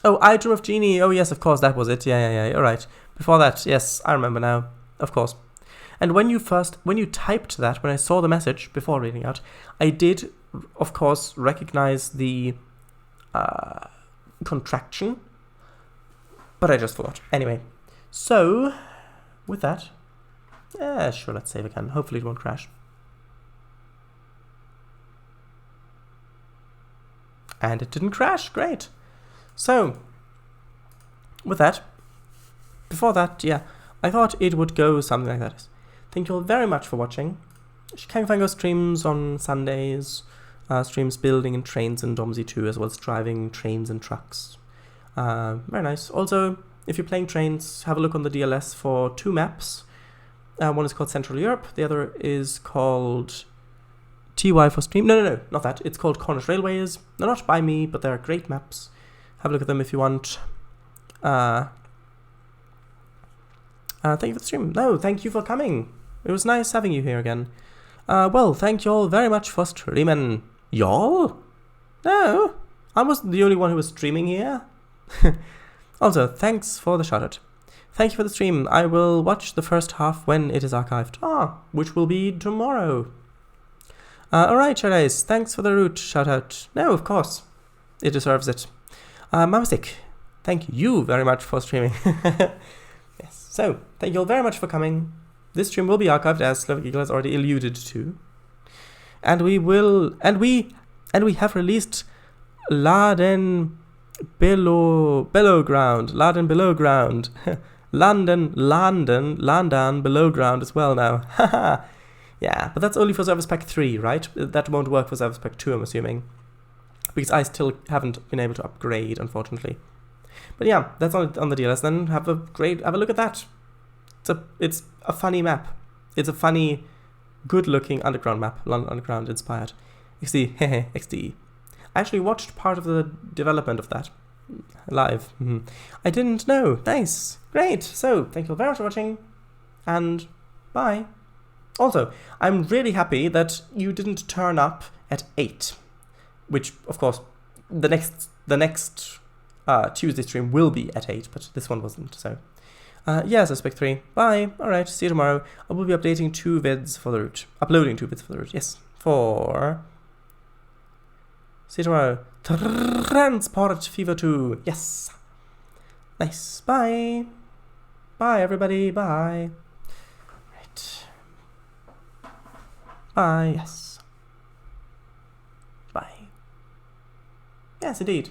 Oh, I Dream of Genie. Oh, yes, of course, that was it. Yeah. All right. Before that, yes, I remember now. Of course. And when you typed that, when I saw the message before reading out, I did, of course, recognize the contraction, but I just forgot. Anyway, so with that, sure, let's save again. Hopefully it won't crash. And it didn't crash. Great. So, with that, before that, yeah, I thought it would go something like that. Thank you all very much for watching. You can find our streams on Sundays, streams building in Trainz and Domsey 2, as well as driving trains and trucks. Very nice. Also, if you're playing Trainz, have a look on the DLS for 2 maps. One is called Central Europe, the other is called TY for stream. No, not that. It's called Cornish Railways. They're not by me, but they're great maps. Have a look at them if you want. Thank you for the stream. No, thank you for coming. It was nice having you here again. Well, thank you all very much for streaming. Y'all? No, I wasn't the only one who was streaming here. Also, thanks for the shout-out. Thank you for the stream. I will watch the first half when it is archived. Which will be tomorrow. Alright, guys, thanks for the root shout-out. No, of course. It deserves it. Mamastick, thank you very much for streaming. Yes, so, thank you all very much for coming. This stream will be archived, as Slavic Eagle has already alluded to. And we will, and we have released Laden Below Ground. London Below Ground as well now. Yeah, but that's only for Service Pack 3, right? That won't work for Service Pack 2, I'm assuming. Because I still haven't been able to upgrade, unfortunately. But yeah, that's on the DLS. Then have a look at that. It's a funny map. It's a funny, good-looking underground map. London Underground inspired. XD, XD. I actually watched part of the development of that live. I didn't know. Nice. Great. So, thank you very much for watching. And bye. Also, I'm really happy that you didn't turn up at 8. Which, of course, the next Tuesday stream will be at 8, but this one wasn't, so. Yeah, Suspect 3. Bye. Alright, see you tomorrow. I will be updating 2 vids for the route. Uploading 2 vids for the route, yes. See you tomorrow. Transport Fever 2. Yes. Nice. Bye. Bye, everybody. Bye. Right. Bye. Yes. Bye. Yes, indeed.